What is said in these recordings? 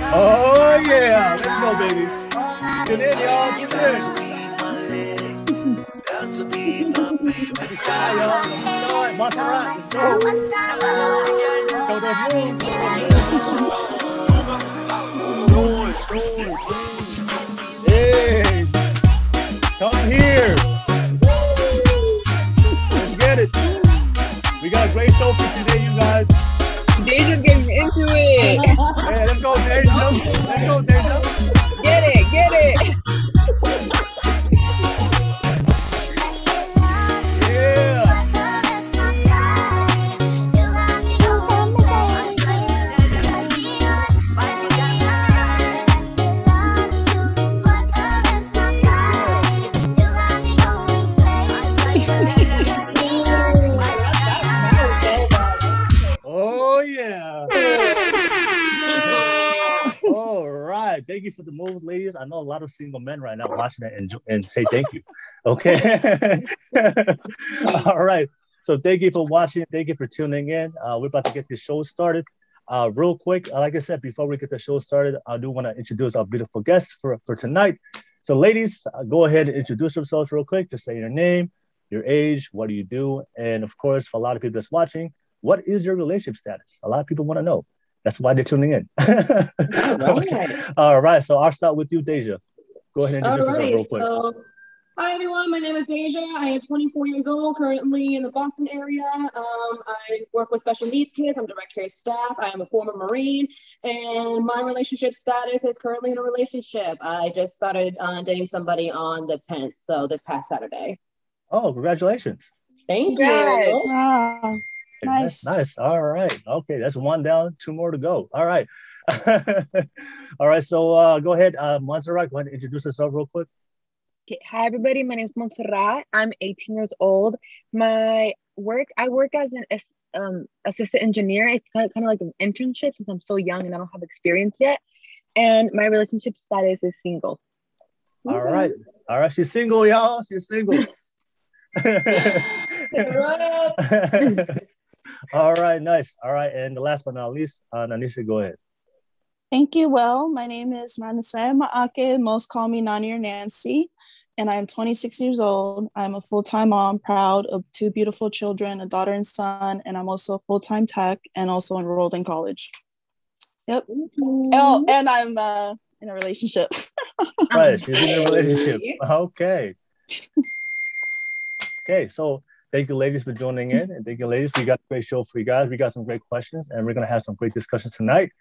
Oh yeah, let's go, baby. Get in, y'all. Get in. All right, Monserrat, let's go. Show those moves. Hey, come here. Let's get it. We got a great show for today, you guys. Deja's getting into it. Hey, let's go, Deja. Let's go, Deja. Get it, get it. Yeah. Oh yeah. All right. Thank you for the moves, ladies. I know a lot of single men right now watching it and say thank you. Okay. All right. So thank you for watching. Thank you for tuning in. We're about to get this show started. Real quick, like I said, before we get the show started, I do want to introduce our beautiful guests for tonight. So ladies, go ahead and introduce yourselves real quick. Just say your name, your age, what do you do? And of course, for a lot of people that's watching, what is your relationship status? A lot of people want to know. That's why they're tuning in. Okay. All right. So I'll start with you, Deja. Go ahead and introduce yourself real quick. So, hi, everyone. My name is Deja. I am 24 years old, currently in the Boston area. I work with special needs kids. I'm direct care staff. I am a former Marine. And my relationship status is currently in a relationship. I just started dating somebody on the 10th, so this past Saturday. Oh, congratulations. Thank you. Wow. Nice. Nice. All right. Okay. That's one down, two more to go. All right. All right. So go ahead, Monserrat, go ahead and introduce yourself real quick. Okay. Hi, everybody. My name is Monserrat. I'm 18 years old. I work as an assistant engineer. It's kind of like an internship since I'm so young and I don't have experience yet. And my relationship status is single. All right. All right. She's single, y'all. She's single. All right, nice. All right, and the last but not least, Nanise, go ahead. Thank you. Well, my name is Nanise Maake. Most call me Nani or Nancy, and I am 26 years old. I'm a full-time mom, proud of two beautiful children, a daughter and son, and I'm also full-time tech and also enrolled in college. Yep. Oh, and I'm in a relationship. Right, she's in a relationship. Okay. Okay, so thank you, ladies, for joining in. And thank you, ladies. We got a great show for you guys. We got some great questions, and we're going to have some great discussions tonight.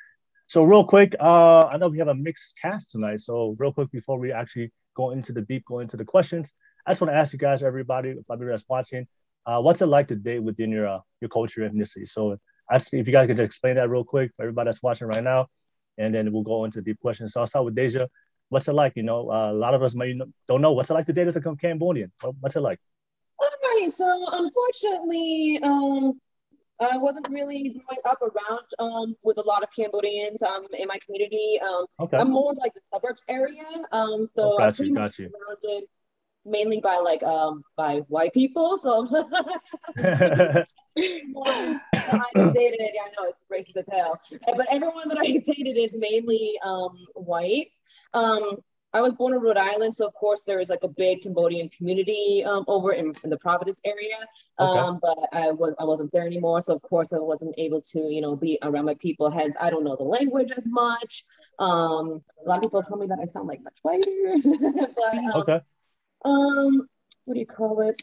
So real quick, I know we have a mixed cast tonight. So real quick, before we actually go into the questions, I just want to ask you guys, everybody that's watching, what's it like to date within your culture and ethnicity? So actually, if you guys could just explain that real quick for everybody that's watching right now, and then we'll go into deep questions. So I'll start with Deja. What's it like? You know, a lot of us don't know what's it like to date as a Cambodian. What's it like? All right, so unfortunately, I wasn't really growing up around with a lot of Cambodians in my community. Okay. I'm more of like the suburbs area. So I'm pretty much surrounded mainly by by white people. So I dated, I know it's racist as hell, but everyone that I dated is mainly white. I was born in Rhode Island, so of course there is like a big Cambodian community over in the Providence area. Okay. But I wasn't there anymore, so of course I wasn't able to, be around my people. Hence, I don't know the language as much. A lot of people tell me that I sound like much whiter. But okay. What do you call it?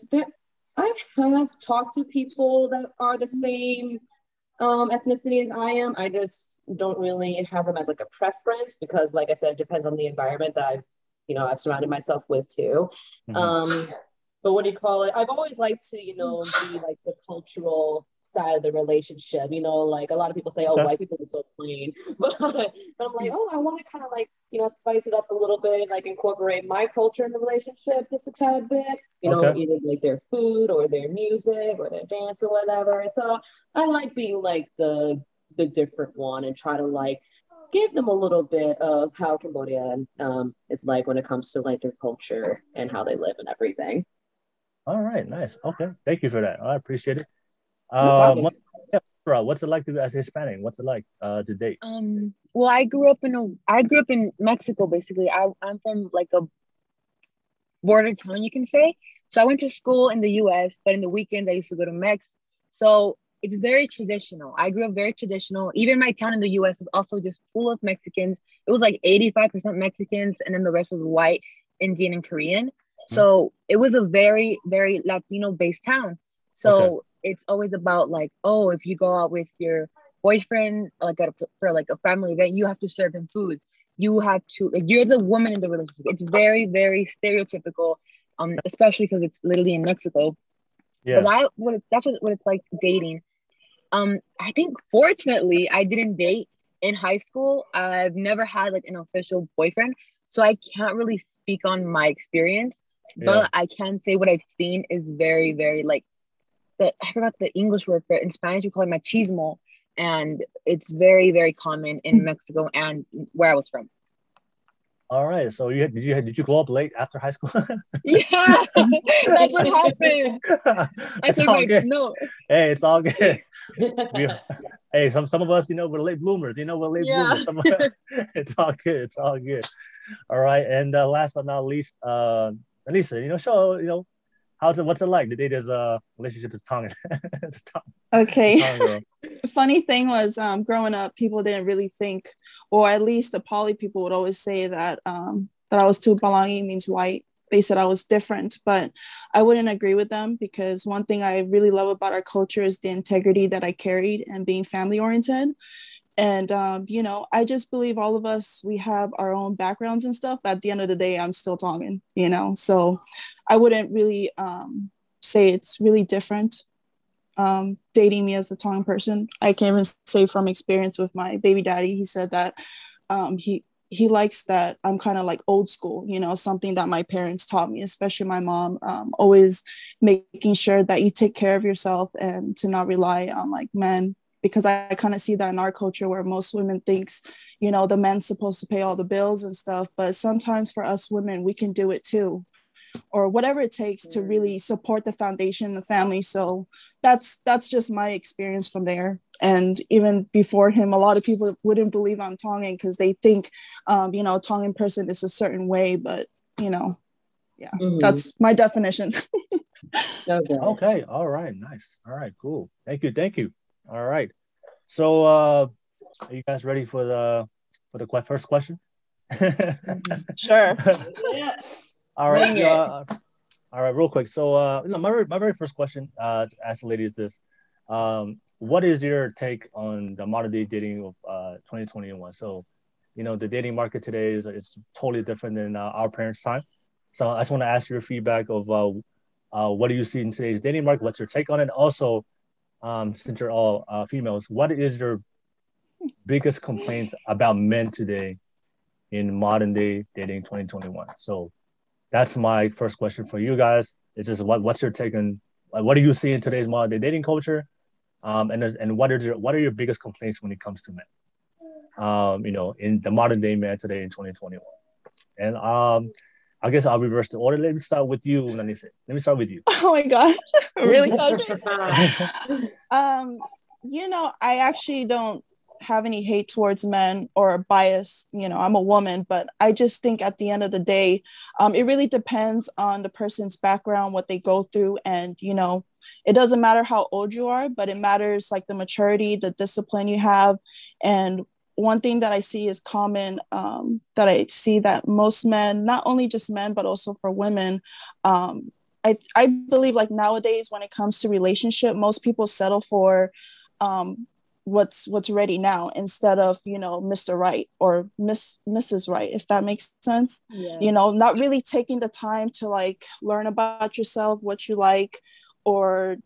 I have talked to people that are the same ethnicity as I am. I just don't really have them as like a preference because, like I said, it depends on the environment that I've surrounded myself with too. Mm-hmm. But what do you call it? I've always liked to, be like the cultural side of the relationship. Like a lot of people say, oh, white people are so plain. But I'm like, oh, I want to kind of like, spice it up a little bit, like incorporate my culture in the relationship just a tad bit, either like their food or their music or their dance or whatever. So I like being like the different one and try to like give them a little bit of how Cambodia is like when it comes to like their culture and how they live and everything. All right, nice. Okay, thank you for that. I appreciate it. what's it like to be as Hispanic? What's it like to date? Well, I grew up in Mexico basically. I'm from like a border town, you can say. So I went to school in the US, but in the weekends I used to go to Mex. So it's very traditional. I grew up very traditional. Even my town in the US was also just full of Mexicans. It was like 85% Mexicans, and then the rest was white, Indian, and Korean. So it was a very, very Latino-based town. So it's always about like, oh, if you go out with your boyfriend, like for like a family event, you have to serve him food. You have to, like, you're the woman in the relationship. It's very, very stereotypical, especially because it's literally in Mexico. Yeah. But that's what it's like dating. I think fortunately I didn't date in high school. I've never had like an official boyfriend, so I can't really speak on my experience. But I can say what I've seen is very, very like I forgot the English word for it. In Spanish, we call it machismo, and it's very, very common in Mexico and where I was from. All right. So did you grow up late after high school? Yeah, that's what happened. I said like, no. Hey, it's all good. Hey, some of us, we're late bloomers. We're late bloomers. It's all good. It's all good. All right. And last but not least, Nanise, what's it like? The date is relationship is Tongan. Okay. Funny thing was, growing up, people didn't really think, or at least the poly people would always say that that I was too balangi, means white. They said I was different, but I wouldn't agree with them, because one thing I really love about our culture is the integrity that I carried and being family oriented. And, I just believe all of us, we have our own backgrounds and stuff. At the end of the day, I'm still Tongan, so I wouldn't really say it's really different dating me as a Tongan person. I can even say from experience with my baby daddy, he said that he likes that I'm kind of like old school, something that my parents taught me, especially my mom, always making sure that you take care of yourself and to not rely on like men. Because I kind of see that in our culture where most women thinks, the man's supposed to pay all the bills and stuff. But sometimes for us women, we can do it too, or whatever it takes to really support the foundation, the family. So that's just my experience from there. And even before him, a lot of people wouldn't believe I'm Tongan because they think, Tongan person is a certain way. But, that's my definition. Okay. All right. Nice. All right. Cool. Thank you. All right. So are you guys ready for the first question? Sure. Yeah. All right. All right, real quick. So my very first question to ask the lady is this. What is your take on the modern day dating of 2021? So, the dating market today it's totally different than our parents' time. So I just want to ask your feedback of what do you see in today's dating market? What's your take on it? Also, since you're all females, what is your biggest complaints about men today in modern day dating 2021? So that's my first question for you guys. It's just what's your take on what do you see in today's modern day dating culture? And what are your biggest complaints when it comes to men? In the modern day man today in 2021. And I guess I'll reverse the order. Let me start with you, Nanise. Let me start with you. Oh my God. Really? Okay. I actually don't have any hate towards men or bias. I'm a woman, but I just think at the end of the day, it really depends on the person's background, what they go through. And, it doesn't matter how old you are, but it matters like the maturity, the discipline you have. And one thing that I see is common, that I see that most men, not only just men, but also for women, I believe like nowadays when it comes to relationship, most people settle for what's ready now instead of, Mr. Right or Mrs. Right, if that makes sense. Yeah. Not really taking the time to like learn about yourself, what you like, or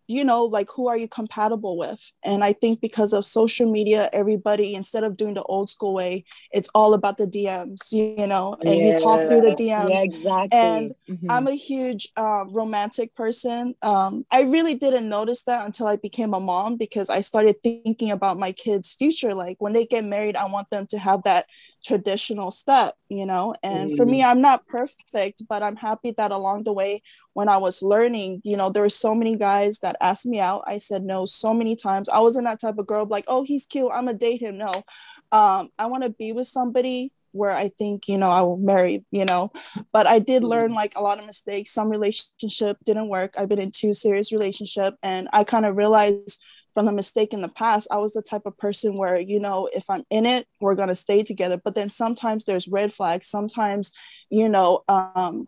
like who are you compatible with. And I think because of social media, everybody, instead of doing the old school way, it's all about the DMs, and you talk through the DMs. Yeah, exactly. And I'm a huge romantic person. I really didn't notice that until I became a mom, because I started thinking about my kids' future. Like when they get married, I want them to have that traditional step, you know. And for me, I'm not perfect, but I'm happy that along the way when I was learning, you know, there were so many guys that asked me out. I said no so many times. I wasn't that type of girl like, oh, he's cute, I'm gonna date him. No, I want to be with somebody where I think, you know, I will marry, you know. But I did learn like a lot of mistakes. Some relationship didn't work. I've been in 2 serious relationships, and I kind of realized from the mistake in the past, I was the type of person where, you know, if I'm in it, we're going to stay together. But then sometimes there's red flags. Sometimes, you know,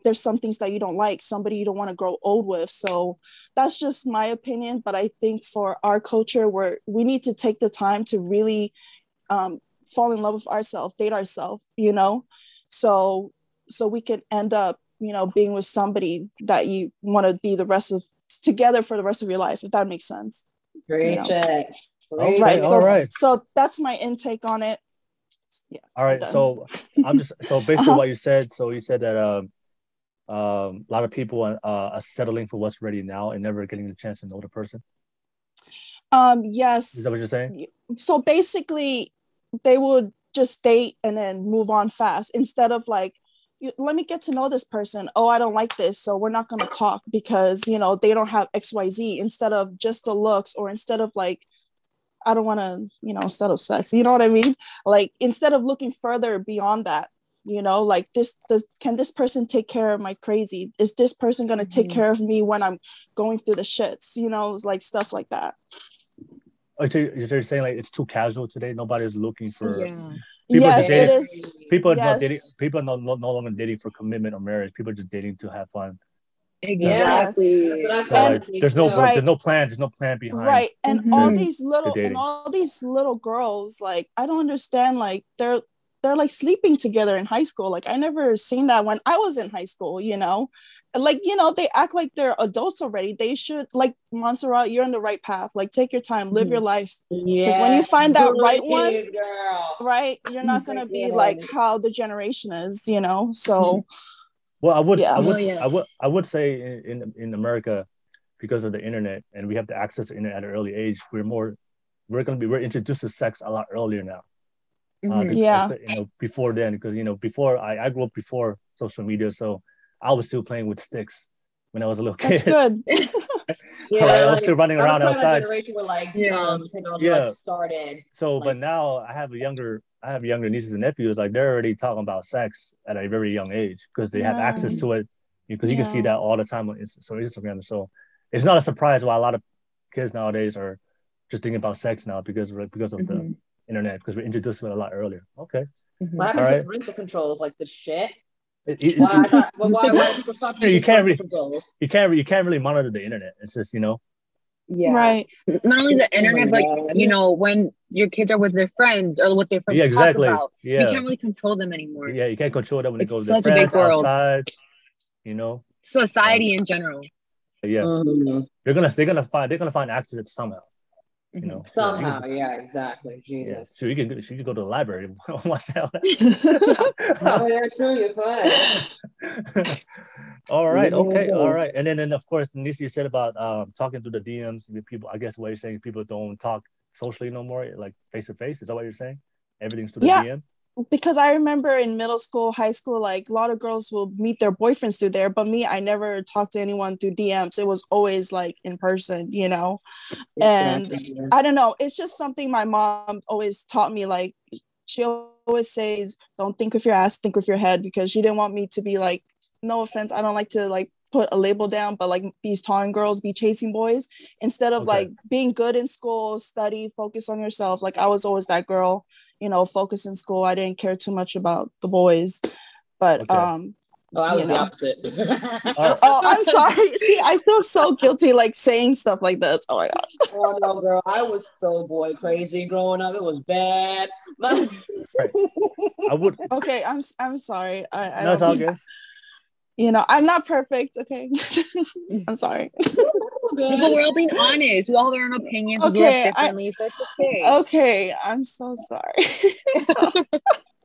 there's some things that you don't like, somebody you don't want to grow old with. So that's just my opinion. But I think for our culture, where we need to take the time to really fall in love with ourselves, date ourselves, you know, so we can end up, you know, being with somebody that you want to be together for the rest of your life, if that makes sense. Great, check. Okay, right. All right. So that's my intake on it. Yeah. All right. So basically what you said. So you said that a lot of people are settling for what's ready now and never getting the chance to know the person. Yes. Is that what you're saying? So basically, they would just date and then move on fast instead of like, let me get to know this person. Oh, I don't like this, so we're not going to talk because, you know, they don't have XYZ, instead of just the looks, or instead of like, I don't want to, you know, instead of sex, you know what I mean? Like, instead of looking further beyond that, you know, like can this person take care of my crazy? Is this person going to take care of me when I'm going through the shits? You know, it's like stuff like that. Oh, so you're saying like it's too casual today? Nobody's looking for... Yeah. Yes, it is. People are not dating. People are no longer dating for commitment or marriage. People are just dating to have fun. Exactly. Yes. There's no plan. There's no plan behind. Right, and all these little girls, like, I don't understand. Like, they're like sleeping together in high school. Like, I never seen that when I was in high school. You know, like, you know, they act like they're adults already. They should, like, Monserrat, you're on the right path. Like, take your time, live your life. Because when you find that right one, right, you're not gonna be like how the generation is, you know. So well, I would say in America, because of the internet and we have to access the internet at an early age, we're introduced to sex a lot earlier now. You know, before then, because, you know, before I grew up before social media, so I was still playing with sticks when I was a little kid. That's good. I was still running around outside. Generation where technology started. So, but now I have younger nieces and nephews. Like, they're already talking about sex at a very young age because they have access to it. Because you can see that all the time on Instagram. So it's not a surprise why a lot of kids nowadays are just thinking about sex now because of the internet, because we're introduced to it a lot earlier. Okay. What happens to parental controls, like the shit? Why people stop using parental controls? You can't really monitor the internet. It's just, you know. Yeah. Right. Not only the internet, but, you know, when your kids are with their friends or what their friends talk about, you can't really control them anymore. Yeah, you can't control them when they go to their their friends, big world. outside, you know. Society in general. Yeah. They're gonna find access somehow. You know, somehow, exactly. Jesus. Yeah. So you can go to the library and watch that. Oh, yeah, true. You could. All right. Okay. All right. And then of course, Nanise, you said about talking through the DMs with people. I guess what you're saying, people don't talk socially no more, like face to face. Is that what you're saying? Everything's through the DM. Because I remember in middle school, high school, like a lot of girls will meet their boyfriends through there, but me, I never talked to anyone through DMs. It was always like in person, you know. And I don't know, it's just something my mom always taught me. Like, she always says, don't think with your ass, think with your head, because she didn't want me to be like, no offense, I don't like to like put a label down, but like these Tongan girls be chasing boys instead of like being good in school, study, focus on yourself. Like, I was always that girl, you know, focus in school. I didn't care too much about the boys, but I was the opposite. Oh, I'm sorry. See, I feel so guilty like saying stuff like this. Oh my gosh. Oh no, girl, I was so boy crazy growing up. It was bad. I would. Okay, I'm sorry. I no, it's all good. You know, I'm not perfect. Okay, I'm sorry. But we're all being honest. We all have our own opinions. We do it differently, so it's okay. Okay, I'm so sorry.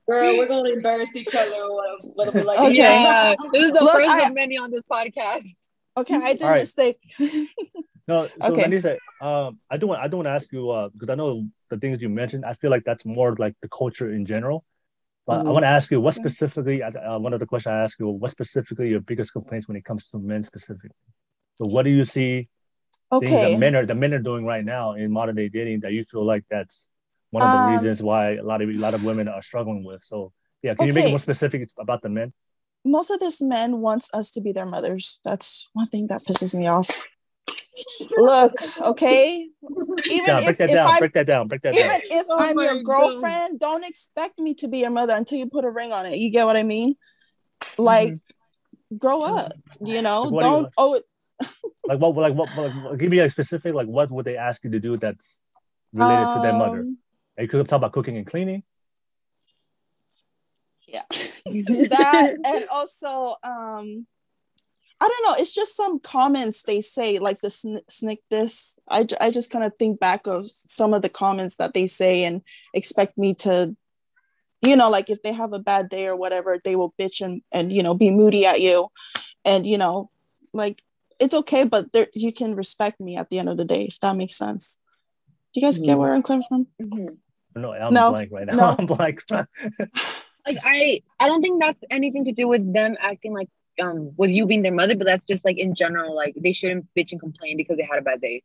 Girl, we're gonna embarrass each other. Whether we like it. Yeah, this is the first of many on this podcast. Okay, I did a mistake. No, so Nanise, I do want to ask you because I know the things you mentioned. I feel like that's more like the culture in general. But I want to ask you, what specifically, one of the questions I ask you, what specifically your biggest complaints when it comes to men specifically? So what do you see things that men are doing right now in modern day dating that you feel like that's one of the reasons why a lot of women are struggling with? So yeah, can you make it more specific about the men? Most of these men wants us to be their mothers. That's one thing that pisses me off. Look, okay. Break that down. Even if I'm your girlfriend, don't expect me to be your mother until you put a ring on it. You get what I mean? Like, grow up. You know, like don't owe it. Like what? Give me a specific. Like, what would they ask you to do that's related to their mother? You could talk about cooking and cleaning. Yeah, that, and also I don't know, it's just some comments they say, like the snick this. I just kind of think back of some of the comments that they say and expect me to, you know, like if they have a bad day or whatever, they will bitch and you know, be moody at you, and you know, like it's okay, but you can respect me at the end of the day, if that makes sense. Do you guys get where I'm coming from? No, I'm blank right now. No. I'm blank. Like I don't think that's anything to do with them acting like with you being their mother, but that's just like in general, like they shouldn't bitch and complain because they had a bad day.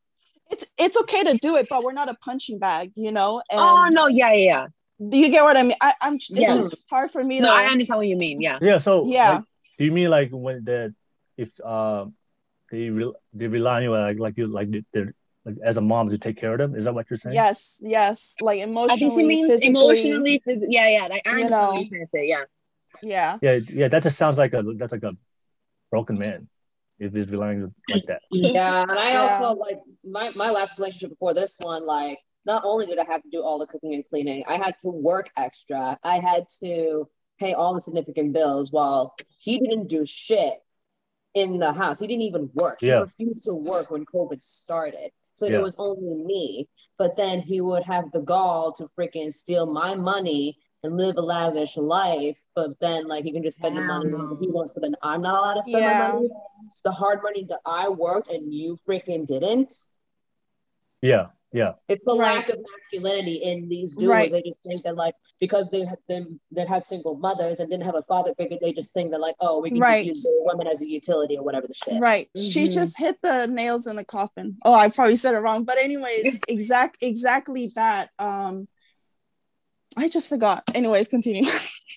It's okay to do it, but we're not a punching bag, you know. And oh no, yeah. Do you get what I mean? It's just hard for me to. No, I understand what you mean. Yeah. Yeah. So yeah. Like, do you mean like when they rely on you they're like as a mom to take care of them? Is that what you're saying? Yes. Like emotionally. I think she means physically. Emotionally, yeah. Like, I understand what you're trying to say. Yeah. That just sounds like a broken man if he's relying like that. Yeah, and I also like my last relationship before this one. Like, not only did I have to do all the cooking and cleaning, I had to work extra. I had to pay all the significant bills while he didn't do shit in the house. He didn't even work. He refused to work when COVID started. So it was only me. But then he would have the gall to freaking steal my money and live a lavish life. But then, like, he can just spend the money that he wants, but then I'm not allowed to spend my money. The hard money that I worked and you freaking didn't. Yeah. It's the lack of masculinity in these dudes. Right. They just think that, like, because they have single mothers and didn't have a father figure, they just think that, like, oh, we can just use the woman as a utility or whatever the shit. Right. She just hit the nails in the coffin. Oh, I probably said it wrong. But anyways, exactly that. I just forgot. Anyways, continue.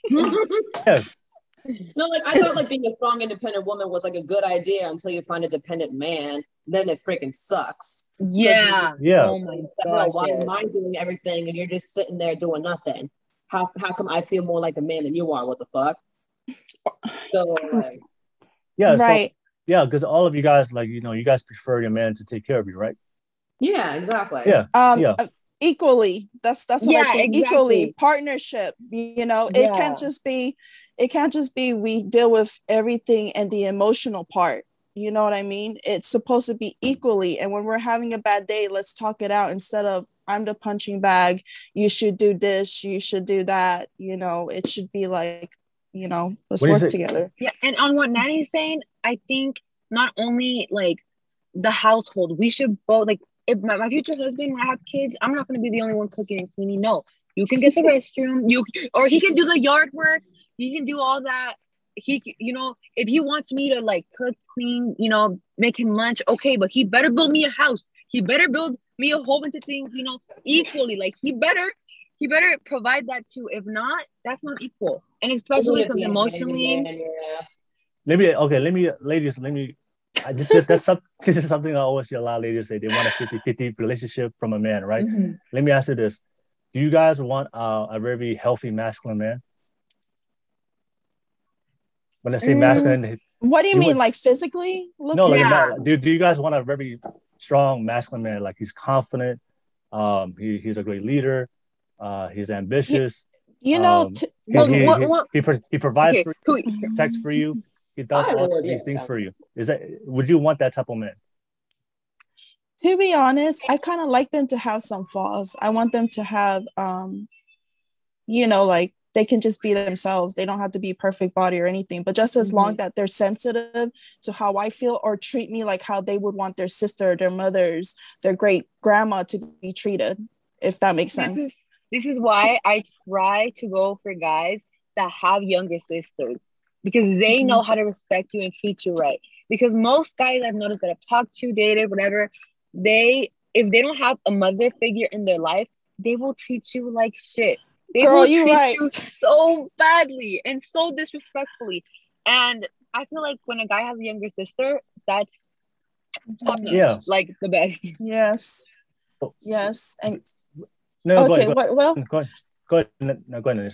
No, like I thought like being a strong, independent woman was like a good idea until you find a dependent man. Then it freaking sucks. Yeah. Oh my god. Why am I doing everything and you're just sitting there doing nothing? How come I feel more like a man than you are? What the fuck? So like, right. So, because all of you guys, like, you know, you guys prefer your man to take care of you, right? Yeah, exactly. Yeah. Equally. That's what I think. Exactly. Equally, partnership. You know, it can't just be we deal with everything and the emotional part. You know what I mean? It's supposed to be equally. And when we're having a bad day, let's talk it out instead of I'm the punching bag. You should do this. You should do that. You know, it should be like, you know, let's work together. Yeah. And on what Nanny is saying, I think not only like the household, we should both, like, if my future husband, when I have kids, I'm not going to be the only one cooking and cleaning. No, you can get the restroom. Or he can do the yard work. He can do all that. He, you know, if he wants me to like cook, clean, you know, make him lunch, okay, but he better build me a house. He better build me a whole bunch of things, you know, equally. Like he better provide that too. If not, that's not equal. And especially because emotionally. Ladies, this is something I always hear a lot of ladies say. They want a 50-50 relationship from a man, right? Mm-hmm. Let me ask you this. Do you guys want a very healthy masculine man? When I say masculine, what do you mean, like physically? Do you guys want a very strong masculine man? Like he's confident, he's a great leader, he's ambitious. He provides for you, protects for you. He does all these things for you. Would you want that type of man? To be honest, I kind of like them to have some flaws. I want them to have, you know, like they can just be themselves. They don't have to be perfect body or anything, but just as long that they're sensitive to how I feel or treat me like how they would want their sister, their mothers, their great grandma to be treated, if that makes sense. This is why I try to go for guys that have younger sisters because they know how to respect you and treat you right. Because most guys I've noticed that I've talked to, dated, whatever, if they don't have a mother figure in their life, they will treat you like shit. They Girl, will you treat right. you so badly and so disrespectfully. And I feel like when a guy has a younger sister, that's top notch, like the best. Yes. Yes. And no, okay, go ahead. well, Go ahead. No, go ahead.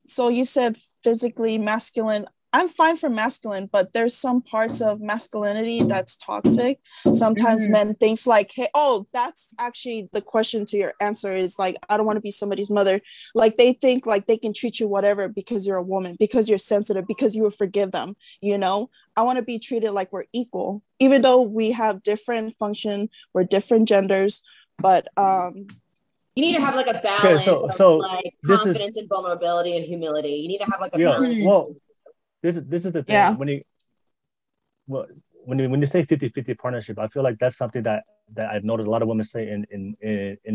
So you said physically masculine. I'm fine for masculine, but there's some parts of masculinity that's toxic. Sometimes men think like, hey, oh, that's actually the question to your answer is like, I don't want to be somebody's mother. Like they think like they can treat you whatever because you're a woman, because you're sensitive, because you will forgive them. You know, I want to be treated like we're equal, even though we have different function, we're different genders, but you need to have like a balance of like confidence and vulnerability and humility. You need to have like a balance. Well, this is the thing. When you say 50-50 partnership, I feel like that's something that I've noticed a lot of women say in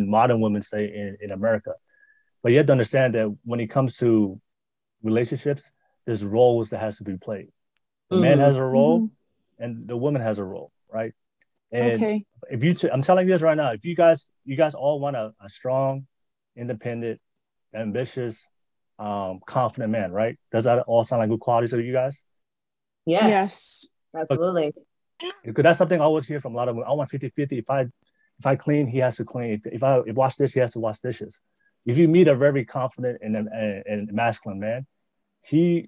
modern women say in America. But you have to understand that when it comes to relationships, there's roles that has to be played. The man has a role and the woman has a role, right? And if I'm telling you this right now, if you guys all want a strong, independent, ambitious, confident man, right? Does that all sound like good qualities to you guys? Yes. Absolutely. Because that's something I always hear from a lot of women. I want 50-50. If I clean, he has to clean. If wash dishes, he has to wash dishes. If you meet a very confident and masculine man, he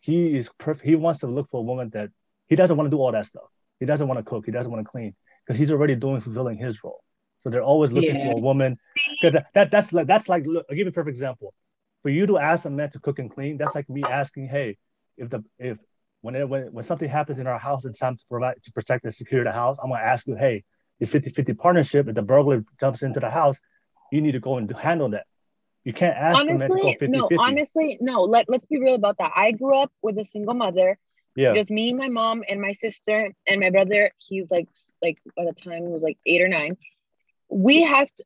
is perfect. He wants to look for a woman that he doesn't want to do all that stuff. He doesn't want to cook. He doesn't want to clean because he's already fulfilling his role. So they're always looking for a woman. Because that's like look, I'll give you a perfect example. For you to ask a man to cook and clean, that's like me asking, hey, when something happens in our house, it's time to protect and secure the house. I'm gonna ask you, hey, it's 50-50 partnership. If the burglar jumps into the house, you need to go and handle that. You can't ask a man to go 50-50. No, honestly, no. Let's be real about that. I grew up with a single mother. Yeah. Just me, my mom, and my sister, and my brother. He's like by the time he was like 8 or 9.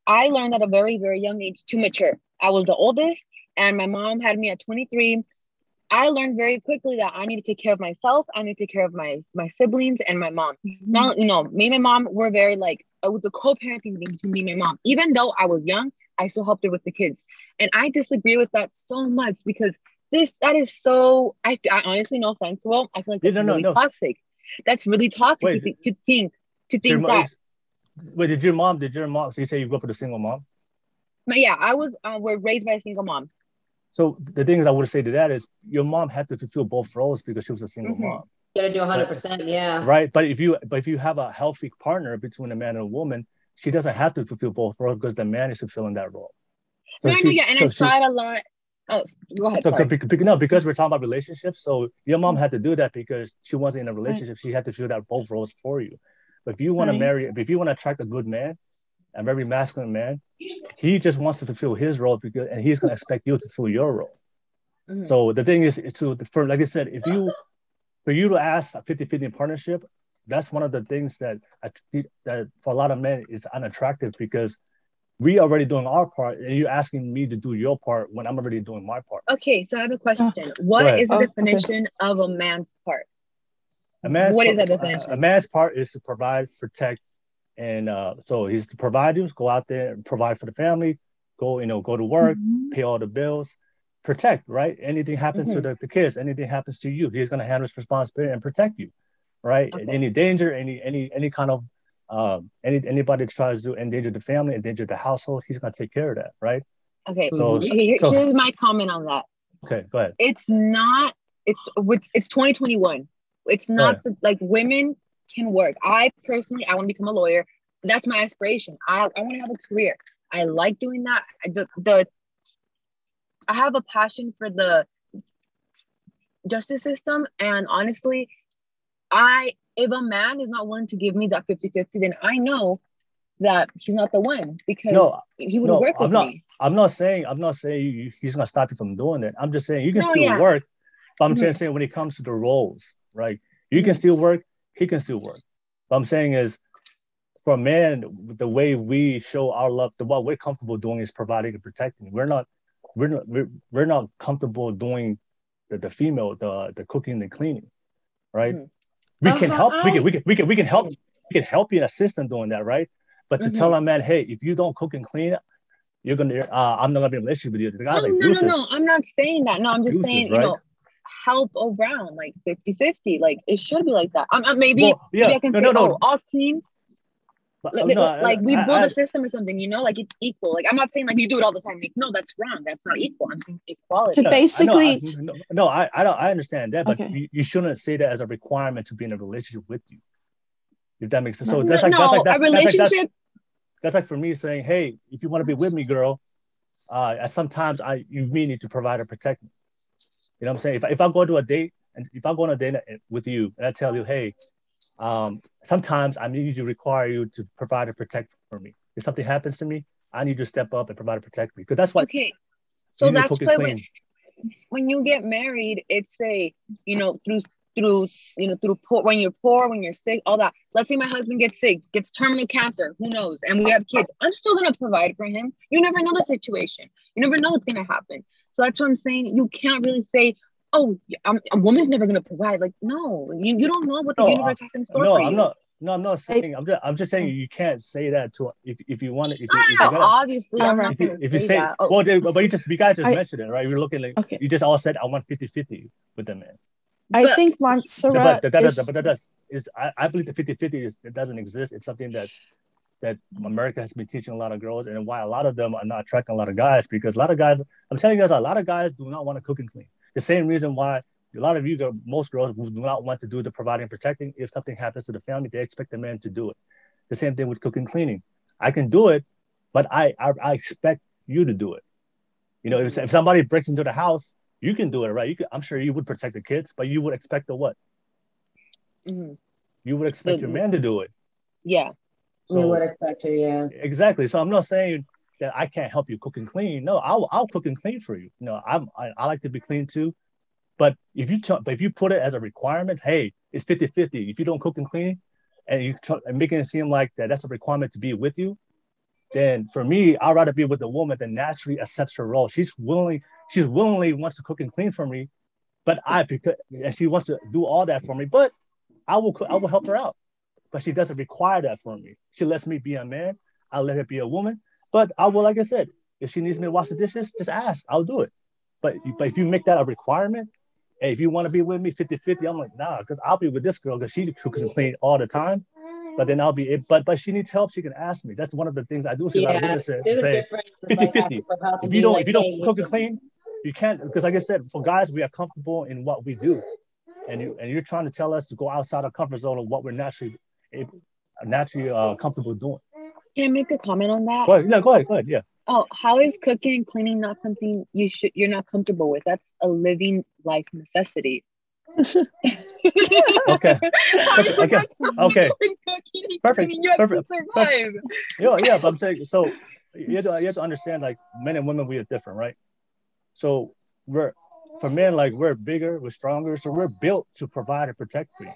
I learned at a very, very young age to mature. I was the oldest, and my mom had me at 23. I learned very quickly that I need to take care of myself. I need to take care of my siblings and my mom. No, me and my mom were very like, it was a co-parenting thing between me and my mom. Even though I was young, I still helped her with the kids. And I disagree with that so much because that is so, I honestly, no offense, well, I feel like that's really toxic. That's really toxic to think that. Wait, did your mom, so you say you grew up with a single mom? But yeah, we're raised by a single mom. So the thing is, I would say to that is your mom had to fulfill both roles because she was a single mom. You gotta do 100%, yeah. Right, but if you have a healthy partner between a man and a woman, she doesn't have to fulfill both roles because the man is fulfilling that role. So I tried a lot. Oh, go ahead. So because we're talking about relationships, so your mom had to do that because she wasn't in a relationship. She had to fill that both roles for you. But if you want to if you want to attract a good man, a very masculine man, he just wants to fulfill his role and he's going to expect you to fulfill your role. So the thing is, like I said, for you to ask a 50-50 partnership, that's one of the things that for a lot of men is unattractive because we are already doing our part and you're asking me to do your part when I'm already doing my part. Okay, so I have a question. What is the definition of a man's part? What is that definition? A man's part is to provide, protect, and so he's to provide you, go out there and provide for the family, go to work, pay all the bills, protect, right? Anything happens to the kids, anything happens to you, he's going to handle his responsibility and protect you, right? Okay. Any danger, any kind of anybody that tries to endanger the family, endanger the household, he's going to take care of that, right? Okay. So here's my comment on that. Okay, go ahead. It's 2021. It's not like women can work. I want to become a lawyer. That's my aspiration. I want to have a career. I like doing that. I have a passion for the justice system. And honestly, if a man is not willing to give me that 50-50, then I know that he's not the one because he wouldn't work with me. I'm not saying he's going to stop you from doing it. I'm just saying you can still work. But I'm just saying when it comes to the roles, right? You can still work. He can still work. What I'm saying is, for a man, the way we show our love, what we're comfortable doing is providing and protecting. We're not we're not comfortable doing the female the cooking and cleaning, right? We can help. We can help. We can help you and assist in doing that, right? But to tell a man, hey, if you don't cook and clean, you're gonna I'm not gonna be in a relationship with you. The guy's no, I'm not saying that. No, I'm just saying, right? You know, help around like 50-50. Like it should be like that. Maybe I can say, all clean. Like we build a system or something, you know, like it's equal. Like I'm not saying like you do it all the time. Like, no, that's wrong. That's not equal. I'm saying equality. So basically, I understand that, but you shouldn't say that as a requirement to be in a relationship with you. If that makes sense. So that's a relationship. That's like for me saying, hey, if you want to be with me, girl, sometimes you really need to provide and protect me. You know what I'm saying? If I go to a date and if I go on a date with you and I tell you, hey, sometimes I need to require you to provide and protect for me. If something happens to me, I need you to step up and provide and protect me. Because that's what. Okay. So that's why when you get married, it's when you're poor, when you're sick, all that. Let's say my husband gets sick, gets terminal cancer, who knows? And we have kids. I'm still gonna provide for him. You never know the situation. You never know what's gonna happen. So that's what I'm saying. You can't really say, oh, a woman's never gonna provide. Like, no, you don't know what the universe has in store for you. I'm not saying. I'm just saying you can't say that to if you want it. Obviously, I'm not gonna say that. Well, but you guys just mentioned it, right? You're looking like you just all said I want 50-50 with the man. I think Monserrat I believe the 50-50 it doesn't exist. It's something that America has been teaching a lot of girls, and why a lot of them are not attracting a lot of guys, because a lot of guys, I'm telling you guys, a lot of guys do not want to cook and clean. The same reason why a lot of most girls do not want to do the providing and protecting. If something happens to the family, they expect the man to do it. The same thing with cooking and cleaning. I can do it, but I expect you to do it. You know, if somebody breaks into the house, you can do it, right? I'm sure you would protect the kids, but you would expect the what? Mm-hmm. You would expect your man to do it. Yeah. So, you would expect her, yeah. Exactly. So I'm not saying that I can't help you cook and clean. No, I'll cook and clean for you. You know, I like to be clean too. But if you put it as a requirement, hey, it's 50-50. If you don't cook and clean, and you making it seem like that's a requirement to be with you, then for me, I'd rather be with a woman that naturally accepts her role. She's willingly wants to cook and clean for me, and she wants to do all that for me. But I will help her out. But she doesn't require that from me. She lets me be a man. I'll let her be a woman. But I will, like I said, if she needs me to wash the dishes, just ask. I'll do it. But if you make that a requirement, hey, if you want to be with me 50-50, I'm like, nah, because I'll be with this girl because she cooks and clean all the time. But then I'll be, but she needs help, she can ask me. That's one of the things I do see a lot of women say 50-50. If you don't cook and clean, you can't, because like I said, for guys, we are comfortable in what we do. And you're trying to tell us to go outside our comfort zone of what we're naturally comfortable doing. Can I make a comment on that? Go ahead. Yeah. Oh, how is cooking and cleaning not something you're not comfortable with? That's a living life necessity. Okay. Perfect. You have to survive. Yeah, but I'm saying, so you have to understand, like, men and women, we are different, right? So for men, like, we're bigger, we're stronger, so we're built to provide and protect for you,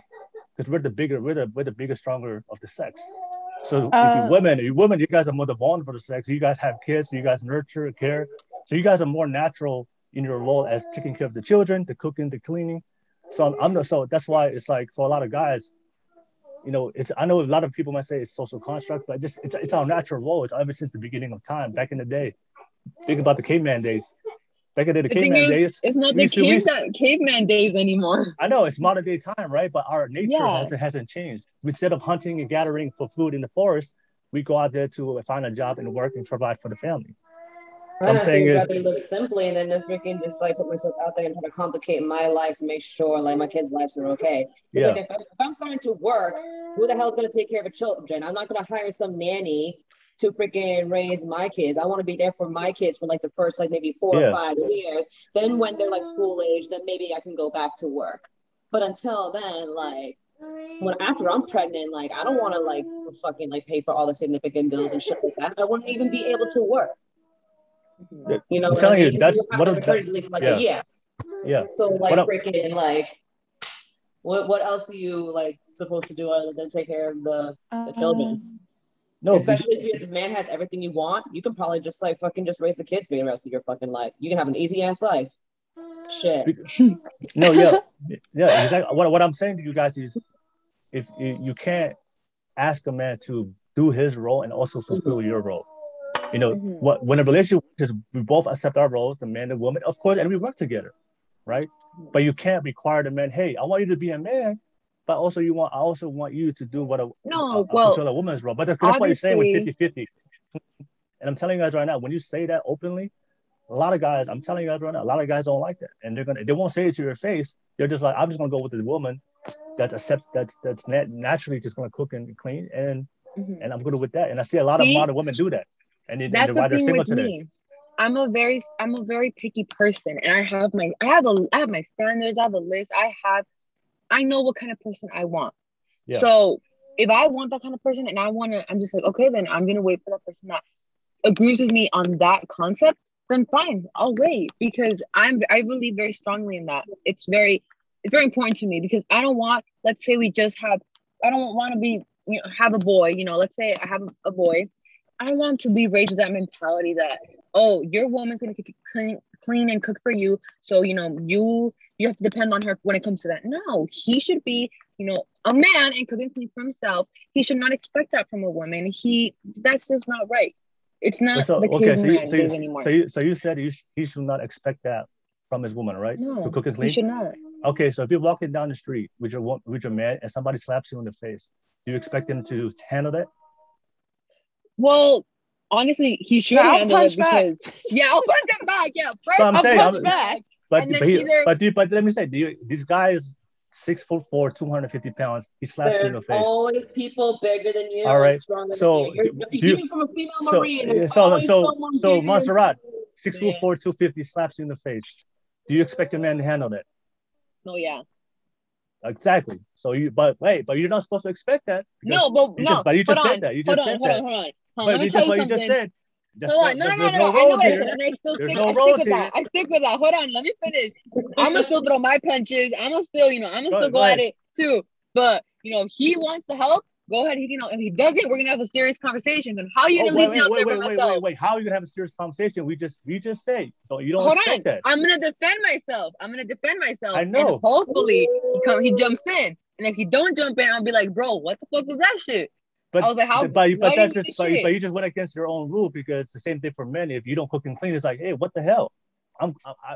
because we're the bigger, stronger of the sex. So if you women, you guys are more the vulnerable for the sex. You guys have kids, so you guys nurture, care. So you guys are more natural in your role as taking care of the children, the cooking, the cleaning. So that's why it's like, for a lot of guys, you know, I know a lot of people might say it's social construct, but it's our natural role. It's ever since the beginning of time, back in the day. Think about the caveman days. Back in the caveman days. It's not the caveman days anymore. I know, it's modern day time, right? But our nature hasn't changed. Instead of hunting and gathering for food in the forest, we go out there to find a job and work and provide for the family. I'm saying is, rather live simply and then just freaking just like put myself out there and try to complicate my life to make sure like my kids' lives are okay. It's like if I'm starting to work, who the hell is going to take care of the children? I'm not going to hire some nanny to freaking raise my kids. I want to be there for my kids for like the first like maybe 4 or 5 years. Then when they're like school age, then maybe I can go back to work. But until then, like after I'm pregnant, like I don't want to like fucking like pay for all the significant bills and shit like that. I wouldn't even be able to work. You know, I'm telling you, that's what I'm like a year. Yeah. So like freaking like what else are you like supposed to do other than take care of the children? No, especially if the man has everything you want, you can probably just like fucking just raise the kids for the rest of your fucking life. You can have an easy ass life. Shit. No, yeah, exactly. What I'm saying to you guys is, if you can't ask a man to do his role and also fulfill your role. You know, when a relationship is, we both accept our roles, the man and woman, of course, and we work together, right? But you can't require the man, hey, I want you to be a man, but also I also want you to do what fulfill a woman's role. But that's what you're saying with 50-50. And I'm telling you guys right now, when you say that openly, a lot of guys, I'm telling you guys right now, a lot of guys don't like that, and they won't say it to your face. They're just like, I'm just gonna go with the woman that's naturally just gonna cook and clean, and I'm good with that. And I see a lot of modern women do that, and that's the thing with me. I'm a very picky person, and I have my standards. I have a list. I know what kind of person I want. Yeah. So if I want that kind of person, and I'm just like, okay, then I'm gonna wait for that person that agrees with me on that concept. Then fine, I'll wait, because I believe very strongly in that. It's very important to me, because I don't want, let's say I don't want to be, have a boy, let's say I have a boy. I don't want him to be raised with that mentality that, oh, your woman's going to clean and cook for you. So, you have to depend on her when it comes to that. No, he should be, a man and cook and clean for himself. He should not expect that from a woman. That's just not right. It's not the caveman days anymore. So you said he should not expect that from his woman, right? No, to cook and clean? He should not. Okay, so if you're walking down the street with your man and somebody slaps you in the face, do you expect him to handle that? Well, honestly, he should handle it, because I'll punch him back. Yeah, first so I'm saying, punch back. But let me say, these guys 6'4", 250 pounds. He slaps you in the face. There's always people bigger than you. All right. Stronger so than you. Even from a female Marine. So Monserrat, 6'4", 250 slaps you in the face. Do you expect a man to handle that? Oh yeah. Exactly. So you're not supposed to expect that. But you just said that. You just said that. Let me tell you something. You just said. Hold on. No. I know what I said, and I stick with that. I stick with that. Hold on. Let me finish. I'm gonna still throw my punches. I'm gonna still, go at it too. But he wants to help. Go ahead. If he doesn't, we're gonna have a serious conversation. And how are you gonna leave me out there by myself? Wait. How are you gonna have a serious conversation? We just say. You don't expect that. I'm gonna defend myself. I know. And hopefully he jumps in. And if he don't jump in, I'll be like, bro, what the fuck was that shit? But you just went against your own rule, because it's the same thing for men. If you don't cook and clean, it's like, hey, what the hell?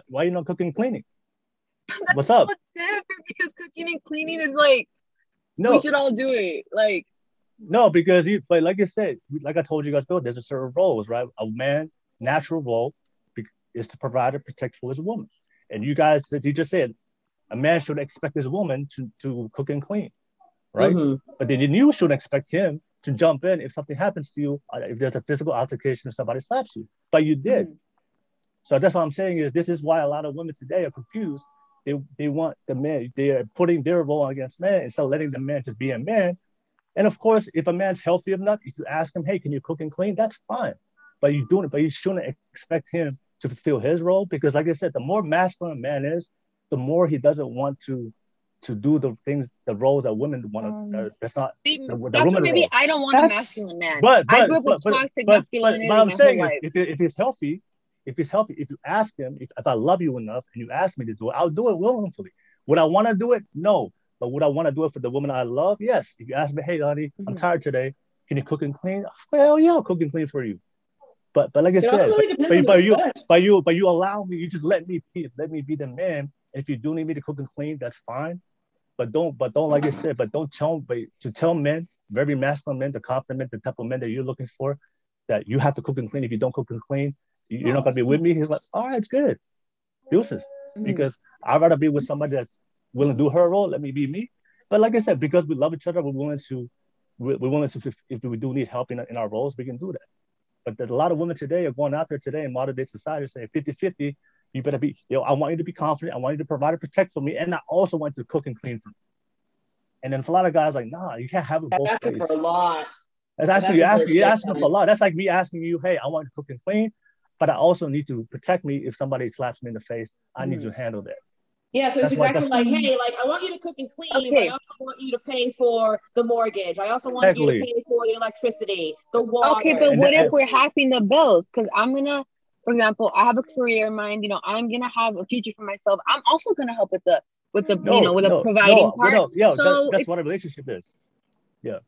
Why are you not cooking and cleaning? What's up? It's different, because cooking and cleaning is like, we should all do it. Like, no, because but like I said, like I told you guys before, there's a certain roles, right? A man natural role is to provide and protect for his woman, and you just said a man should expect his woman to cook and clean, right? But then you should expect him to jump in if something happens to you, if there's a physical altercation, if somebody slaps you. But you did. So that's what I'm saying is, this is why a lot of women today are confused. They want the man, they are putting their role against men instead of letting the man just be a man. And of course, if a man's healthy enough, if you ask him, hey, can you cook and clean? That's fine. But you shouldn't expect him to fulfill his role, because like I said, the more masculine a man is, the more he doesn't want to do the roles that women want to. That's not the woman maybe role. I don't want a masculine man. I grew up with toxic masculinity. But I'm saying if he's healthy, if you ask him, if I love you enough and you ask me to do it, I'll do it willingly. Would I want to do it? No. But would I want to do it for the woman I love? Yes. If you ask me, hey, honey, I'm tired today. Can you cook and clean? Well, yeah, I'll cook and clean for you. But like I said, but you allow me. You just let me be the man. If you do need me to cook and clean, that's fine. But don't like I said, to tell men, very masculine men, to compliment the type of men that you're looking for, that you have to cook and clean. If you don't cook and clean, you're not gonna be with me. He's like, all right, it's good. Deuces. Because I'd rather be with somebody that's willing to do her role. Let me be me. But like I said, because we love each other, we're willing to, if we do need help in our roles, we can do that. But there's a lot of women today are going out there today in modern day society saying 50-50, you better be, I want you to be confident. I want you to provide and protect for me. And I also want you to cook and clean for me. And then for a lot of guys, like, nah, you can't have it both ways. That's for a lot. That's actually, you're asking for a lot. That's like me asking you, hey, I want you to cook and clean, but I also need to protect me if somebody slaps me in the face. I need you to handle that. Yeah, so it's exactly like, hey, like I want you to cook and clean, but I also want you to pay for the mortgage. I also want you to pay for the electricity, the water. Okay, but what if we're halving the bills? Because I'm gonna, for example, I have a career in mind. You know, I'm gonna have a future for myself. I'm also gonna help with the providing part. That's what a relationship is. Yeah.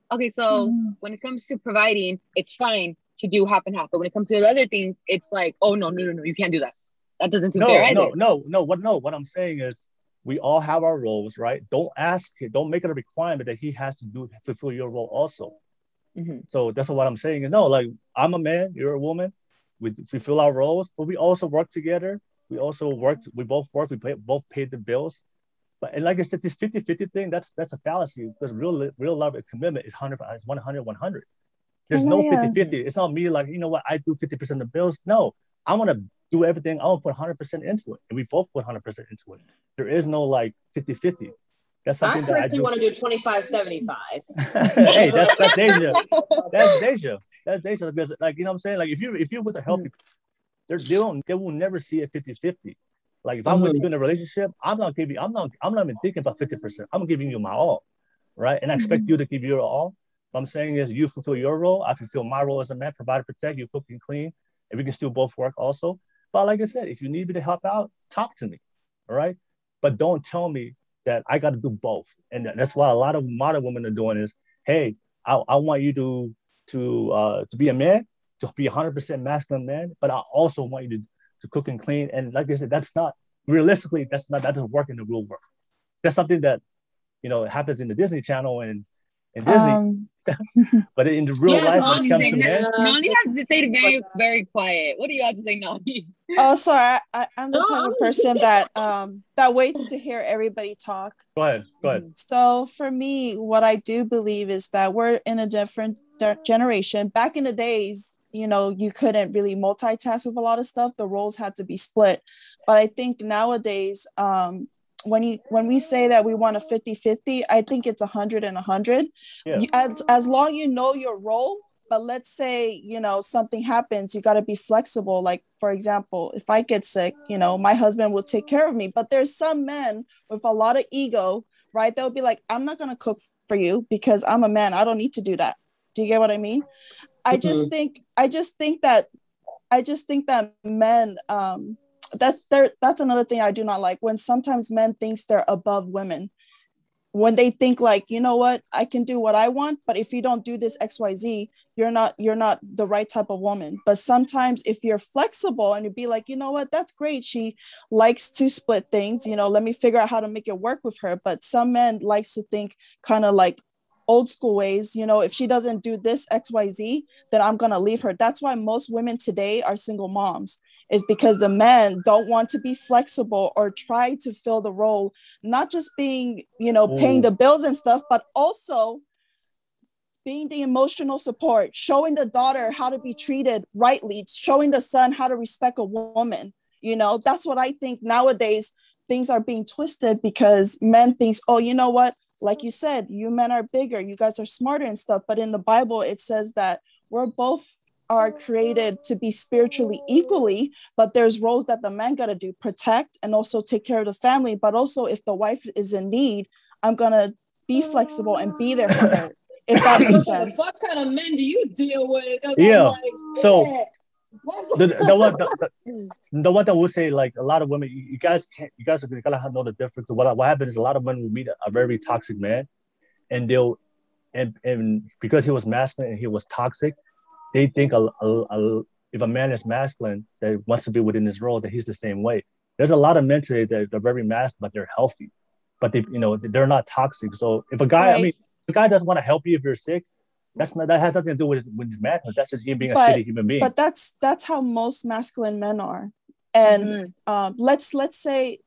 Okay, so when it comes to providing, it's fine to do half and half. But when it comes to the other things, it's like, oh no, you can't do that. That doesn't seem fair either. What I'm saying is we all have our roles, right? Don't make it a requirement that he has to fulfill your role also. Mm-hmm. So that's what I'm saying. No, like I'm a man, you're a woman. We fulfill our roles, but we also work together. We both work, we both pay the bills. But and like I said, this 50-50 thing, that's a fallacy because real love and commitment is 100. There's no 50-50. It's not me like, you know what, I do 50% of the bills. No, I want to do everything. I want to put 100% into it. And we both put 100% into it. There is no like 50-50. That's something I personally want to do 25-75. Hey, that's Deja. That's Deja. That's Deja. Because like, you know what I'm saying? Like if you're with a healthy, they will never see a 50-50. Like if I'm with you in a relationship, I'm not even thinking about 50%. I'm giving you my all, right? And I expect you to give your all. What I'm saying is you fulfill your role, I fulfill my role as a man, provide, protect, you cook and clean, and we can still both work also. But like I said, if you need me to help out, talk to me, all right? But don't tell me that I got to do both. And that's why a lot of modern women are doing is, hey, I want you to be a man, to be 100% masculine man, but I also want you to cook and clean. And like I said, that doesn't work in the real world. That's something that, you know, happens in the Disney Channel and Disney. But in the real life, when it comes to men, Nani has to stay very, very quiet. What do you have to say, Nani? Oh, sorry. I'm the type of person that waits to hear everybody talk. Go ahead. So for me, what I do believe is that we're in a different generation. Back in the days, you know, you couldn't really multitask with a lot of stuff. The roles had to be split. But I think nowadays, when we say that we want a 50-50, I think it's 100 and 100. Yeah. As long you know your role, but let's say, you know, something happens, you got to be flexible. Like, for example, if I get sick, you know, my husband will take care of me. But there's some men with a lot of ego, right? They'll be like, I'm not going to cook for you because I'm a man. I don't need to do that. Do you get what I mean? I just think that men, that's another thing I do not like, when sometimes men think they're above women, when they think like, you know what, I can do what I want, but if you don't do this XYZ, you're not the right type of woman. But sometimes if you're flexible and you'd be like, you know what, that's great, she likes to split things, you know, let me figure out how to make it work with her. But some men likes to think kind of like old school ways, you know, if she doesn't do this XYZ, then I'm gonna leave her. That's why most women today are single moms, is because the men don't want to be flexible or try to fill the role, not just being, you know, paying the bills and stuff, but also being the emotional support, showing the daughter how to be treated rightly, showing the son how to respect a woman. You know, that's what I think nowadays things are being twisted, because men think, oh, you know what, like you said, you men are bigger, you guys are smarter and stuff. But in the Bible, it says that we're both are created to be spiritually equally, but there's roles that the man got to do, protect and also take care of the family. But also if the wife is in need, I'm going to be flexible and be there for her, if that makes sense. What kind of men do you deal with? Yeah. Like, so the one that would say, like, a lot of women, you guys are gonna know the difference. What happens is a lot of women will meet a very toxic man, and and because he was masculine and he was toxic, they think if a man is masculine that wants to be within his role, that he's the same way. There's a lot of men today that they're very masculine, but they're healthy, but they're not toxic. So if a guy, if a guy doesn't want to help you if you're sick, that has nothing to do with his manhood. That's just you being a shitty human being. But that's how most masculine men are. And let's say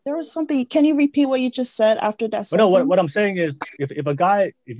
there was something. Can you repeat what you just said after that sentence? No, what I'm saying is, if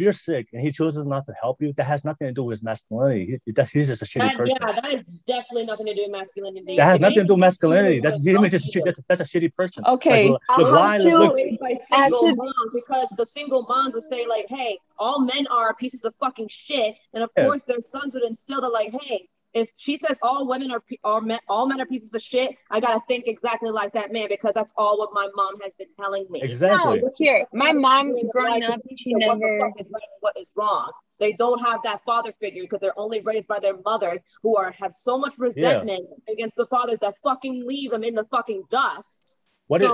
you're sick and he chooses not to help you, that has nothing to do with his masculinity. He's just a shitty person. Yeah, that has definitely nothing to do with masculinity. That has nothing to do with masculinity. That's a shitty person. Okay. By single moms, because the single moms would say like, hey, all men are pieces of fucking shit. And of course their sons would instill that like, hey, if she says all women are men, all men are pieces of shit, I gotta think exactly like that man, because that's all what my mom has been telling me. Exactly. No, here, my mom growing up, she never. What the fuck is right and what is wrong? They don't have that father figure because they're only raised by their mothers, who have so much resentment against the fathers that fucking leave them in the fucking dust. What is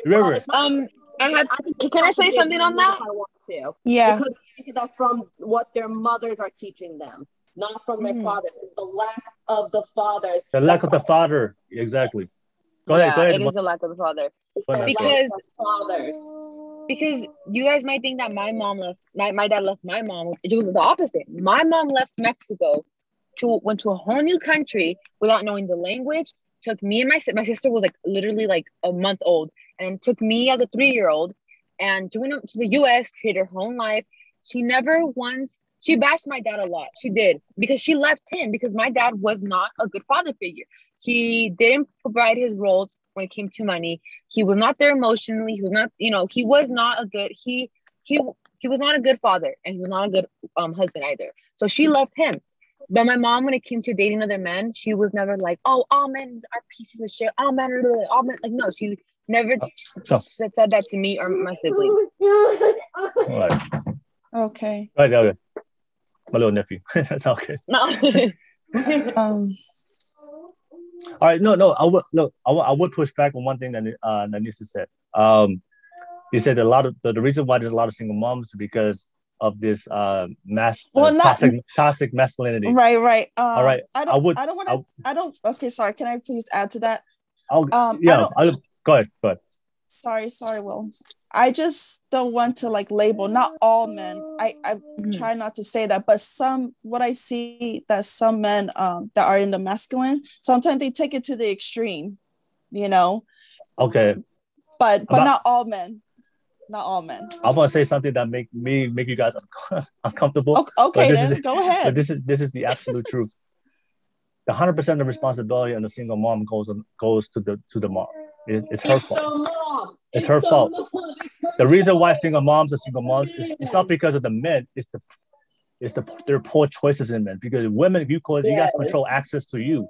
remember? Can I say something on that? I want to. Yeah. Because that's from what their mothers are teaching them, not from their fathers. It's the lack of the fathers. The lack of the father. Exactly. Go ahead. It is a lack of the father. Because you guys might think that my mom left, my dad left my mom. It was the opposite. My mom left Mexico, went to a whole new country without knowing the language. Took me and my sister was like literally like a month old, and took me as a 3-year-old and joined up to the U.S. Created her own life. She never once. She bashed my dad a lot. She did, because she left him because my dad was not a good father figure. He didn't provide his roles when it came to money. He was not there emotionally. He was not, he was not a good, he was not a good father, and he was not a good husband either. So she left him. But my mom, when it came to dating other men, she was never like, oh, all men are pieces of shit. All men are all men. Like, no, she never said that to me or my siblings. Right. Okay. Right, okay. My little nephew. That's okay. No. All right, no. I would push back on one thing that Nanise said. He said a lot of the reason why there's a lot of single moms is because of this toxic masculinity. Right. All right. Okay, sorry. Can I please add to that? Go ahead. Sorry, Will. I just don't want to like label, not all men. I try not to say that, but what I see that some men that are in the masculine, sometimes they take it to the extreme, Okay. But not all men. Not all men. I'm gonna say something that make you guys uncomfortable. Okay, then go ahead. But this is the absolute truth. The 100% of the responsibility on the single mom goes to the mom. It's her fault. It's her fault. The reason why single moms are single moms is it's not because of the men. It's their poor choices in men. Because women, you guys control access to you.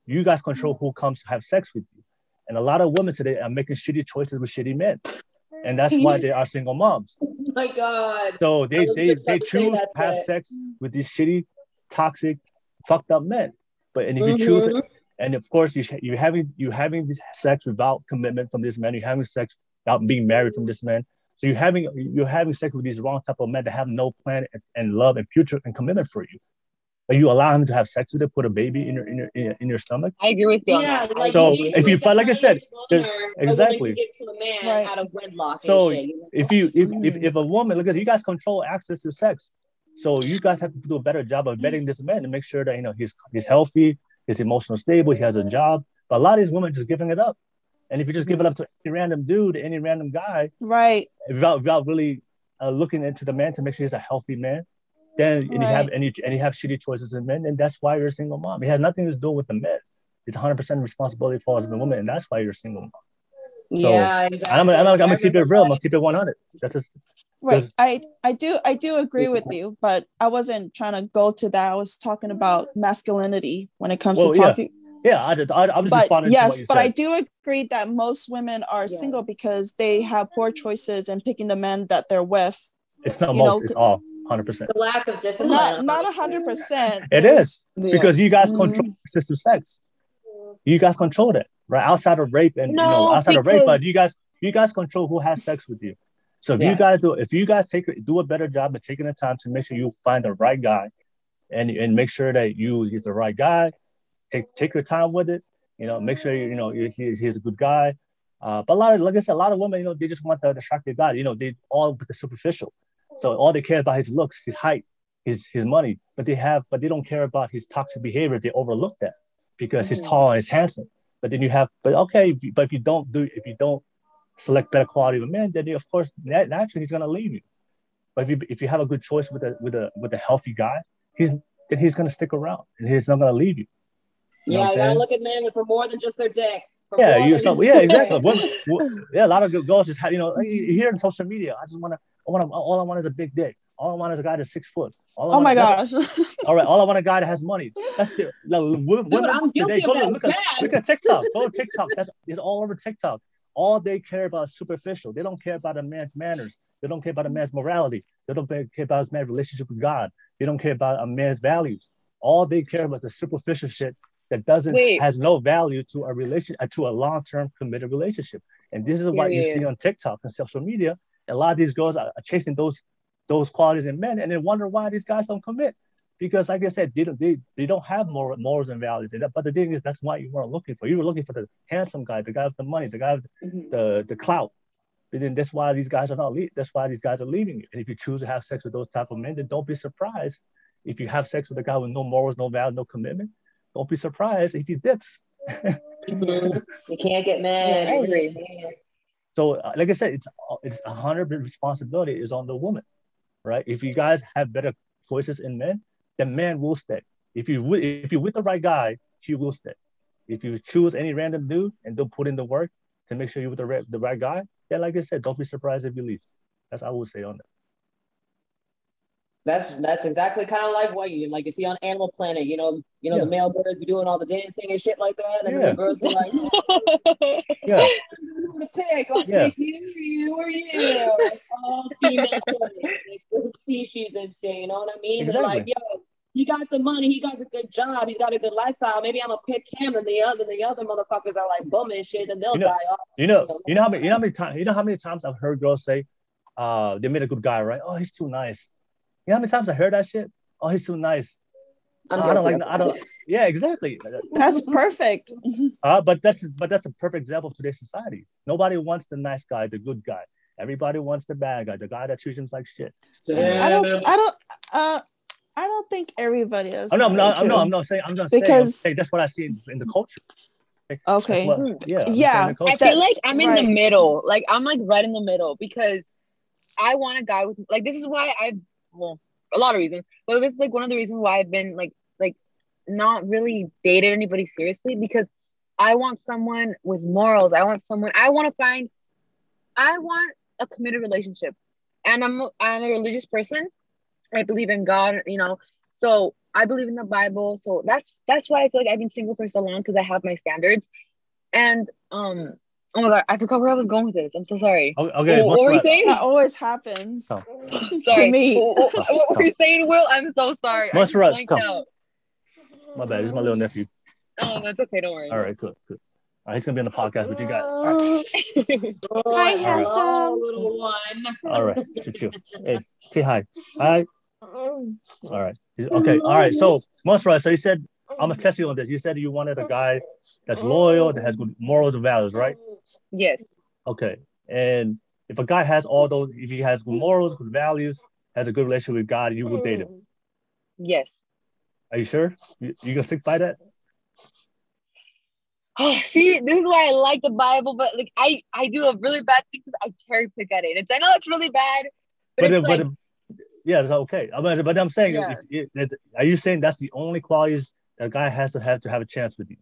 You guys control who comes to have sex with you. And a lot of women today are making shitty choices with shitty men. And that's why they are single moms. Oh my God. So they choose to have sex with these shitty, toxic, fucked up men. But if you choose it, and of course you're having this sex without commitment from this man, you're having sex without being married from this man. So you're having sex with these wrong type of men that have no plan and love and future and commitment for you. But you allow him to have sex with it, put a baby in your stomach. I agree with you. Yeah, like so if you, but like I said, exactly. Right. Out of wedlock. So if a woman, look at you guys control access to sex, so you guys have to do a better job of vetting this man to make sure that he's healthy, he's emotionally stable, he has a job. But a lot of these women just giving it up, and if you just give it up to any random dude, any random guy, right, without really looking into the man to make sure he's a healthy man. Then you have shitty choices in men, and that's why you're a single mom. It has nothing to do with the men. It's 100% responsibility falls on the woman, and that's why you're a single mom. So exactly. I'm gonna keep it real. I'm gonna keep it 100. That's just right. I do agree with you, but I wasn't trying to go to that. I was talking about masculinity when it comes to talking. Yeah, I was responding. Yes, but I do agree that most women are single because they have poor choices in picking the men that they're with. It's not most. It's all. 100%. The lack of discipline. Not 100%. It is because you guys control access to sex. You guys control it, right? Outside of rape and of rape, but you guys control who has sex with you. So if you guys do a better job of taking the time to make sure you find the right guy, and make sure that he's the right guy, take your time with it. Make sure he's a good guy. But like I said, a lot of women, they just want the attractive guy. They all with the superficial. So all they care about his looks, his height, his money, but they don't care about his toxic behavior. They overlook that because he's tall and he's handsome. But then if you don't select better quality of a man, then of course naturally he's gonna leave you. But if you have a good choice with a healthy guy, he's gonna stick around and he's not gonna leave you. You gotta look at men for more than just their dicks. Exactly. A lot of girls just have, you hear in social media, all I want is a big dick. All I want is a guy that's 6 foot. Oh my gosh. All right. All I want a guy that has money. That's the women. Dude, I'm guilty of that. Look at TikTok. Go to TikTok. It's all over TikTok. All they care about is superficial. They don't care about a man's manners. They don't care about a man's morality. They don't care about a man's relationship with God. They don't care about a man's values. All they care about is the superficial shit that has no value to a to a long-term committed relationship. And this is what you see on TikTok and social media. A lot of these girls are chasing those qualities in men, and then wonder why these guys don't commit. Because, like I said, they don't have morals and values. But the thing is, that's what you weren't looking for. You were looking for the handsome guy, the guy with the money, the guy with the clout. And then that's why these guys are not. That's why these guys are leaving you. And if you choose to have sex with those type of men, then don't be surprised if you have sex with a guy with no morals, no values, no commitment. Don't be surprised if he dips. You can't get mad. I agree. So, like I said, it's 100% responsibility is on the woman, right? If you guys have better choices in men, then man will stay. If you're with the right guy, he will stay. If you choose any random dude and don't put in the work to make sure you're with the right guy, then like I said, don't be surprised if he leaves. That's what I would say on that. That's exactly kind of like what you see on Animal Planet. The male birds be doing all the dancing and shit like that, and then the girls be like, yeah, pick you or you, all female species and shit. You know what I mean? Exactly. They're like, yo, he got the money, he got a good job, he's got a good lifestyle. Maybe I'm gonna pick him, and the other motherfuckers are like bumming and shit, and they'll die off. You know how many times I've heard girls say, they made a good guy, right? Oh, he's too nice. You know how many times I heard that shit? Oh, he's too nice. I don't. Yeah, exactly. That's perfect. But that's a perfect example of today's society. Nobody wants the nice guy, the good guy. Everybody wants the bad guy, the guy that treats him like shit. I don't think everybody is. I'm not saying. That's what I see in the culture. Okay. I feel like I'm in the middle. Like I'm like right in the middle because I want a guy with this is why a lot of reasons, but this is like one of the reasons why I've been like not really dated anybody seriously, because I want someone with morals. I want a committed relationship, and I'm a religious person. I believe in God, so I believe in the Bible. So that's why I feel like I've been single for so long, because I have my standards. And oh my God, I forgot where I was going with this. I'm so sorry. Okay, what were you saying? That always happens to me. What were you saying, Will? I'm so sorry. Monserrat, come. My bad. This is my little nephew. Oh, that's okay. Don't worry. All right, good. He's gonna be on the podcast with you guys. All right. Hi, handsome little one. All right, chill. Hey, say hi. Hi. All right. Okay. All right. So, Monserrat, so you said, I'm gonna test you on this. You said you wanted a guy that's loyal, that has good morals and values, right? Yes. Okay. And if a guy has all those, if he has good morals, good values, has a good relationship with God, you will date him. Yes. Are you sure? You gonna stick by that? Oh, see, this is why I like the Bible, but I do a really bad thing because I cherry pick at it. I know it's really bad, but yeah, it's okay. But I'm saying, are you saying that's the only qualities a guy has to have a chance with you?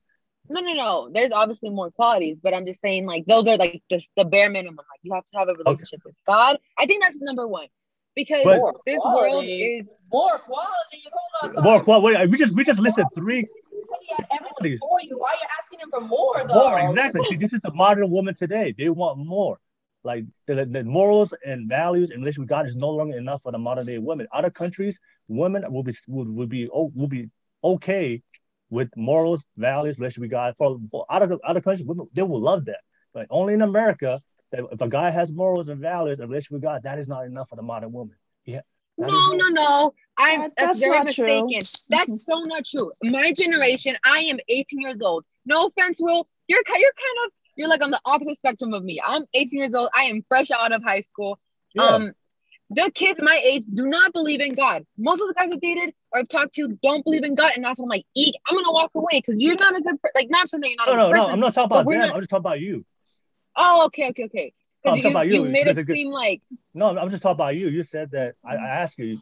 No. There's obviously more qualities, but I'm just saying those are the bare minimum. You have to have a relationship with God. I think that's number one, because this world is more qualities. Hold on. More qualities. We just listed 3. You said he had everything for you. Why are you asking him for more, though? More, exactly. See, this is the modern woman today. They want more. Like the morals and values and relationship with God is no longer enough for the modern day women. Other countries, women will be okay with morals, values, relationship with God. For other countries, women, they will love that. But only in America, that if a guy has morals and values and relationship with God, that is not enough for the modern woman. Yeah. No. That's very mistaken. True. That's so not true. My generation, I am 18 years old. No offense, Will. You're like on the opposite spectrum of me. I'm 18 years old. I am fresh out of high school. Yeah. The kids my age do not believe in God. Most of the guys I've dated or I've talked to don't believe in God, and that's when I'm like, eek, I'm gonna walk away because you're not a good person. Not something you're not a good person. No, I'm not talking about them. I'm just talking about you. Oh, okay. I'm talking about you. You made it seem like... No, I'm just talking about you. You said that, I asked you,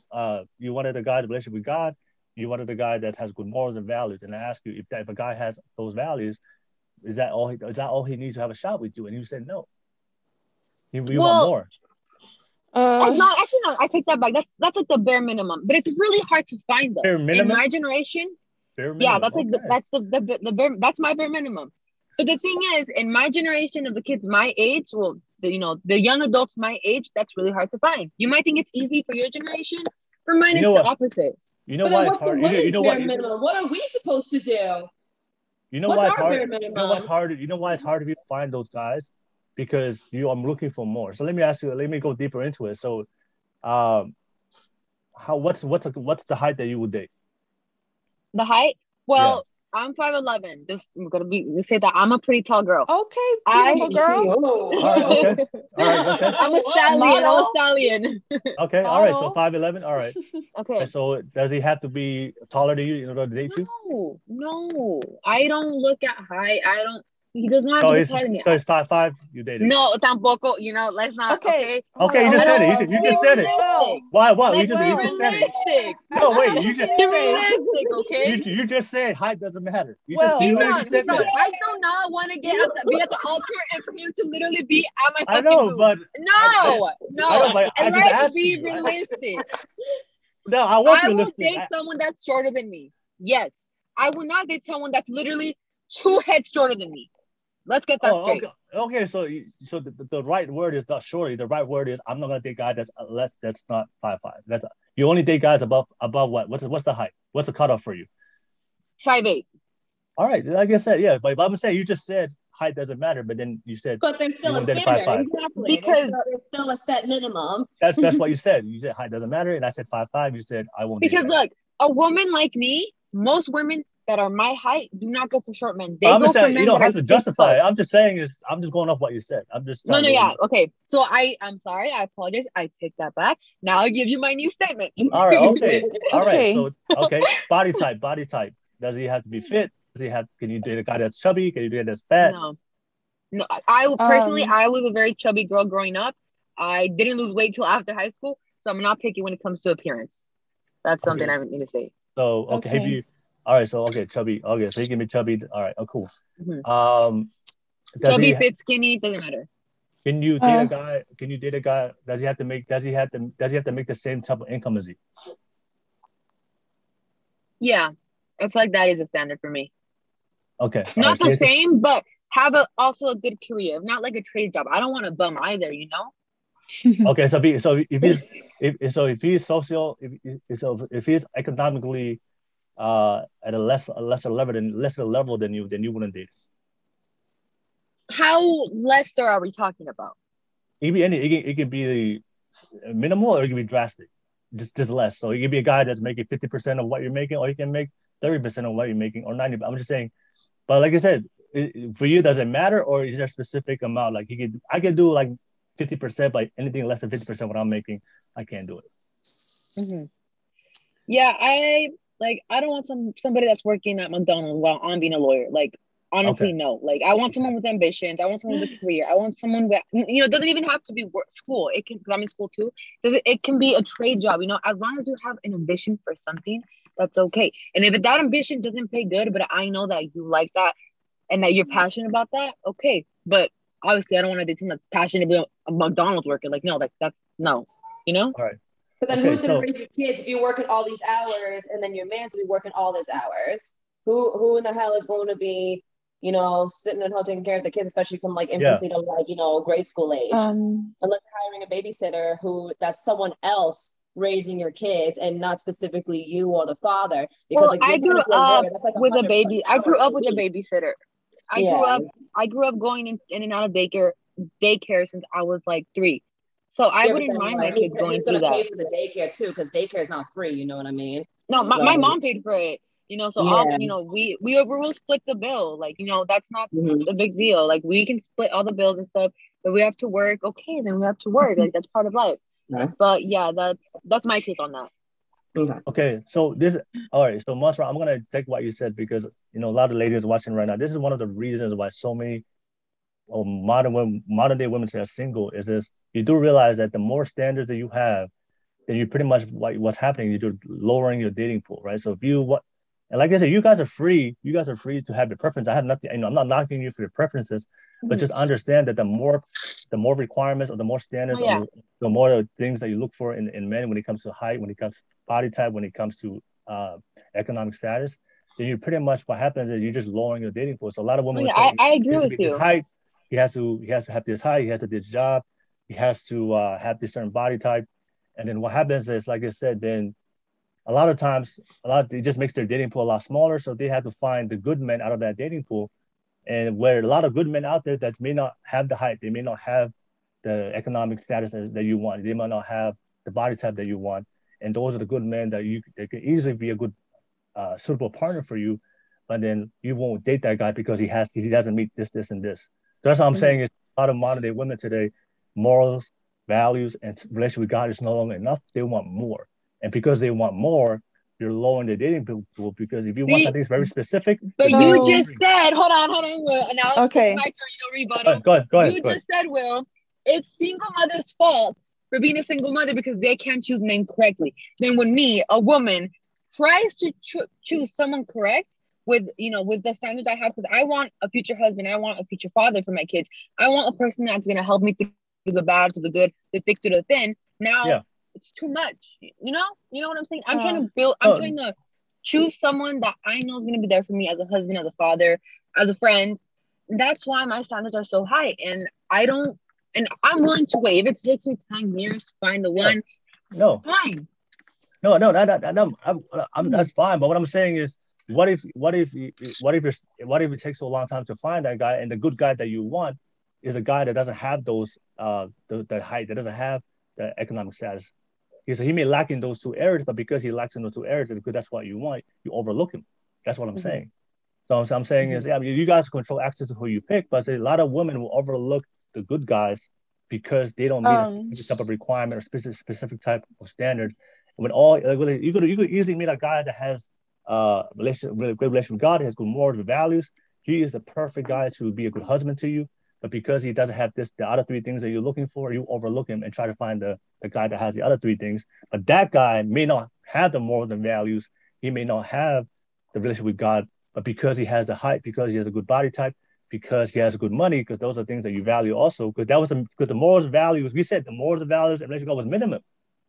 you wanted a guy in a relationship with God, you wanted a guy that has good morals and values, and I asked you if a guy has those values, is that all he needs to have a shot with you? And you said no. You want more. No, actually, no. I take that back. That's like the bare minimum, but it's really hard to find though. Bare minimum? In my generation, yeah, that's like that's the bare. That's my bare minimum. But the thing is, in my generation of the kids my age, well, the young adults my age, that's really hard to find. You might think it's easy for your generation. For mine, it's the opposite. You know why it's hard? What are we supposed to do? You know why it's hard? You know what's hard? You know why it's hard to find those guys? Because I'm looking for more. So let me ask you. Let me go deeper into it. So, what's the height that you would date? The height? Well, I'm 5'11". Let's say that I'm a pretty tall girl. Okay, beautiful girl. All right, okay. I'm a stallion. Okay, all right. So 5'11". All right. Okay. And so does he have to be taller than you in order to date you? No. I don't look at height. He does not have to be taller than me. So he's 5'5". You dated? No, tampoco. Let's not. Okay. Okay, you just said it. You just said it. Why? You just said it. No, wait. You just realistic. Okay. You just said height doesn't matter. You said that. I do not want to be at the altar and for him to literally be at my fucking booth. But no. I like to be realistic. No, I want to realistic. date someone that's shorter than me. Yes, I will not date someone that's literally 2 heads shorter than me. Let's get that straight. Okay. So the right word is not shorty. The right word is I'm not gonna date guy that's not 5'5". You only date guys above what? What's the height? What's the cutoff for you? 5'8". All right, like I said, yeah. But I'm saying you just said height doesn't matter, but then you said. But there's still a standard, exactly. Because there's still a set minimum. That's what you said. You said height doesn't matter, and I said 5'5". You said I won't. Because look, a woman like me, most women that are my height do not go for short men. They go for men. You don't have to justify it. I'm just saying I'm just going off what you said. I'm just okay. So I'm sorry. I apologize. I take that back. Now I'll give you my new statement. All right. Okay. All right. So body type. Does he have to be fit? Can you date a guy that's chubby? Can you date that's fat? No. I personally, I was a very chubby girl growing up. I didn't lose weight till after high school, so I'm not picky when it comes to appearance. That's something I need to say. So all right, so chubby. Okay, so he can be chubby. All right, cool. Mm-hmm. Chubby, fit, skinny, doesn't matter. Can you date a guy? Can you date a guy? Does he have to make the same type of income as you? Yeah, I feel like that is a standard for me. Okay. Not the same, but have also a good career, not like a trade job. I don't want to bum either, Okay, so if he's economically at a lesser level than you, then you wouldn't date. How lesser are we talking about? It can be minimal or it can be drastic, just less. So it can be a guy that's making 50% of what you're making, or you can make 30% of what you're making, or 90%. I'm just saying. But like I said, for you, does it matter, or is there a specific amount? Like I can do like 50%, but anything less than 50% what I'm making, I can't do it. Mm-hmm. Yeah, I don't want somebody that's working at McDonald's while I'm being a lawyer. Like, honestly, no. Like, I want someone with ambitions. I want someone with a career. I want someone that, it doesn't even have to be school. It can, because I'm in school too. It can be a trade job, as long as you have an ambition for something, that's okay. And if that ambition doesn't pay good, but I know that you like that and that you're passionate about that, okay. But obviously, I don't want to date someone that's passionate about a McDonald's worker. Like, no, that's no, All right. But then who's going to raise your kids if you're working all these hours and then your man's to be working all these hours? Who in the hell is going to be, sitting at home taking care of the kids, especially from like infancy to grade school age? Unless hiring a babysitter that's someone else raising your kids and not specifically you or the father. Because I grew up with a baby. I grew up with a babysitter. I grew up going in and out of daycare since I was like 3. So I wouldn't mind my kids going through that. Pay for the daycare too, because daycare is not free. You know what I mean? No, my mom paid for it. So we will split the bill. Like, that's not a big deal. Like, we can split all the bills and stuff. But we have to work. Okay, then we have to work. Like, that's part of life. Yeah. But yeah, that's my take on that. Okay. So all right. So Monserrat, I'm gonna take what you said because a lot of ladies watching right now. This is one of the reasons why so many modern day women that are single is this. You do realize that the more standards that you have, then you pretty much what's happening. You're just lowering your dating pool, right? So and like I said, you guys are free. You guys are free to have your preference. I have nothing. I'm not knocking you for your preferences, but just understand that the the more requirements or the more standards, or the more things that you look for in men when it comes to height, when it comes to body type, when it comes to economic status, then you pretty much, what happens is you're just lowering your dating pool. So a lot of women I agree with you. Height, he has to have this height, he has to do this job, he has to have this certain body type. And then what happens is, like I said, then a lot of times, it just makes their dating pool a lot smaller. So they have to find the good men out of that dating pool. And where a lot of good men out there that may not have the height, they may not have the economic status that you want, they might not have the body type that you want. And those are the good men that can easily be a good suitable partner for you, but then you won't date that guy because he doesn't meet this, and this. So that's what I'm saying is a lot of modern day women today, morals, values, and relationship with God is no longer enough. They want more. And because they want more, you're lowering the dating pool, because if you want something very specific. But you just said, hold on, Will. And now okay. It's my turn, rebuttal. Go ahead. You just said, Will, it's single mother's fault for being a single mother because they can't choose men correctly. Then when me, a woman, tries to choose someone correct with the standards I have, because I want a future husband, I want a future father for my kids. I want a person that's going to help me through the bad, through the good, the thick, through the thin. Now, it's too much. You know what I'm saying? I'm trying to choose someone that I know is going to be there for me as a husband, as a father, as a friend. That's why my standards are so high. And I'm willing to wait. If it takes me 10 years to find the one, fine. No, that's fine. But what I'm saying is, what if it takes so long time to find that guy, and the good guy that you want is a guy that doesn't have those the height, that doesn't have the economic status. He may lack in those two areas, but because he lacks in those two areas, because that's what you want, you overlook him. That's what I'm saying. So what I'm saying is, you guys control access to who you pick, but a lot of women will overlook the good guys because they don't meet a specific type of requirement or specific type of standard. When you could easily meet a guy that has really good relationship with God, has good morals and values. He is the perfect guy to be a good husband to you. But because he doesn't have the other three things that you're looking for, you overlook him and try to find the guy that has the other three things. But that guy may not have the morals and values. He may not have the relationship with God. But because he has the height, because he has a good body type, because he has good money, because those are things that you value also. Because the morals and values, we said the morals and values and relationship with God was minimum.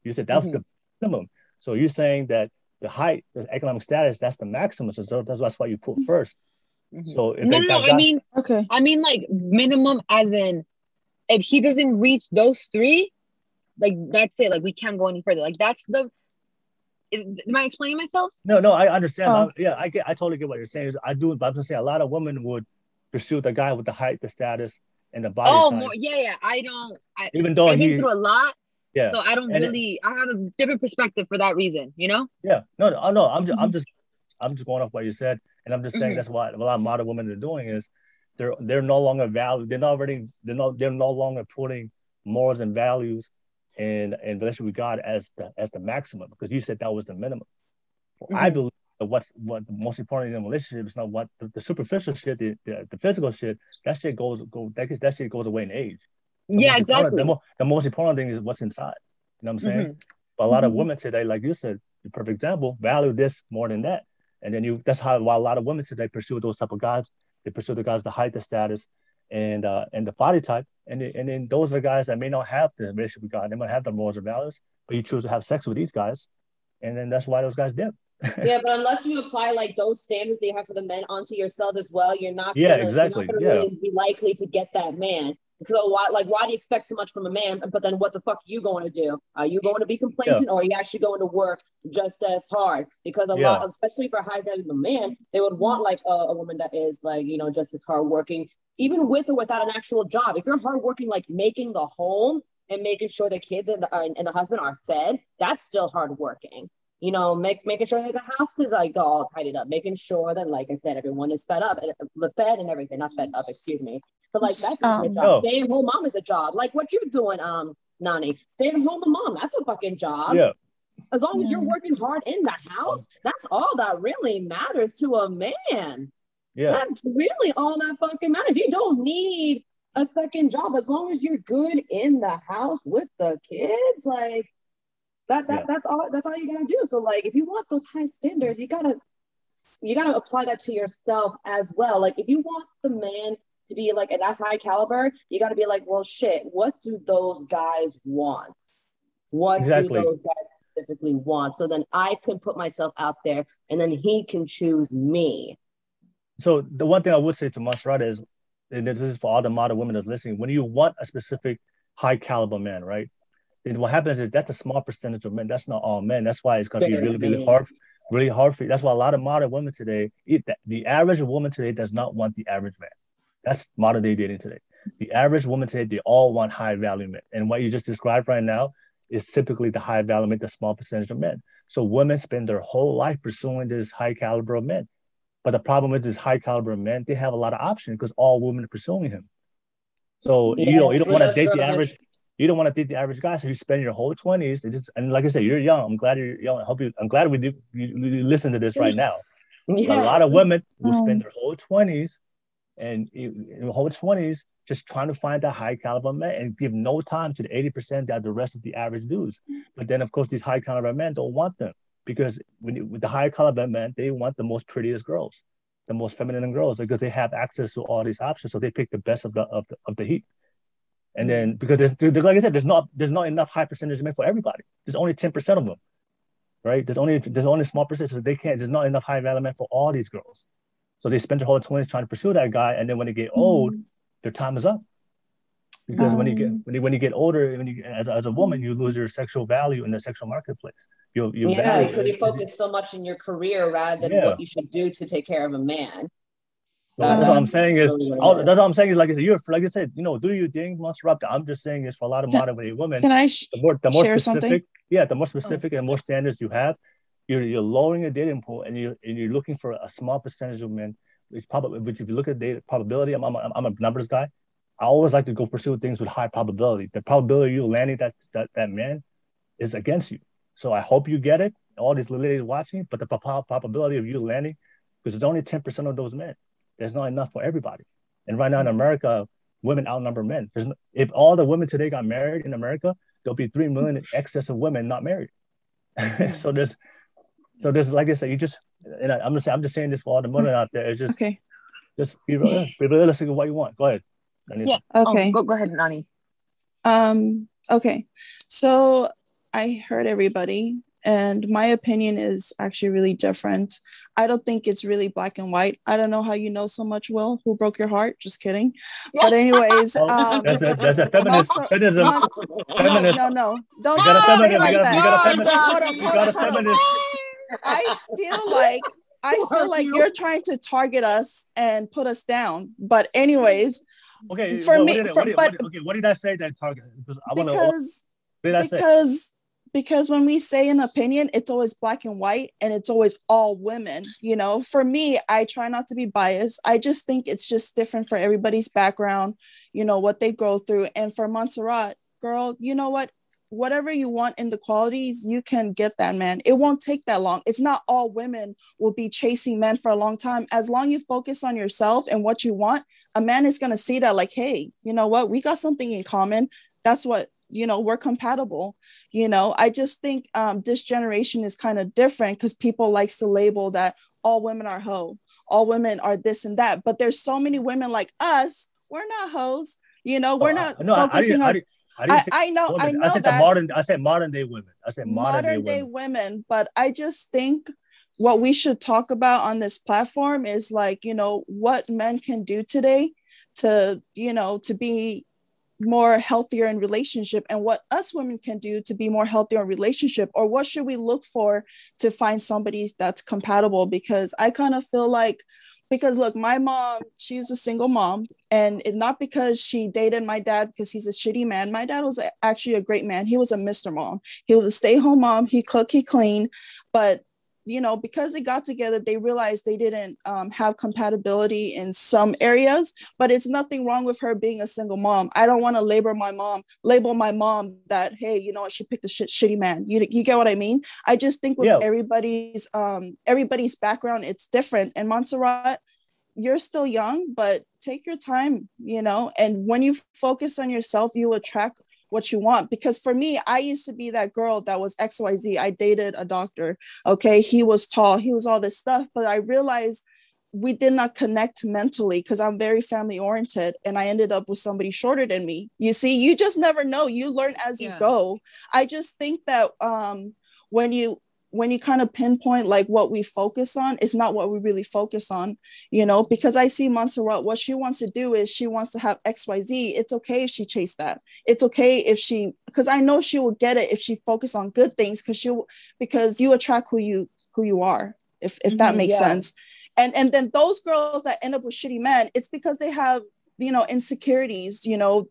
You said that was the minimum. So you're saying that the height, the economic status, that's the maximum. So that's why you put first. So if I mean like minimum, as in if he doesn't reach those three, like that's it. Like we can't go any further. Like that's am I explaining myself? No, I understand. I totally get what you're saying. But I'm just saying a lot of women would pursue the guy with the height, the status, and the body type. Even though I've been through a lot. Yeah. So I don't I have a different perspective for that reason, Yeah. No. I'm just going off what you said, and I'm just saying that's what a lot of modern women are doing is they're no longer they're no longer putting morals and values and relationship with God as the maximum, because you said that was the minimum. Well, I believe that what the most important in a relationship is not what the superficial shit, the physical shit. That shit goes away in age. Exactly. The most important thing is what's inside. You know what I'm saying? But a lot of women today, like you said, the perfect example, value this more than that. And then that's why a lot of women today pursue those type of guys. They pursue the guys, the height, the status, and the body type. And then those are the guys that may not have the relationship with God. They might have the morals and values, but you choose to have sex with these guys. And then that's why those guys dip. Yeah, but unless you apply like those standards that you have for the men onto yourself as well, you're not gonna really be likely to get that man. So why do you expect so much from a man? But then what the fuck are you going to do? Are you going to be complacent, or are you actually going to work just as hard? Because a lot, especially for a high value man, they would want like a woman that is like, just as hardworking, even with or without an actual job. If you're hardworking, like making the home and making sure the kids and the husband are fed, that's still hardworking. Making sure that the house is like all tidied up, making sure that, like I said, everyone is fed and everything, not fed up, excuse me. But like that's a job. Stay at home mom is a job. Like what you're doing, Nani. Stay at home mom, that's a fucking job. Yeah. As long as you're working hard in the house, that's all that really matters to a man. Yeah. That's really all that fucking matters. You don't need a second job as long as you're good in the house with the kids. Like that's all you gotta do. So like if you want those high standards, you gotta apply that to yourself as well. Like if you want the man to to be like at that high caliber, you got to be like, well, shit, what do those guys want? What do those guys specifically want? So then I could put myself out there and then he can choose me. So the one thing I would say to Monserrat is, and this is for all the modern women that's listening, when you want a specific high caliber man, right? And what happens is that's a small percentage of men. That's not all men. That's why it's going to be really hard for you. That's why a lot of modern women today, the average woman today does not want the average man. That's modern day dating today. The average woman today, they all want high value men. And what you just described right now is typically the high value men, the small percentage of men. So women spend their whole life pursuing this high caliber of men. But the problem with this high caliber men, they have a lot of options because all women are pursuing him. So you don't want to date the average. You don't want to date the average guy. So you spend your whole 20s. And like I said, you're young. I'm glad you're young. I'm glad you listen to this right now. Yeah. A lot of women will spend their whole 20s just trying to find that high caliber man and give no time to the 80% that the rest of the average dudes. But then, of course, these high caliber men don't want them because with the high caliber men, they want the most prettiest girls, the most feminine girls, because they have access to all these options. So they pick the best of the heap. And then because like I said, there's not enough high percentage of men for everybody. There's only 10% of them, right? There's only a small percentage. So there's not enough high value men for all these girls. So they spend their whole 20s trying to pursue that guy, and then when they get old, their time is up. Because when you get older, as a woman, you lose your sexual value in the sexual marketplace. Because you focus so much in your career rather than what you should do to take care of a man. That's what I'm saying is, like I said, do your thing, Monserrat. I'm just saying is for a lot of modern women. Can I the more share specific, something? Yeah, the more specific and more standards you have, you're lowering your dating pool, and you're looking for a small percentage of men. Which if you look at data probability, I'm a numbers guy. I always like to go pursue things with high probability. The probability of you landing that man is against you. So I hope you get it. All these ladies watching, but the probability of you landing, because there's only 10% of those men. There's not enough for everybody. And right now in America, women outnumber men. If all the women today got married in America, there'll be 3 million in excess of women not married. So there's like I said, I'm just saying this for all the women out there. It's just just be realistic with what you want. Go ahead. Nanise. Yeah. Okay. Go ahead, Nani. Okay. So I heard everybody, and my opinion is actually really different. I don't think it's really black and white. I don't know how you know so much, Will. Who broke your heart? Just kidding. But anyways, that's a feminist. Feminism. No. Don't say like that. You got a feminist. I feel like you're trying to target us and put us down. But anyways, okay. For me, what did I say that target? Because when we say an opinion, it's always black and white, and it's always all women. For me, I try not to be biased. I just think it's just different for everybody's background, what they go through. And for Monserrat, girl, you know what? Whatever you want in the qualities, you can get that man. It won't take that long. It's not all women will be chasing men for a long time. As long as you focus on yourself and what you want, a man is going to see that like, hey, you know what? We got something in common. That's what, we're compatible. I just think this generation is kind of different because people likes to label that all women are hoe, all women are this and that. But there's so many women like us. We're not hoes. We're not focusing on. I know that. I said modern day women. I said modern day women. But I just think what we should talk about on this platform is like, what men can do today to be more healthier in relationship, and what us women can do to be more healthier in relationship, or what should we look for to find somebody that's compatible. Because I kind of feel like, because look, my mom, she's a single mom, and not because she dated my dad because he's a shitty man. My dad was actually a great man. He was a Mr. Mom. He was a stay-home mom. He cooked, he cleaned, but because they got together, they realized they didn't have compatibility in some areas, but it's nothing wrong with her being a single mom. I don't want to label my mom that, hey, she picked a shitty man. You get what I mean? I just think with everybody's background, it's different. And Monserrat, you're still young, but take your time, and when you focus on yourself, you attract what you want. Because for me, I used to be that girl that was XYZ. I dated a doctor. Okay. He was tall. He was all this stuff. But I realized we did not connect mentally because I'm very family oriented, and I ended up with somebody shorter than me. You see, you just never know. You learn as you go. I just think that when you kind of pinpoint like what we focus on, it's not what we really focus on, you know, because I see Monserrat, what she wants to do is she wants to have XYZ. It's okay if she chased that. It's okay if because I know she will get it if she focus on good things, because you attract who you are, if that makes sense. And then those girls that end up with shitty men, it's because they have, you know, insecurities, you know,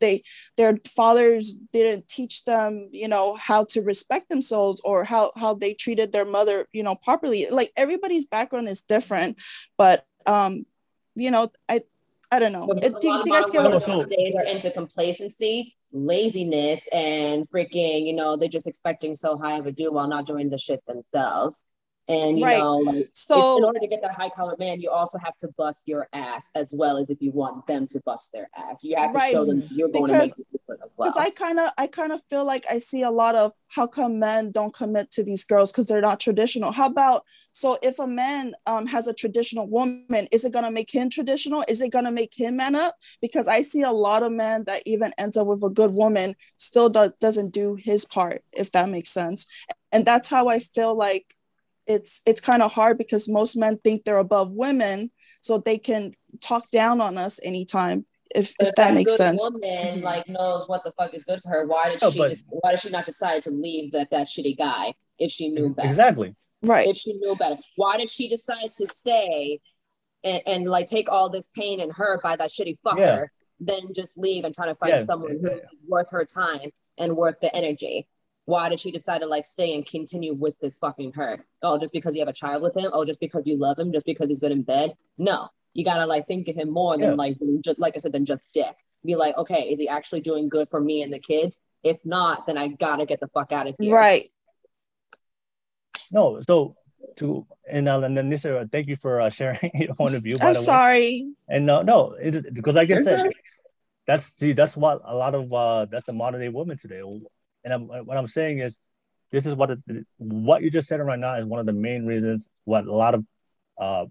their fathers didn't teach them, you know, how to respect themselves, or how they treated their mother, you know, properly. Like, everybody's background is different, but you know, I don't know. Do you guys get what nowadays are into complacency, laziness, and freaking, you know, they're just expecting so high of a due while not doing the shit themselves. And you know, like, so in order to get that high collar man, you also have to bust your ass as well as if you want them to bust their ass. You have to show them you're going to make it different as well. Because I kind of feel like I see a lot of, how come men don't commit to these girls because they're not traditional? How about, so if a man has a traditional woman, is it gonna make him traditional? Is it gonna make him man up? Because I see a lot of men that even ends up with a good woman still doesn't do his part, if that makes sense. And that's how I feel like it's kind of hard, because most men think they're above women, so they can talk down on us anytime, if that makes sense. Woman like knows what the fuck is good for her. Why did she not decide to leave that shitty guy if she knew better? Exactly. Right. If she knew better, why did she decide to stay and like take all this pain and hurt by that shitty fucker, then just leave and try to find someone who is worth her time and worth the energy? Why did she decide to like stay and continue with this fucking hurt? Oh, just because you have a child with him? Oh, just because you love him? Just because he's good in bed? No, you gotta like think of him more than like just, like I said, than just dick. Be like, okay, is he actually doing good for me and the kids? If not, then I gotta get the fuck out of here. Right. No, so and Nanise, thank you for sharing your point of view. I'm sorry. And because like I said, that's what a lot of that's the modern day woman today. And what I'm saying is, this is what you just said right now is one of the main reasons what a lot of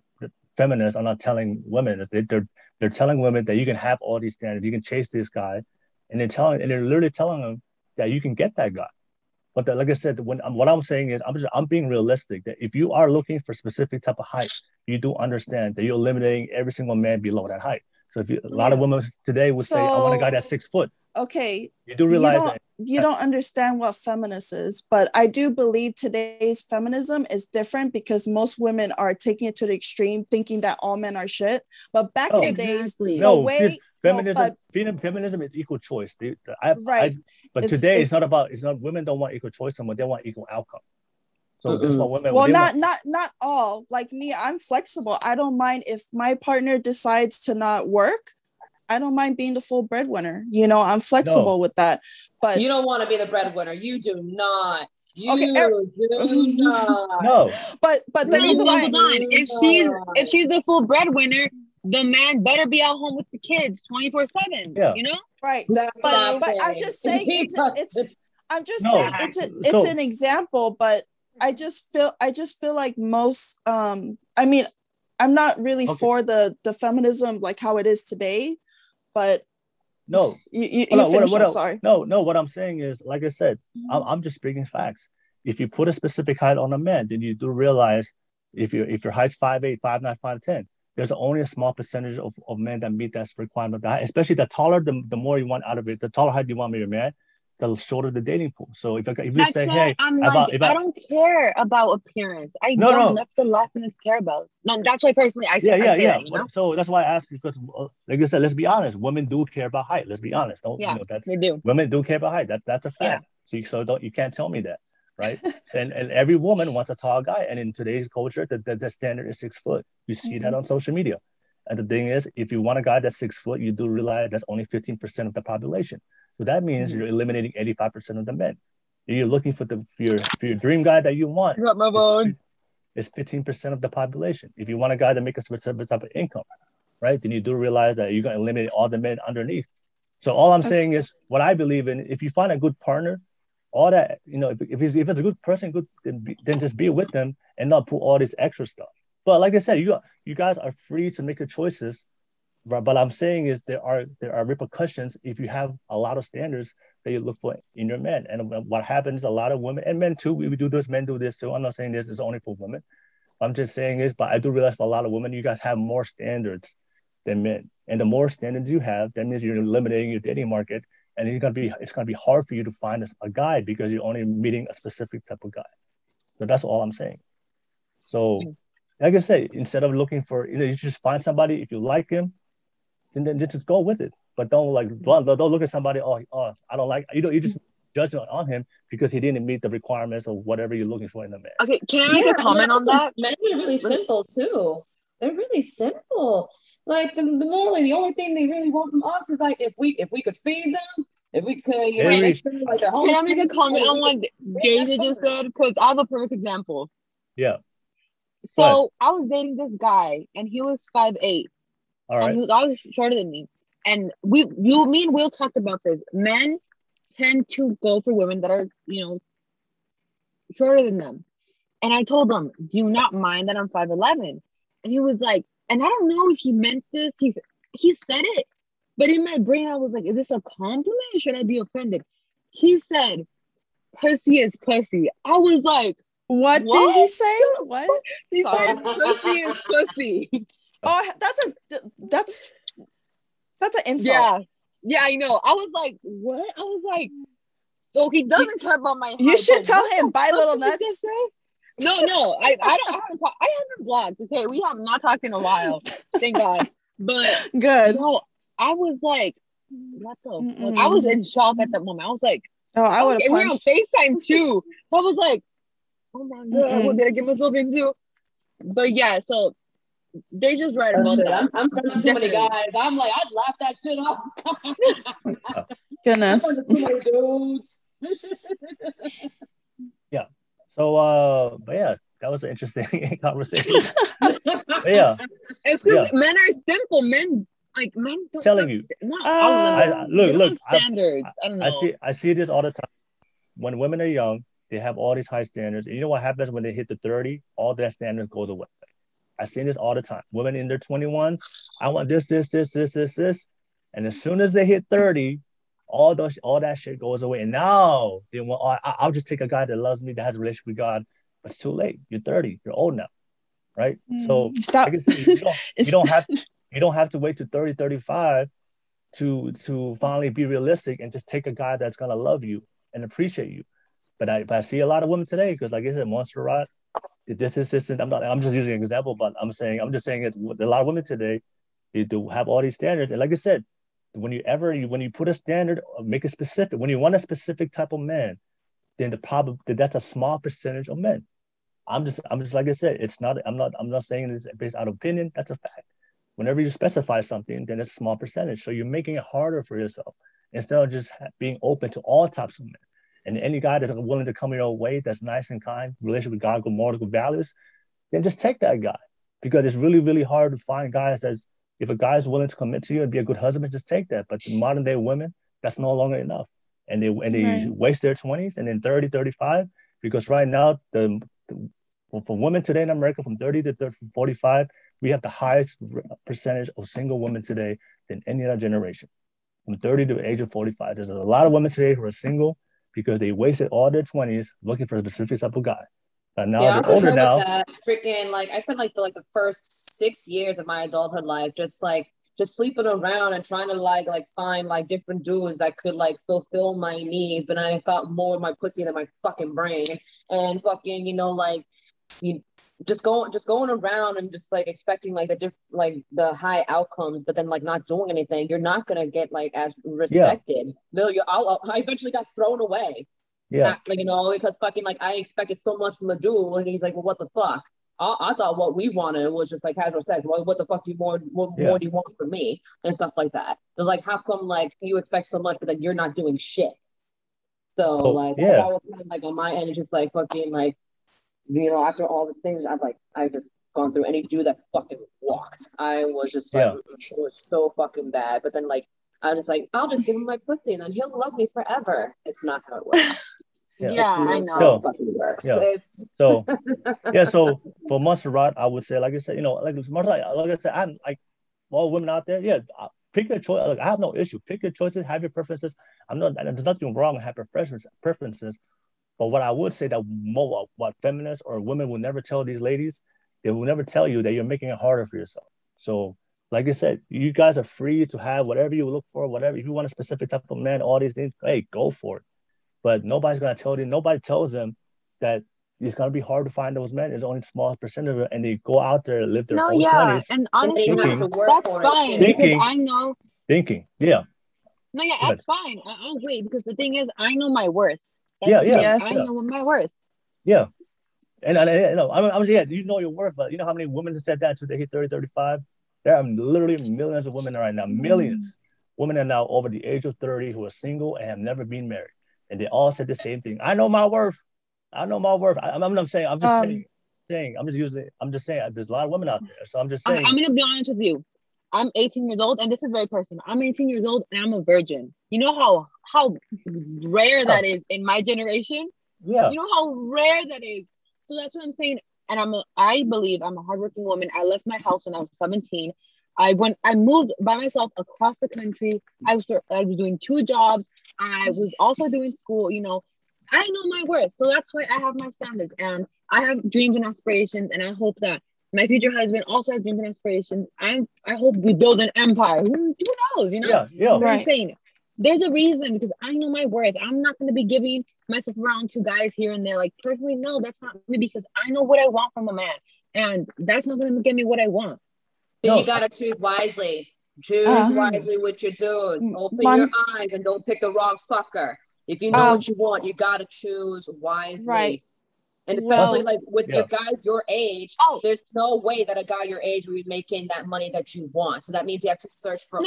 feminists are not telling women. They're telling women that you can have all these standards, you can chase this guy, and they're literally telling them that you can get that guy. But like I said, what I'm saying is, I'm being realistic. That if you are looking for a specific type of height, you do understand that you're eliminating every single man below that height. So if a lot of women today would say, I want a guy that's 6 foot. Okay. You do realize that. You don't understand what feminist is, but I do believe today's feminism is different, because most women are taking it to the extreme, thinking that all men are shit. But back in the days, feminism is equal choice. But today it's not women don't want equal choice anymore, they want equal outcome. So this is what women. Well, not all. Like me, I'm flexible. I don't mind if my partner decides to not work. I don't mind being the full breadwinner. You know, I'm flexible with that. But you don't want to be the breadwinner. You do not. You do not. No. But the reason why, hold on. If she's the full breadwinner, the man better be at home with the kids 24/7. Yeah. You know? Right. But I'm just saying it's an example, but I just feel like most I mean, I'm not really for the feminism like how it is today, but no. I'm sorry. No, what I'm saying is, like I said, I'm just speaking facts. If you put a specific height on a man, then you do realize if your height's 5'8", 5'9", 5'10", there's only a small percentage of men that meet that requirement. Especially the taller, the more you want out of it. The taller height you want with your man, the shorter the dating pool. So if you say, hey, I don't care about appearance. That's the last thing I care about. No, that's why personally I say that, you know? So that's why I asked, because like I said, let's be honest, women do care about height. Let's be honest. They do. Women do care about height. That's a fact. So you can't tell me that, right? and every woman wants a tall guy. And in today's culture, the standard is 6 foot. You see that on social media. And the thing is, if you want a guy that's 6 foot, you do realize that's only 15% of the population. So that means you're eliminating 85% of the men. If you're looking for your dream guy that you want, it's 15% of the population. If you want a guy to make a specific type of income, right, then you do realize that you're going to eliminate all the men underneath. So all I'm saying is, what I believe in, if you find a good partner, all that, if it's a good person, then just be with them and not put all this extra stuff. But like I said, you guys are free to make your choices. But I'm saying is there are repercussions if you have a lot of standards that you look for in your men. And what happens, a lot of women and men too, we do this, men do this too. I'm not saying this is only for women. I'm just saying is, but I do realize for a lot of women, you guys have more standards than men. And the more standards you have, that means you're eliminating your dating market. And it's gonna be hard for you to find a guy because you're only meeting a specific type of guy. So that's all I'm saying. So like I say, instead of looking for, you just find somebody, if you like him, and then just go with it. But don't look at somebody, I don't like, you just judge on him because he didn't meet the requirements of whatever you're looking for in a man. Okay, can I make a comment on that? Men are really simple too. They're really simple. Like literally the only thing they really want from us is like if we could feed them, if we could, make sure like their home. Can I make a comment on what Deja just said? Because I have a perfect example. Yeah. So I was dating this guy and he was 5'8". All right. And he was always shorter than me. And me and Will talked about this. Men tend to go for women that are, shorter than them. And I told him, do you not mind that I'm 5'11"? And he was like, and I don't know if he meant this. He said it. But in my brain, I was like, is this a compliment or should I be offended? He said, pussy is pussy. I was like, what did he say? What? He said, pussy is pussy. Oh, that's an insult. Yeah, I know. I was like, what? I was like, so he doesn't care about my. You should tell him, bye, little nuts. No, I haven't blocked. Okay, we have not talked in a while. Thank God. But good. No, I was like, what the fuck? I was in shock at that moment. I was like, I would have we're on FaceTime too. So I was like, oh my God, what did I get myself into? But yeah, so they just right about that. I'm friends with too many guys. I'm like, I'd laugh that shit off. Goodness. I'm too many dudes. Yeah. So, but yeah, that was an interesting conversation. Yeah. It's because men are simple. Men don't. Telling you. Not all of them. Look. Standards. I don't know. I see this all the time. When women are young, they have all these high standards. And you know what happens when they hit the 30? All that standards goes away. I see this all the time. Women in their 21s, I want this. And as soon as they hit 30, all that shit goes away. And now they want, I'll just take a guy that loves me, that has a relationship with God. But it's too late. You're 30. You're old now. Right? So stop. You don't have to wait to 30, 35 to finally be realistic and just take a guy that's gonna love you and appreciate you. But I see a lot of women today, because like I said, Monserrat, this. I'm just using an example, but I'm just saying it. A lot of women today, they do have all these standards, and like I said, when you put a standard, make it specific. When you want a specific type of man, then that's a small percentage of men. I'm just like I said, it's not. I'm not saying this based on opinion. That's a fact. Whenever you specify something, then it's a small percentage. So you're making it harder for yourself instead of just being open to all types of men. And any guy that's willing to come your way, that's nice and kind, relationship with God, good moral, good values, then just take that guy. Because it's really, really hard to find guys that, if a guy is willing to commit to you and be a good husband, just take that. But the modern day women, that's no longer enough. And they waste their 20s and then 30, 35, because right now, for women today in America, from 30 to 45, we have the highest percentage of single women today than any other generation. From 30 to the age of 45, there's a lot of women today who are single because they wasted all their 20s looking for a specific type of guy. And now they're older now. Freaking, like, I spent like the first 6 years of my adulthood life just sleeping around and trying to find like different dudes that could like fulfill my needs. But I thought more of my pussy than my fucking brain. And fucking, you just going around and just like expecting like the high outcomes, but then like not doing anything, you're not gonna get like as respected. I eventually got thrown away. Yeah, because fucking like I expected so much from the dude, and he's like, well, what the fuck? I thought what we wanted was just like casual sex. Well, what the fuck do you more do you want from me and stuff like that? It's like, how come like you expect so much, but then you're not doing shit? So that was kind of like on my end, it's just like fucking like. After all the things I've just gone through, any dude that fucking walked, I was just like, it was so fucking bad. But then like, I was just like, I'll just give him my pussy and then he'll love me forever. It's not how it works. I know. So, fucking works. So so for Monserrat, I would say, like I said, like Monserrat, like I said, I'm like all women out there, pick your choice. Like, I have no issue. Pick your choices, have your preferences. There's nothing wrong with having preferences. But what I would say that what feminists or women will never tell these ladies, they will never tell you that you're making it harder for yourself. So, like I said, you guys are free to have whatever you look for, whatever. If you want a specific type of man, all these things, hey, go for it. But nobody's gonna tell them. Nobody tells them that it's gonna be hard to find those men. There's only a small percent of it, and they go out there and live their whole 20s. And honestly, that's fine. Because I know. Thinking, yeah. No, that's fine. I'll wait, because the thing is, I know my worth. I know my worth. Yeah. And I'm you know your worth, but you know how many women have said that until they hit 30, 35? There are literally millions of women right now, millions. Women are now over the age of 30 who are single and have never been married. And they all said the same thing. I know my worth. I'm just saying, there's a lot of women out there. So I'm just saying. I'm going to be honest with you. I'm 18 years old, and this is very personal. I'm 18 years old, and I'm a virgin. You know how rare that is in my generation? Yeah. You know how rare that is. So that's what I'm saying. And I believe I'm a hardworking woman. I left my house when I was 17. I moved by myself across the country. I was doing 2 jobs. I was also doing school. I know my worth. So that's why I have my standards, and I have dreams and aspirations. And I hope that my future husband also has dreams and aspirations. I hope we build an empire. Who knows? Yeah. What I'm saying. There's a reason, because I know my worth. I'm not going to be giving myself around to guys here and there. Like, personally, no, that's not me, because I know what I want from a man, and that's not going to give me what I want. Then you got to choose wisely. Choose wisely with your dudes. Open your eyes and don't pick the wrong fucker. If you know what you want, you got to choose wisely. Right. And especially with your guys your age, there's no way that a guy your age will be making that money that you want. So that means you have to search for.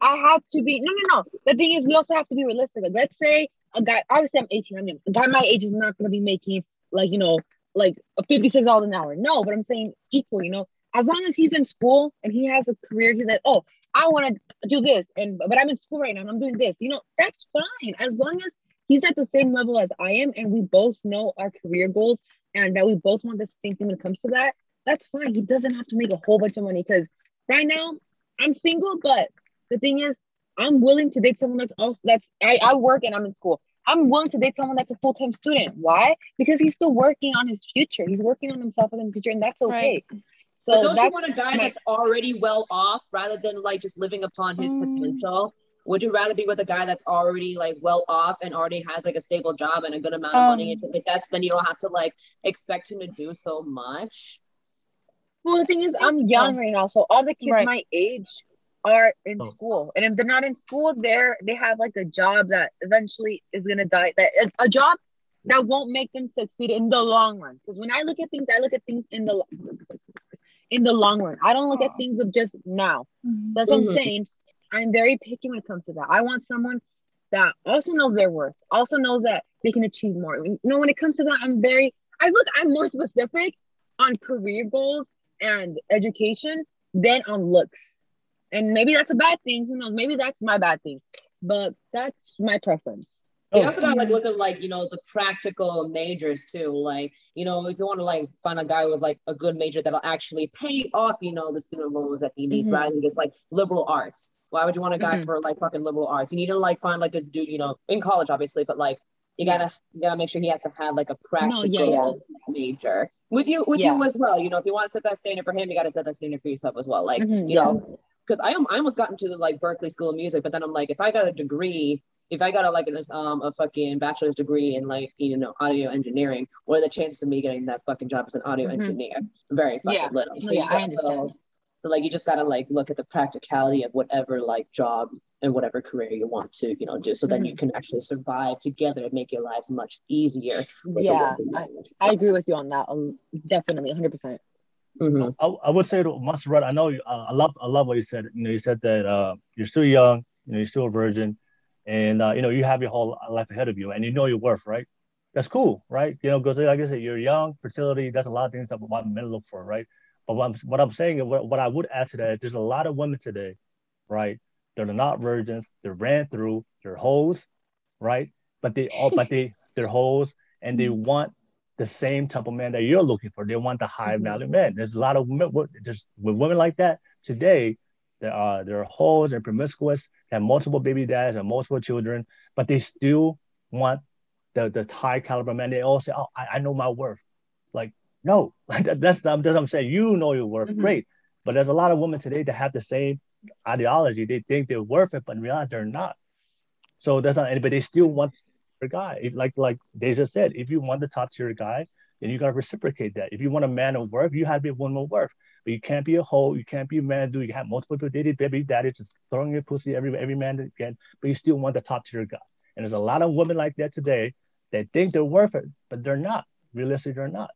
I have to be. No. The thing is, we also have to be realistic. Like, let's say a guy. Obviously, I'm 18. I mean, a guy my age is not going to be making like $56 an hour. No, but I'm saying equal. As long as he's in school and he has a career, he's like, oh, I want to do this, but I'm in school right now and I'm doing this. That's fine, as long as he's at the same level as I am, and we both know our career goals, and that we both want the same thing when it comes to that. That's fine. He doesn't have to make a whole bunch of money, because right now I'm single, but the thing is, I'm willing to date someone I work and I'm in school. I'm willing to date someone that's a full-time student. Why? Because he's still working on his future. He's working on himself in the future, and that's okay. Right. So but don't you want a guy that's already well off, rather than like just living upon his potential? Would you rather be with a guy that's already like well off and already has like a stable job and a good amount of money and like that's, then you don't have to like expect him to do so much? Well, the thing is, I'm young right now, so all the kids my age are in school, and if they're not in school, they have like a job that eventually is gonna die. That it's a job that won't make them succeed in the long run. Because when I look at things in the long run. I don't look at things of just now. That's what I'm saying. I'm very picky when it comes to that. I want someone that also knows their worth, also knows that they can achieve more. When it comes to that, I'm more specific on career goals and education than on looks. And maybe that's a bad thing. Who knows? Maybe that's my bad thing. But that's my preference. You also gotta like look at like, the practical majors too. Like, if you want to like find a guy with like a good major that'll actually pay off, the student loans that he needs, rather than just like liberal arts. Why would you want a guy for like fucking liberal arts? You need to like find like a dude, in college obviously, but like you gotta make sure he has to have like a practical major. With you as well. If you want to set that standard for him, you gotta set that standard for yourself as well. Like, because I almost got into the like Berkeley School of Music, but then I'm like, if I got a degree, if I got a fucking bachelor's degree in like, audio engineering, what are the chances of me getting that fucking job as an audio engineer? Very fucking little. So I understand. So like, you just gotta like look at the practicality of whatever like job and whatever career you want to, do, so then you can actually survive together and make your life much easier. I agree with you on that. Definitely, 100%. I would say to Monserrat, I know I love what you said. You said that you're still young, you're still a virgin. And, you have your whole life ahead of you and you know your worth, right? That's cool, right? Because like I said, you're young, fertility, that's a lot of things that men look for, right? But what I'm saying, what I would add to that, there's a lot of women today, right? They're not virgins, they're ran through, they're hoes, right? But they they're hoes, and they want the same type of man that you're looking for. They want the high value man. There's a lot of women with women like that today. They're hoes and promiscuous, have multiple baby dads and multiple children, but they still want the high caliber man. They all say, "Oh, I know my worth." Like, no, that's what I'm saying. You know your worth, great. But there's a lot of women today that have the same ideology. They think they're worth it, but in reality, they're not. So that's not. But they still want a guy. If, like Deja said, if you want the top tier guy, then you gotta reciprocate that. If you want a man of worth, you have to be a woman of worth. But you can't be a hoe. You can't be a man. You have multiple people dated baby daddy, just throwing your pussy every man that can. But you still want the top tier guy. And there's a lot of women like that today that think they're worth it, but they're not. Realistically, they're not.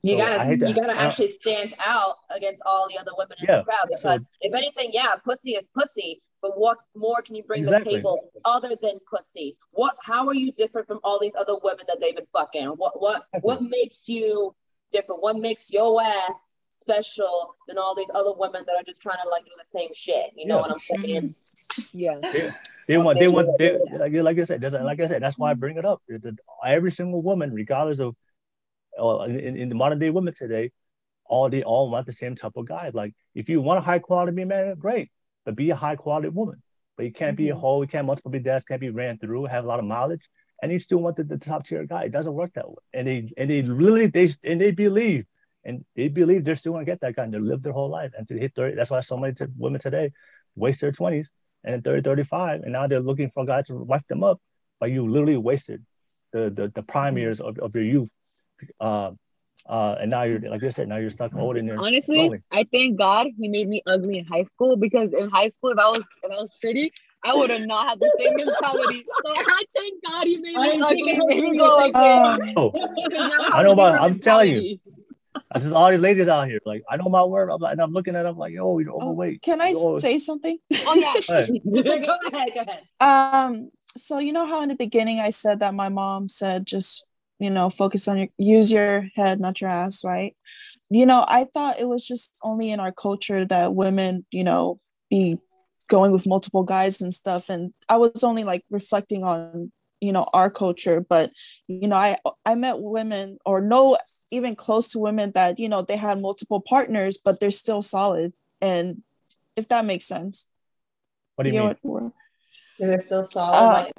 You gotta actually stand out against all the other women in the crowd, because if anything, pussy is pussy, but what more can you bring to the table other than pussy? How are you different from all these other women that they've been fucking? What makes you different? What makes your ass special than all these other women that are just trying to like do the same shit? You know what I'm saying? Yeah. They want like I said, that's why I bring it up. Every single woman, regardless of in the modern day women today, they all want the same type of guy. Like, if you want a high quality man, great, but be a high quality woman. But you can't be a hoe, you can't multiple big dads, can't be ran through, have a lot of mileage, and you still want the top tier guy. It doesn't work that way. And they believe they're still gonna get that guy, and they live their whole life until they hit 30. That's why so many women today waste their 20s and then 30, 35, and now they're looking for a guy to wife them up, but you literally wasted the prime years of your youth. And now you're, like I said, now you're stuck old in there. Honestly, slowly. I thank God he made me ugly in high school, because in high school, if I was pretty, I would have not had the same mentality. So I thank God he made me ugly. He made me go I know about. I'm telling you, there's all these ladies out here. Like, I know my worth, and I'm looking at them like, yo, you're overweight. Can I say something? Oh yeah. Go ahead. So you know how in the beginning I said that my mom said just, focus on use your head, not your ass, right? I thought it was just only in our culture that women, be going with multiple guys and stuff. And I was only like reflecting on, our culture. But, I met women, or no, even close to women that, they had multiple partners, but they're still solid. And if that makes sense. What do you mean? They're still solid,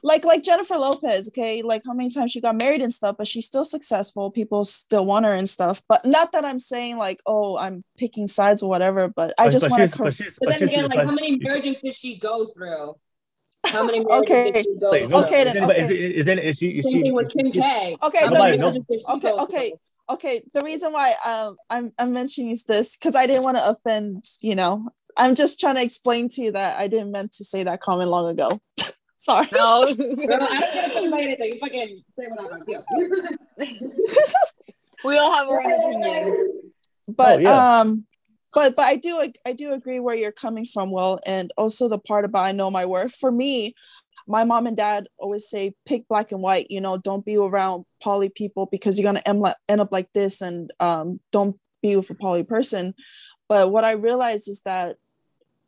like Jennifer Lopez, okay? Like, how many times she got married and stuff, but she's still successful. People still want her and stuff. But not that I'm saying like, oh, I'm picking sides or whatever, but I just want to. But then again, like, how many marriages did she go through? How many marriages did she go through? Is she same thing with Kim K? Okay. The reason why I'm mentioning this because I didn't want to offend. I'm just trying to explain to you that I didn't meant to say that comment long ago. Sorry. No. Girl, I don't get offended by anything. You fucking say whatever. Yeah. We all have our own opinions. But but I do agree where you're coming from, Will, and also the part about I know my worth. For me, my mom and dad always say pick black and white. Don't be around poly people because you're gonna end up like this, and don't be with a poly person. But what I realized is that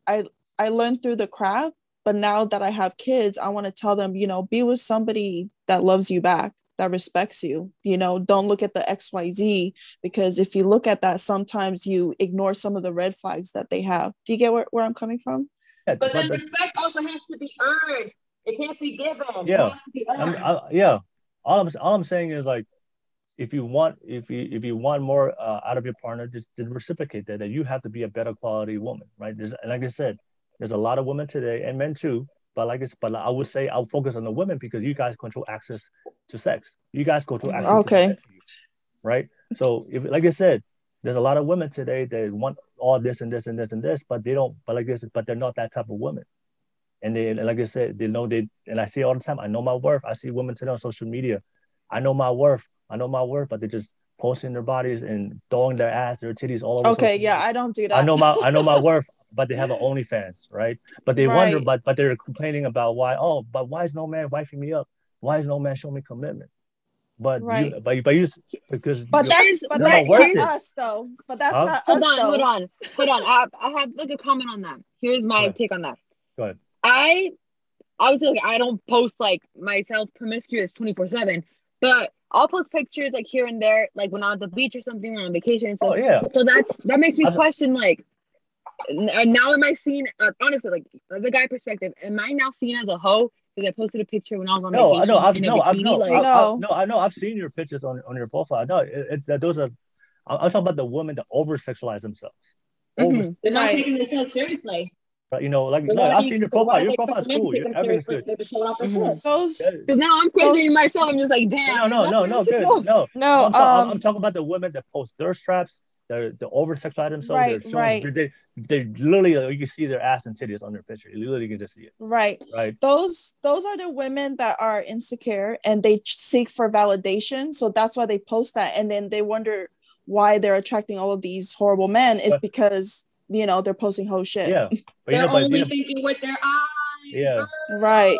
I learned through the craft. But now that I have kids, I want to tell them, be with somebody that loves you back, that respects you. Don't look at the XYZ, because if you look at that, sometimes you ignore some of the red flags that they have. Do you get where I'm coming from? But then respect also has to be earned. It can't be given. Yeah. It has to be earned. All I'm saying is, like, if you want more out of your partner, just reciprocate that you have to be a better quality woman, right? Like I said, there's a lot of women today, and men too, but I would say I'll focus on the women because you guys control access to sex. You guys control access to sex, right? So if, like I said, there's a lot of women today that want all this and this and this and this, but they don't. But like this, but they're not that type of woman. And they, like I said, they know and I see all the time. I know my worth. I see women today on social media. I know my worth, but they're just posting their bodies and throwing their ass, their titties all over. Okay, yeah, I don't do that. I know my worth. But they have an OnlyFans, right? But they wonder, but they're complaining about why is no man wifing me up? Why is no man showing me commitment? But that's not us though. But that's not us though. Hold on. I have like a comment on that. Here's my take on that. Go ahead. obviously, like, I don't post like myself promiscuous 24/7, but I'll post pictures like here and there, like when I'm at the beach or something, or on vacation and stuff. Oh yeah. So that makes me question, like, now am I seen, honestly, like, the guy perspective, am I now seen as a hoe because I posted a picture when I was on vacation? I've seen your pictures on your profile. No, those are. I'm talking about the women that over sexualize themselves. Mm-hmm. They're not taking themselves seriously. But I've seen your profile. Your profile is cool. Everything's good. They've been showing off their Mm-hmm. shit. Because now I'm questioning myself. I'm just like, damn. No. I'm talking about the women that post thirst traps. They're over sexualize themselves. They literally, you can see their ass and titties on their picture. You literally can just see it. Right. Those are the women that are insecure and they seek for validation. So that's why they post that, and then they wonder why they're attracting all of these horrible men. Is because they're posting whole shit. Yeah, they're only thinking with their eyes. Yeah, girl. Right.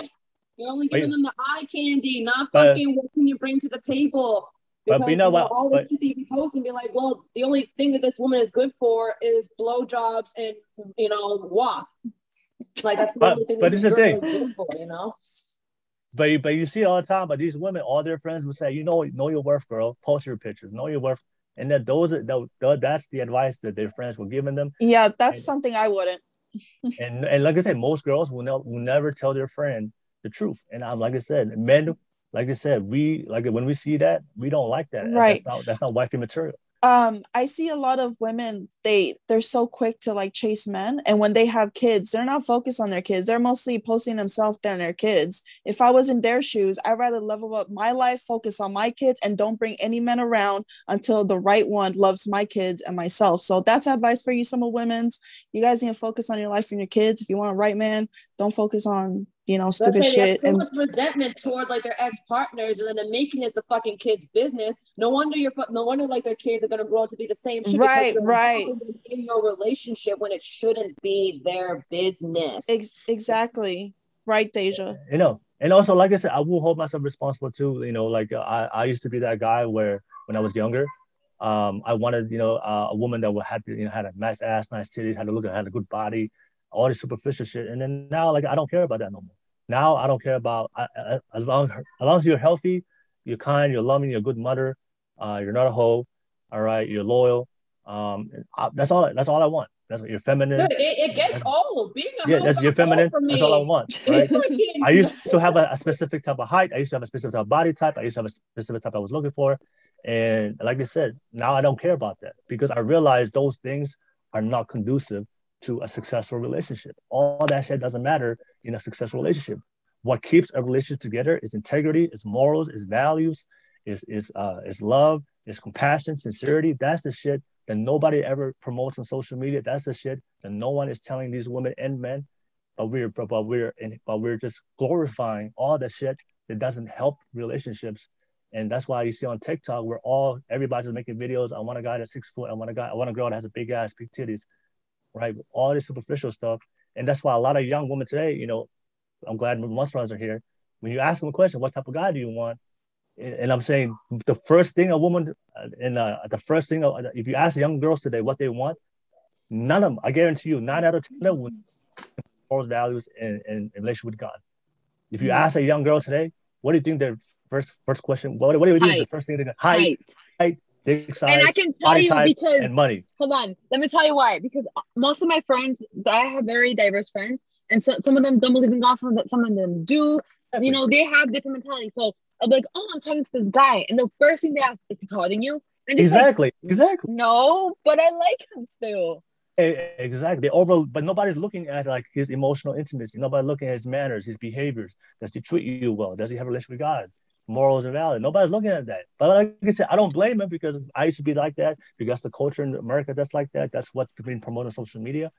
You're only giving them the eye candy, not fucking what can you bring to the table. Because but you know what? All the shit that you post and be like, well, the only thing that this woman is good for is blowjobs and walk. Like that's the only thing that this girl is good for, But you see all the time. But these women, all their friends will say, know your worth, girl. Post your pictures. Know your worth. And that that's the advice that their friends were giving them. Yeah, that's something I wouldn't. and like I said, most girls will never tell their friend the truth. And like I said, men, like I said, when we see that, we don't like that. Right. That's not wifey material. I see a lot of women, they're so quick to like chase men, and when they have kids, they're not focused on their kids. They're mostly posting themselves than their kids. If I was in their shoes, I'd rather level up my life, focus on my kids, and don't bring any men around until the right one loves my kids and myself. So that's advice for you, some of women's. You guys need to focus on your life and your kids. If you want a right man, don't focus on stupid shit. So much resentment toward like their ex-partners, and then they're making it the fucking kids' business. No wonder like their kids are gonna grow up to be the same shit. Right. In your relationship when it shouldn't be their business. Exactly. Right, Deja. And also, like I said, I will hold myself responsible too. I used to be that guy where when I was younger, I wanted a woman that would have had a nice ass, nice titties, had a good body, all this superficial shit. And then now, like, I don't care about that no more. Now I don't care about as long as you're healthy, you're kind, you're loving, you're a good mother, you're not a hoe, all right, you're loyal. That's all I want. That's what you're feminine. It gets old. Being a hoe, that's you're feminine. That's all I want. Right? I used to have a specific type of height. I used to have a specific type of body type. I used to have a specific type I was looking for. And like I said, now I don't care about that because I realize those things are not conducive to a successful relationship. All that shit doesn't matter in a successful relationship. What keeps a relationship together is integrity, is morals, is values, is love, is compassion, sincerity. That's the shit that nobody ever promotes on social media. That's the shit that no one is telling these women and men. But we're just glorifying all the shit that doesn't help relationships. And that's why you see on TikTok where everybody's making videos. I want a guy that's 6 foot. I want a girl that has a big ass, big titties, right? All this superficial stuff. And that's why a lot of young women today, I'm glad Monserrat are here. When you ask them a question, what type of guy do you want? And I'm saying the first thing a woman, if you ask young girls today what they want, none of them, I guarantee you, 9 out of 10 would morals, values, and relationship with God. If you ask a young girl today, what do you think their first question? What do you think is the first thing they're gonna height, dick size, and I can tell you because and money. Hold on, let me tell you why. Because most of my friends, I have very diverse friends, and some of them don't believe in God, some of them do. They have different mentality. So I'll be like, oh, I'm talking to this guy, and the first thing they ask is he taller than you? And exactly. No, but I like him still. Exactly. But nobody's looking at like his emotional intimacy. Nobody's looking at his manners, his behaviors. Does he treat you well? Does he have a relationship with God? Morals and values. Nobody's looking at that. But like I said, I don't blame him because I used to be like that. Because the culture in America that's like that. That's what's being promoted on social media.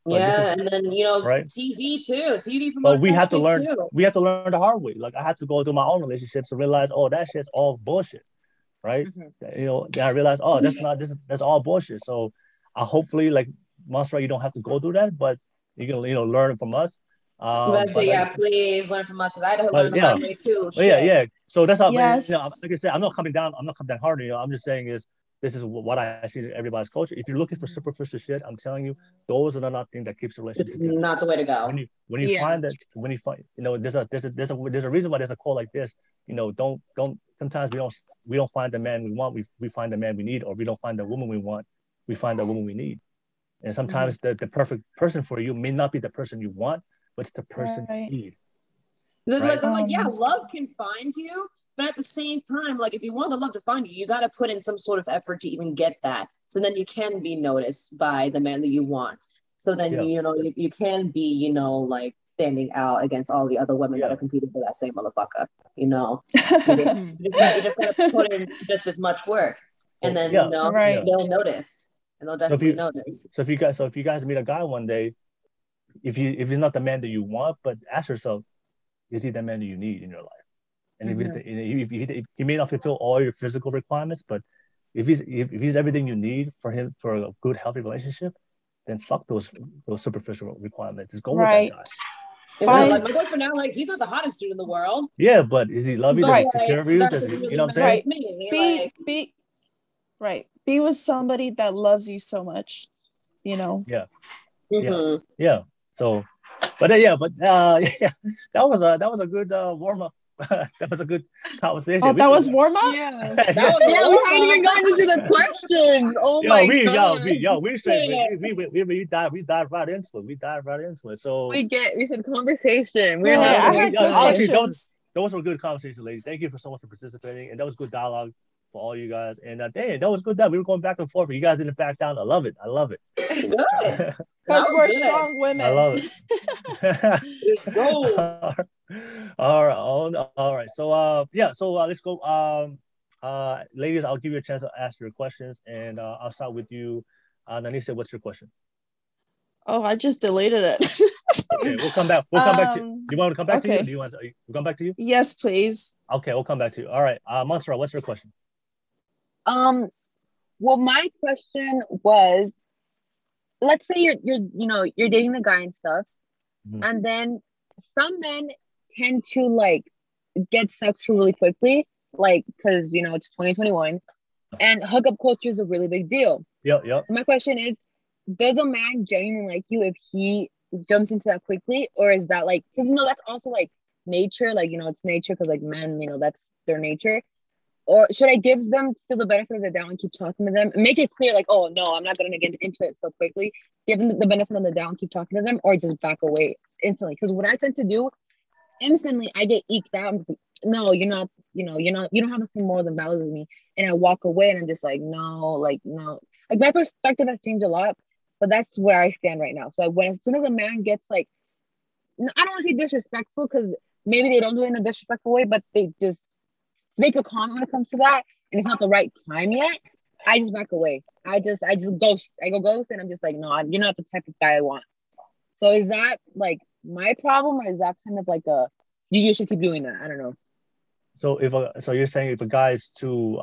And then right? TV too. TV. But we have to learn. Too. We have to learn the hard way. Like I had to go through my own relationships to realize, that shit's all bullshit, right? Mm-hmm. Then I realized, that's all bullshit. So I hopefully, like Monserrat, you don't have to go through that, but you can learn from us. Please learn from us because I had to learn the hard way too. Yeah. So that's how. Yes. Like I said, I'm not coming down hard. I'm just saying is this is what I see in everybody's culture. If you're looking for superficial shit, I'm telling you, those are not things that keeps the relationship It's together. not the way to go. When you find that, there's a reason why there's a quote like this. Don't sometimes we don't find the man we want. We find the man we need, or we don't find the woman we want. We find the woman we need. And sometimes the perfect person for you may not be the person you want, but it's the person you need. Right? They're like, yeah, love can find you, but at the same time, like if you want the love to find you, you got to put in some sort of effort to even get that. So then you can be noticed by the man that you want. So then you can be like standing out against all the other women that are competing for that same motherfucker. You just got to put in just as much work, and then they'll notice, and they'll definitely notice. So if you guys meet a guy one day, if he's not the man that you want, but ask yourself, is he the man that you need in your life? And if he may not fulfill all your physical requirements, but if he's everything you need for a good, healthy relationship, then fuck those superficial requirements. Just go with that guy. Like my boyfriend now, like he's not the hottest dude in the world. Yeah, but is he love you? Does he take care of you? Does he, you know what I'm saying? Be with somebody that loves you so much. Yeah. So, that was a good warm up. That was a good conversation. Oh, that was warm up. Yeah, we haven't even gotten into the questions. Oh my god! We dive right into it. So we said conversation. Those were good conversations, ladies. Thank you so much for participating, and that was good dialogue for all you guys. And that was good. We were going back and forth, but you guys didn't back down. I love it. Good. Because we're strong women. I love it. All right. So let's go. Ladies, I'll give you a chance to ask your questions, and I'll start with you. Nanise, what's your question? Oh, I just deleted it. Okay, we'll come back. To you. Do you want to come back to you? Or do you want to come back to you? Yes, please. Okay, we'll come back to you. All right, Monserrat, what's your question? Well, my question was, let's say you're dating the guy and stuff, and then some men tend to like get sexual really quickly, like because it's 2021, and hookup culture is a really big deal. Yeah. So my question is, does a man genuinely like you if he jumps into that quickly, or is that like because that's also like nature, like it's nature because like men, that's their nature. Or should I give them still the benefit of the doubt and keep talking to them and make it clear, like, oh no, I'm not going to get into it so quickly. Give them the benefit of the doubt and keep talking to them, or just back away instantly. Because what I tend to do, instantly I get eked out. I'm just like, no, you're not. You don't have the same morals and values as me. And I walk away, and I'm just like, no. Like my perspective has changed a lot, but that's where I stand right now. So as soon as a man gets like, I don't want to say disrespectful because maybe they don't do it in a disrespectful way, but they just make a comment when it comes to that, and it's not the right time yet, I just back away. I just ghost. I go ghost, and I'm just like, no, you're not the type of guy I want. So is that like my problem, or is that kind of like you should keep doing that? I don't know. So you're saying if a guy is too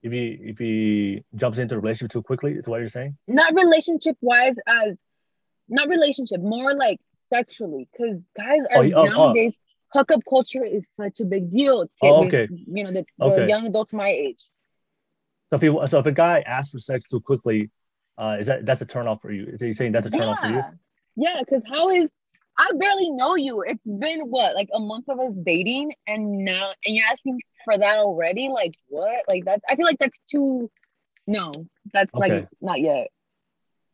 if he jumps into a relationship too quickly, is what you're saying? Not relationship wise, more like sexually, because guys are nowadays. Hookup culture is such a big deal. Okay. The young adults my age. So if a guy asks for sex too quickly, that's a turn off for you? Is he saying that's a turn off for you? Yeah, because I barely know you. It's been like a month of us dating, and you're asking for that already? Like what? Like I feel like that's too. No, that's like not yet.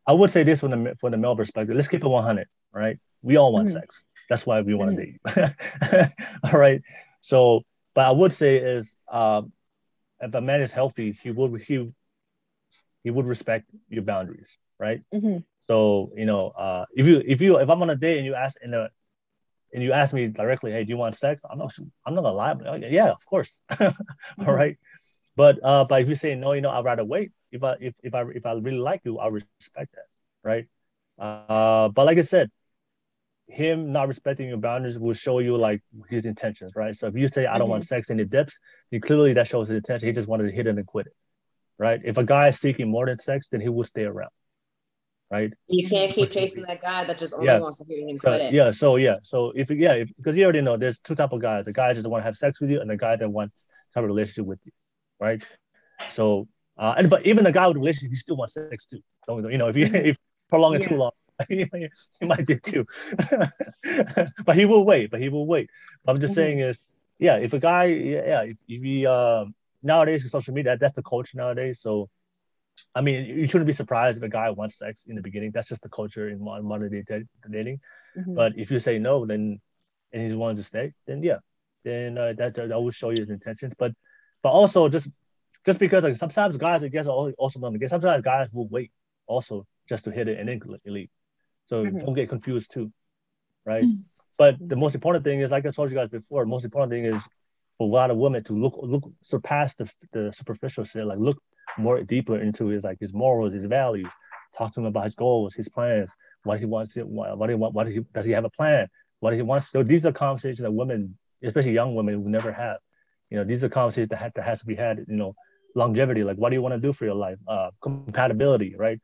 I would say this from the male perspective. Let's keep it 100, right? We all want sex. That's why we want to date. All right. So, but I would say is if a man is healthy, he would respect your boundaries, right? So if I'm on a date and you ask me directly, hey, do you want sex? I'm not gonna lie. Like, yeah, of course. All right. But if you say no, I'd rather wait. If I really like you, I'll respect that, right? But like I said, him not respecting your boundaries will show you like his intentions, right? So if you say I don't want sex and it dips, then clearly that shows his intention. He just wanted to hit it and quit it, right? If a guy is seeking more than sex, then he will stay around, right? You can't keep chasing that guy that just only wants to hit it and quit it. So because you already know there's two types of guys: the guy just want to have sex with you, and the guy that wants to have a relationship with you, right? So But even the guy with a relationship, he still wants sex too. So, if you prolong it too long, he might do too. But he will wait. But I'm just saying is, if a guy, if he nowadays with social media, that's the culture nowadays. So, I mean, you shouldn't be surprised if a guy wants sex in the beginning. That's just the culture in modern day dating. But if you say no, then and he's wanting to stay, then that will show you his intentions. But also just because like sometimes guys, I guess, also don't get. Sometimes guys will wait also just to hit it and then leave. So don't get confused too, right? But the most important thing is, like I told you guys before, the most important thing is for a lot of women to look surpass the superficial shit, like look more deeper into his morals, his values. Talk to him about his goals, his plans, what he wants. Does he have a plan? What he wants. So these are conversations that women, especially young women, will never have. These are conversations that has to be had. Longevity. Like, what do you want to do for your life? Compatibility, right?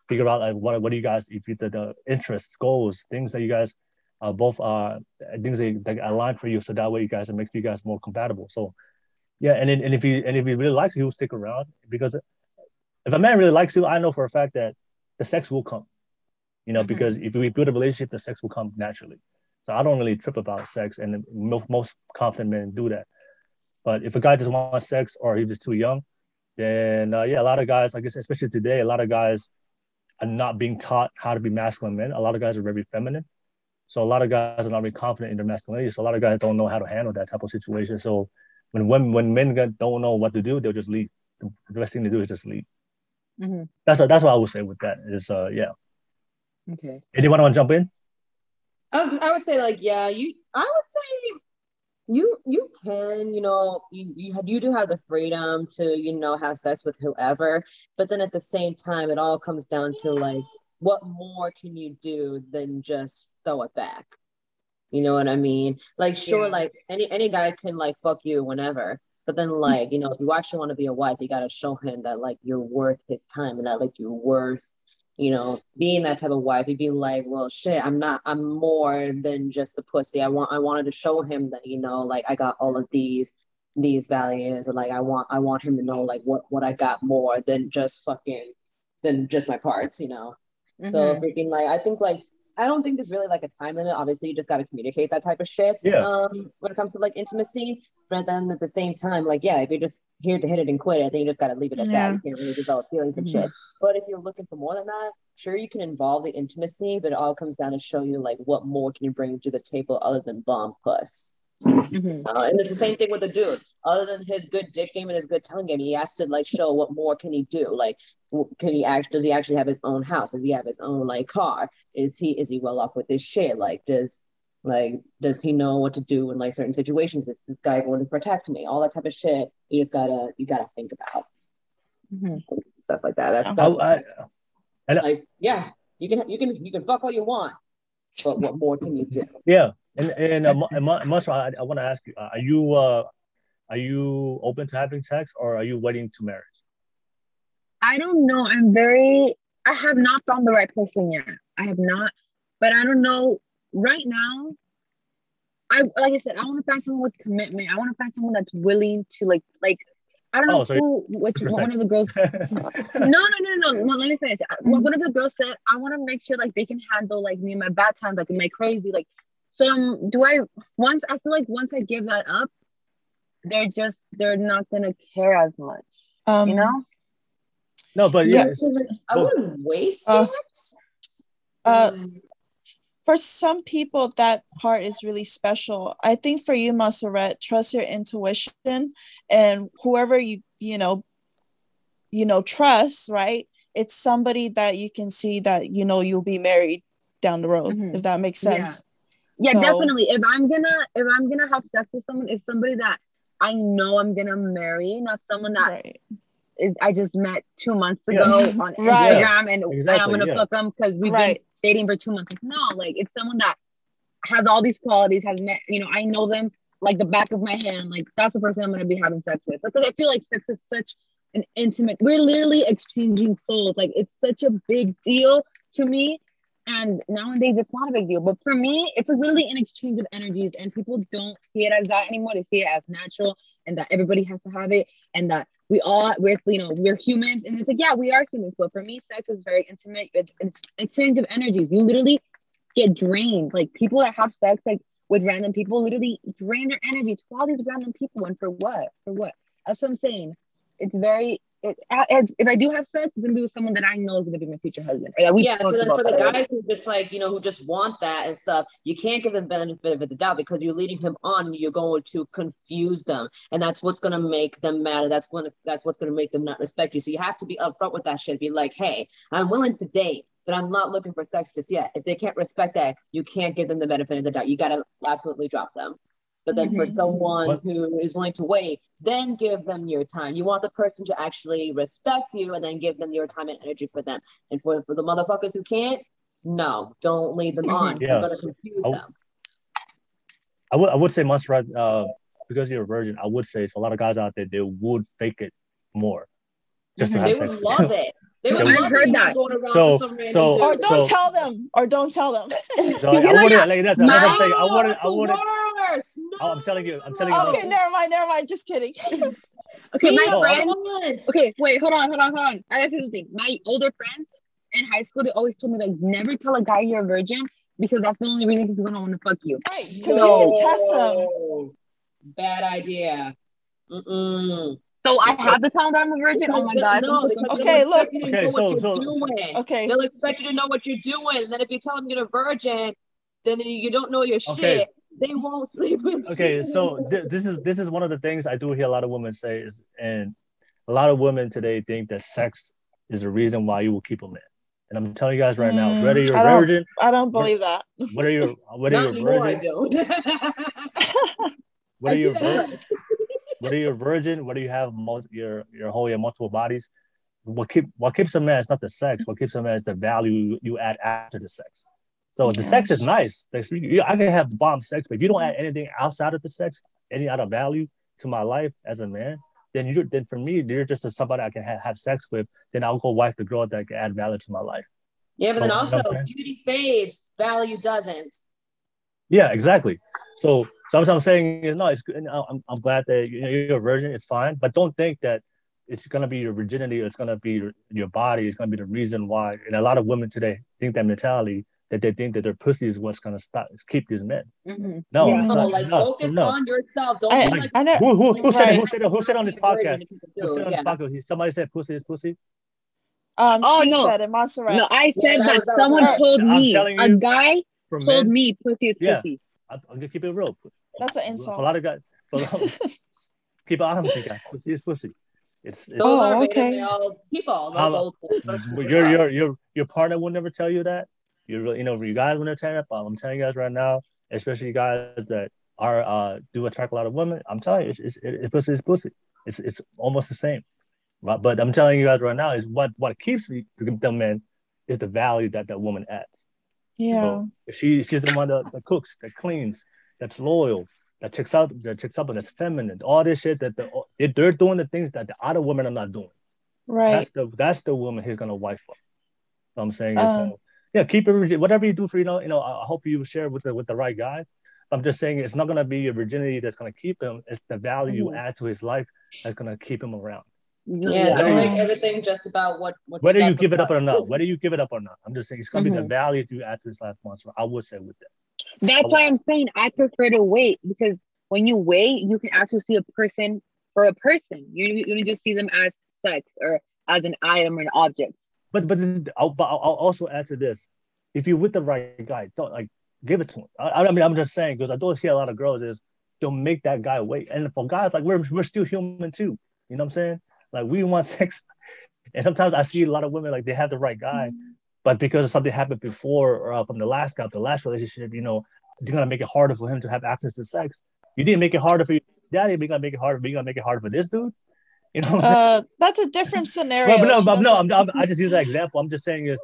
Figure out like what do you guys, if you the interests, goals, things that you guys both are things that align for you. So that way it makes you guys more compatible. So and if he really likes you, he'll stick around, because if a man really likes you, I know for a fact that the sex will come. Because if we build a relationship, the sex will come naturally. So I don't really trip about sex, and most confident men do that. But if a guy just wants sex or he's just too young, then a lot of guys, I guess, especially today, a lot of guys are not being taught how to be masculine men. A lot of guys are very feminine. So a lot of guys are not very confident in their masculinity. So a lot of guys don't know how to handle that type of situation. So when men don't know what to do, they'll just leave. The best thing to do is just leave. That's what I would say with that is, Okay. Anyone want to jump in? I would say I would say you can, you do have the freedom to, have sex with whoever, but then at the same time, it all comes down to like, what more can you do than just throw it back? You know what I mean? Like, sure, like any guy can like fuck you whenever, but then like, if you actually want to be a wife, you got to show him that like you're worth his time and that like you're worth, being that type of wife. He'd be like, well, shit, I'm more than just a pussy. I wanted to show him that, like I got all of these values, and like I want him to know like what I got more than just my parts, So freaking like, I think like, I don't think there's really like a time limit. Obviously, you just got to communicate that type of shit. When it comes to like intimacy, but then at the same time, like, if you're just here to hit it and quit it, then you just got to leave it at that. You can't really develop feelings and shit. But if you're looking for more than that, sure, you can involve the intimacy, but it all comes down to show you like what more can you bring to the table other than bomb puss. And it's the same thing with the dude. Other than his good dick game and his good tongue game, he has to like show what more can he do. Like, does he actually have his own house? Does he have his own like car? Is he well off with his shit? Like, does he know what to do in like certain situations? Is this guy going to protect me? All that type of shit. You gotta think about stuff like that. You can fuck all you want, but what more can you do? Monserrat, I want to ask you: are you open to having sex, or are you waiting to marriage? I don't know. I have not found the right person yet. I have not, but I don't know. Right now, like I said, I want to find someone with commitment. I want to find someone that's willing to like. I don't know which one of the girls. No. Let me finish. One of the girls said, I want to make sure like they can handle like me and my bad times, like my crazy, like. So I feel like once I give that up, they're not gonna care as much, No, but I wouldn't waste it. For some people, that part is really special. I think for you, Monserrat, trust your intuition, and whoever you trust, right? It's somebody that you can see that you'll be married down the road, if that makes sense. Yeah, definitely. If I'm gonna have sex with someone, it's somebody that I know I'm gonna marry, not someone that I just met 2 months ago on Instagram and I'm gonna fuck them because we've been dating for 2 months. Like, no, like it's someone that has all these qualities, has met, I know them like the back of my hand. Like that's the person I'm gonna be having sex with. Because I feel like sex is such an intimate. We're literally exchanging souls. Like it's such a big deal to me. And nowadays it's not a big deal, but for me, it's literally an exchange of energies, and people don't see it as that anymore. They see it as natural, and that everybody has to have it, and that we're humans, and it's like, yeah, we are humans, but for me, sex is very intimate. It's exchange of energies. You literally get drained. Like people that have sex like with random people literally drain their energy to all these random people, and for what? That's what I'm saying. It's very. If I do have sex, it's gonna be with someone that I know is gonna be my future husband. Or that we so then for the guys who just like, who just want that and stuff, you can't give them the benefit of the doubt because you're leading him on and you're going to confuse them. And that's what's gonna make them mad. That's what's gonna make them not respect you. So you have to be upfront with that shit. Be like, hey, I'm willing to date, but I'm not looking for sex just yet. If they can't respect that, you can't give them the benefit of the doubt. You gotta absolutely drop them. But then for someone who is willing to wait, then give them your time. You want the person to actually respect you and then give them your time and energy for them. And for the motherfuckers who can't, no, don't lead them on. You're going to confuse them. I would say, Monserrat, because you're a virgin, I would say for a lot of guys out there, they would fake it more. Just to have they sex. Would love it. They would love heard that. Or don't tell them. So I wouldn't like that's. I wouldn't. Worse. No. Oh, I'm telling you. Okay, never mind. Just kidding. Okay, my friends. Okay, wait, hold on. I gotta say something. My older friends in high school, they always told me like, never tell a guy you're a virgin because that's the only reason he's gonna want to fuck you. Right, because you can test them. Bad idea. So I have to tell them that I'm a virgin. Oh my god. No, okay, look. Okay. They'll expect you to know what you're doing. And then if you tell them you're a virgin, then you don't know your shit. They won't sleep with you. Okay, so this is one of the things I do hear a lot of women say is, and a lot of women today think that sex is the reason why you will keep a man. And I'm telling you guys right now, whether you're a virgin, I don't believe that. Whether you're a virgin, whether you're a virgin, whether you have your multiple bodies, what keeps a man is not the sex. What keeps a man is the value you add after the sex. So the sex is nice. I can have bomb sex, but if you don't add anything outside of the sex, any other value to my life as a man, then for me, you're just somebody I can have sex with. Then I'll go wife the girl that can add value to my life. Yeah, but then also beauty fades, value doesn't. Yeah, exactly. So what I'm saying is, no, it's good. I'm glad that you're a virgin. It's fine, but don't think that it's gonna be your virginity. Or it's gonna be your body. It's gonna be the reason why. And a lot of women today think that mentality. That they think that their pussy is what's gonna keep these men. No, focus on yourself. Don't who said on this podcast? Somebody said pussy is pussy. She said it, Monserrat. No, I said that someone told me. A guy told me pussy is pussy. I'm gonna keep it real. That's an insult. A lot of guys. Keep it honest, guys. Pussy is pussy. It's okay. People. Your partner will never tell you that. You guys want to tear up. I'm telling you guys right now, especially you guys that are do attract a lot of women. I'm telling you, it's pussy is pussy. It's almost the same, right? But I'm telling you guys right now is what keeps them men is the value that woman adds. Yeah, so she's the one that cooks, that cleans, that's loyal, that checks up, that's feminine. All this shit that they're doing the things that the other women are not doing. Right. That's the woman he's gonna wife for. So I'm saying so. Yeah, keep it. Whatever you do for I hope you share with the right guy. I'm just saying it's not gonna be your virginity that's gonna keep him. It's the value you add to his life that's gonna keep him around. Yeah, don't make everything just about what whether you give it up or not. Whether you give it up or not. I'm just saying it's gonna be the value you add to his life. I would say with that. That's why I'm saying I prefer to wait, because when you wait, you can actually see a person for a person. You don't just see them as sex or as an item or an object. But I'll also add to this: if you're with the right guy, don't give it to him. I mean, I'm just saying because I don't see a lot of girls is they'll make that guy wait, and for guys we're still human too. You know what I'm saying? We want sex, and sometimes I see a lot of women they have the right guy, but because of something happened before or from the last relationship, you're gonna make it harder for him to have access to sex. You didn't make it harder for your daddy, but you're gonna make it harder. But you're gonna make it harder for this dude. You know what I'm saying? That's a different scenario. I just use that example. I'm just saying is,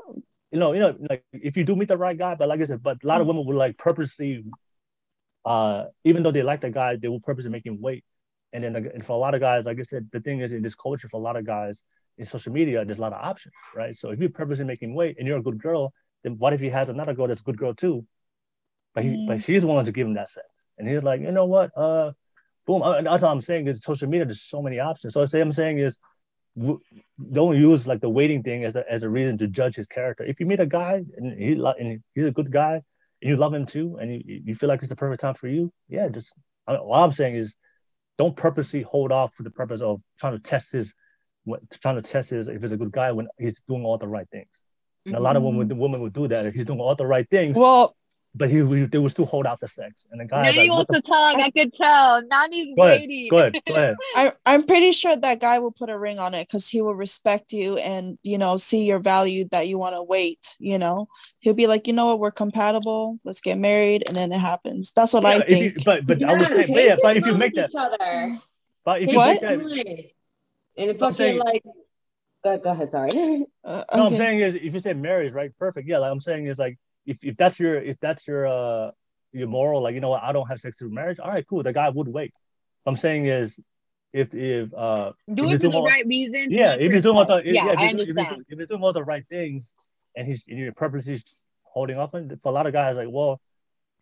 if you do meet the right guy, but like I said, but a lot of women will purposely, even though they like the guy, they will purposely make him wait. And then and for a lot of guys, like I said, the thing is in this culture, for a lot of guys in social media, there's a lot of options, right? So if you purposely make him wait and you're a good girl, then what if he has another girl that's a good girl too? But she's willing to give him that sex. And he's like, you know what? boom. That's what I'm saying is social media. There's so many options. So I'm saying is, don't use like the waiting thing as a reason to judge his character. If you meet a guy and he's a good guy and you love him too, and you feel like it's the perfect time for you, yeah. Just what I'm saying is, don't purposely hold off for the purpose of trying to test his if he's a good guy when he's doing all the right things. And a lot of women would do that if he's doing all the right things. Well, but they would still hold out the sex. And the guy Nani wants to talk. I could tell. Nani's waiting. Go ahead. I'm pretty sure that guy will put a ring on it because he will respect you and, see your value that you want to wait, He'll be like, you know what, we're compatible. Let's get married. And then it happens. That's what I think. But I would say, but if you make that. But if you make that. And if I feel like. Go ahead, sorry. No, okay. I'm saying is, if you say marriage, right? Perfect. Yeah, like I'm saying is like, if that's your moral, like, you know what, I don't have sex through marriage. All right, cool. The guy would wait. What I'm saying is, if do it for the right reason. Yeah, if he's doing all the I understand. If he's doing all the right things, and he's purposely holding off on, for a lot of guys, like, well,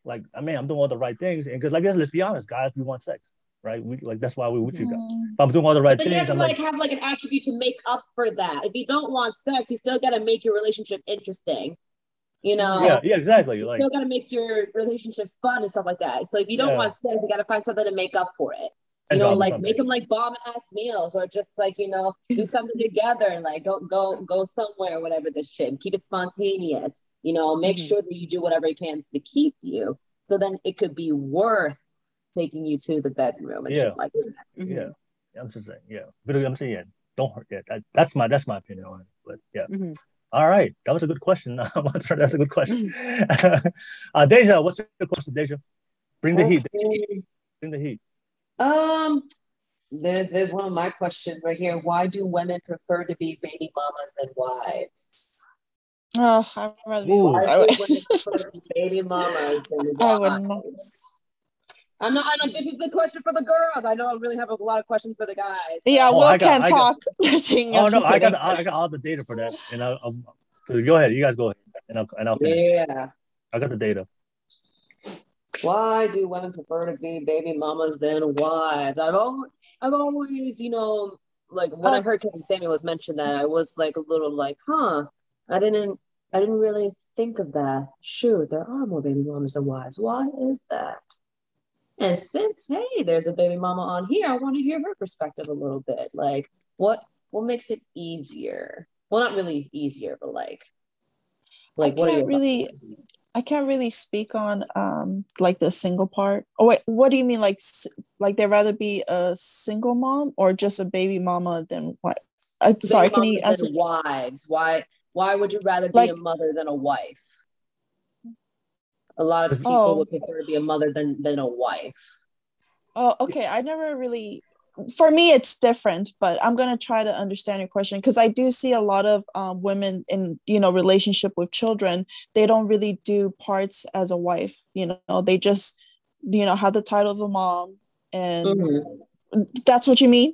like, I mean, I'm doing all the right things, and because, like, let's be honest, guys, we want sex, right? We like, that's why we're with you guys. If I'm doing all the right things, you have to have like an attribute to make up for that. If you don't want sex, you still got to make your relationship interesting. Yeah, exactly. You still got to make your relationship fun and stuff like that. So if you don't want sex, you got to find something to make up for it. Make them like bomb ass meals, or just like, do something together and like go somewhere, whatever this shit. Keep it spontaneous. Make sure that you do whatever you can to keep you. So then it could be worth taking you to the bedroom and shit like that. Yeah, I'm just saying. Yeah, but I'm saying don't hurt. Yeah, that's my opinion on it. But yeah. Mm-hmm. All right, that was a good question. That's a good question. Deja, what's your question, Deja? Bring the heat. Bring the heat. There's one of my questions right here. Why do women prefer to be baby mamas than wives? Oh, I'd rather be Why do women prefer to be baby mamas than wives? I'm not. This is the question for the girls. I don't really have a lot of questions for the guys. Yeah, Will can't talk. I got all the data for that, and I'll go ahead. You guys go ahead, and I'll finish. Yeah, I got the data. Why do women prefer to be baby mamas than wives? I've always, like when I heard Kevin Samuels mention that, I was like a little like, huh? I didn't really think of that. Sure, there are more baby mamas than wives. Why is that? And since, hey, there's a baby mama on here, I want to hear her perspective a little bit. Like, what makes it easier? Well, not really easier, but like I can't really speak on like the single part. Oh wait, what do you mean? Like they'd rather be a single mom or just a baby mama than what? Sorry, can you answer? Wives. Why would you rather be a mother than a wife? A lot of people would prefer to be a mother than a wife. Oh, okay. I never really, for me, it's different, but I'm going to try to understand your question because I do see a lot of women in, relationship with children. They don't really do parts as a wife. They just, have the title of a mom and that's what you mean?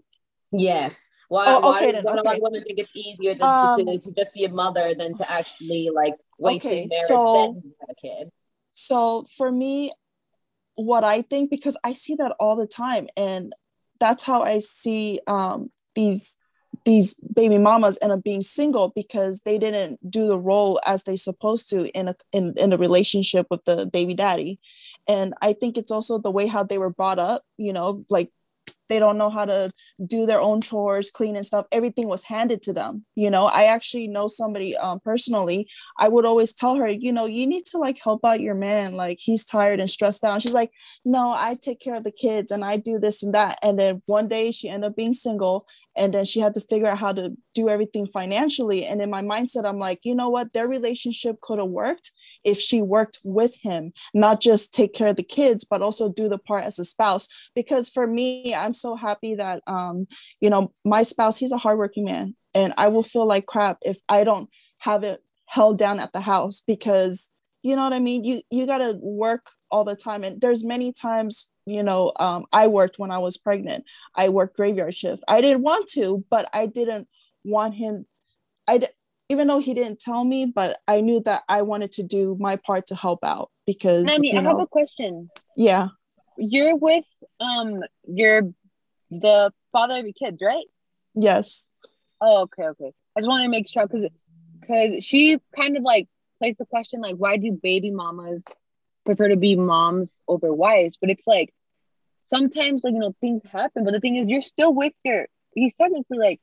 Yes. Why do a lot of women think it's easier to just be a mother than to actually like wait till marriage then have a kid? So for me, what I think, because I see that all the time, and that's how I see these baby mamas end up being single because they didn't do the role as they supposed to in a relationship with the baby daddy. And I think it's also the way how they were brought up, like they don't know how to do their own chores, clean and stuff. Everything was handed to them. I actually know somebody personally. I would always tell her, you need to like help out your man. Like he's tired and stressed out. And she's like, no, I take care of the kids and I do this and that. And then one day she ended up being single and then she had to figure out how to do everything financially. And in my mindset, I'm like, you know what? Their relationship could have worked if she worked with him, not just take care of the kids, but also do the part as a spouse. Because for me, I'm so happy that, my spouse, he's a hardworking man. And I will feel like crap if I don't have it held down at the house because, you know what I mean? You got to work all the time. And there's many times, I worked when I was pregnant. I worked graveyard shift. I didn't want to, but I didn't want him. Even though he didn't tell me, but I knew that I wanted to do my part to help out because Nani, I have a question. Yeah. you're with your the father of your kids, right? Yes. Oh, okay. I just wanted to make sure because she kind of like placed the question like, why do baby mamas prefer to be moms over wives? But it's like sometimes like things happen. But the thing is, you're still with he's technically like,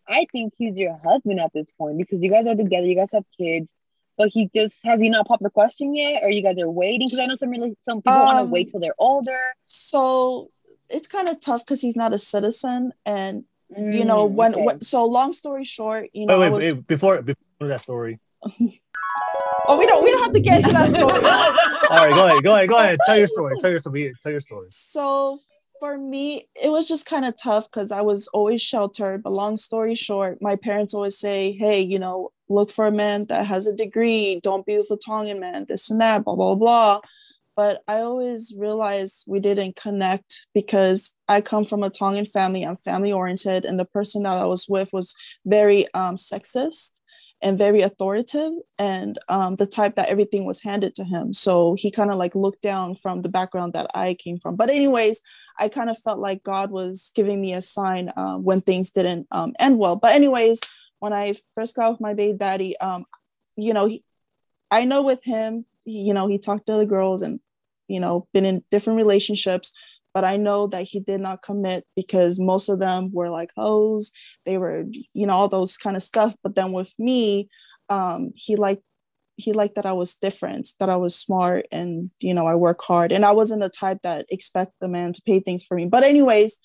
I think he's your husband at this point because you guys are together, you guys have kids. But has he not popped the question yet, or you guys are waiting? Because I know some people want to wait till they're older. So it's kind of tough because he's not a citizen, and so long story short, wait, before that story. Oh, we don't have to get into that story. All right, go ahead. Tell your story. So for me, it was just kind of tough because I was always sheltered. But long story short, my parents always say, hey, look for a man that has a degree. Don't be with a Tongan man, this and that, blah, blah, blah. But I always realized we didn't connect because I come from a Tongan family. I'm family oriented. And the person that I was with was very sexist and very authoritative, and the type that everything was handed to him. So he kind of like looked down from the background that I came from. But anyways, I kind of felt like God was giving me a sign when things didn't end well. But anyways, when I first got with my baby daddy, I know with him, he talked to other girls and, been in different relationships, but I know that he did not commit because most of them were like hoes. They were, all those kind of stuff. But then with me, he liked that I was different, that I was smart, and, I work hard. And I wasn't the type that expect the man to pay things for me. But anyways,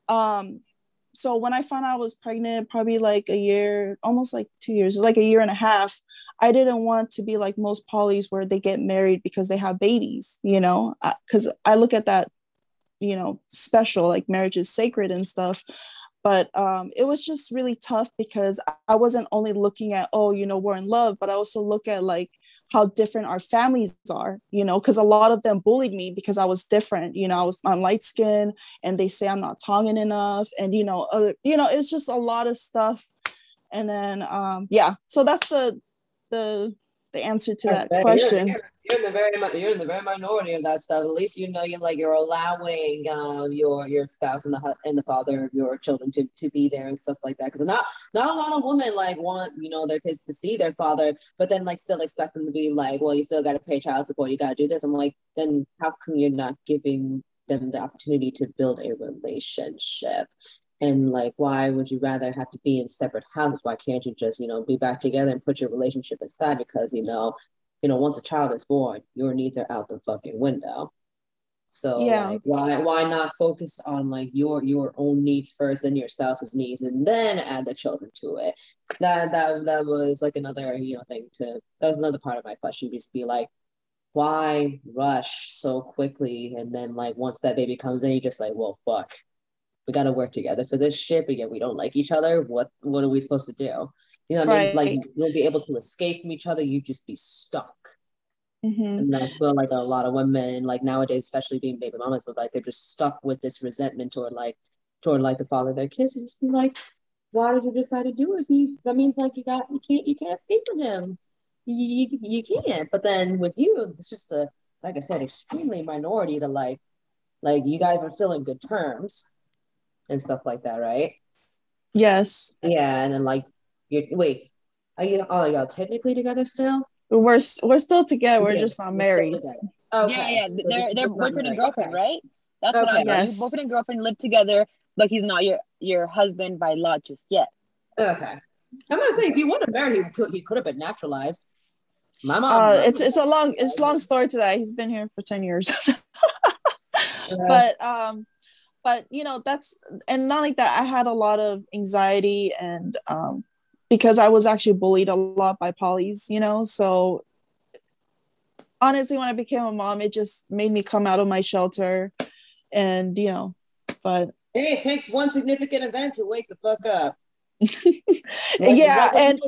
so when I found out I was pregnant, probably like a year, almost like 2 years, like a year and a half, I didn't want to be like most polys where they get married because they have babies, because I look at that, special, like marriage is sacred and stuff. But it was just really tough because I wasn't only looking at, we're in love, but I also look at like how different our families are, because a lot of them bullied me because I was different. I'm light skinned and they say I'm not Tongan enough. And, it's just a lot of stuff. And then, so that's the answer to that question. You're in the very minority of that stuff. At least you're allowing your spouse and the father of your children to be there and stuff like that. Because not a lot of women like want their kids to see their father, but then like still expect them to be like, well, you still got to pay child support, you got to do this. I'm like, then how come you're not giving them the opportunity to build a relationship? And like, why would you rather have to be in separate houses? Why can't you just, be back together and put your relationship aside? Because, once a child is born, your needs are out the fucking window. So like, why not focus on like your own needs first, then your spouse's needs, and then add the children to it? That was like another, that was another part of my question, just be like, why rush so quickly? And then like, once that baby comes in, you're just like, well, fuck. We got to work together for this shit, but yet we don't like each other. What are we supposed to do? What I mean? It's like you won't be able to escape from each other. You just be stuck. Mm-hmm. And that's where like a lot of women, like nowadays, especially being baby mamas, like they're just stuck with this resentment toward the father of their kids. It's just be like, why did you decide to do it? That means like you can't escape from him. You can't. But then with you, it's just like I said, extremely minority to like you guys are still in good terms and stuff like that, right? Yes. Yeah, and then like, are y'all technically together still? We're still together. We're just not married. Okay. Yeah. They're boyfriend and girlfriend, right? That's what I know. Yes. You boyfriend and girlfriend live together, but he's not your husband by law just yet. Okay. I'm gonna say, if you want to marry, he could have been naturalized. My mom. It's a long story to that. He's been here for 10 years. But that's, and not like that, I had a lot of anxiety and because I was actually bullied a lot by polys, so honestly, when I became a mom, it just made me come out of my shelter. And but hey, it takes one significant event to wake the fuck up. Yeah. And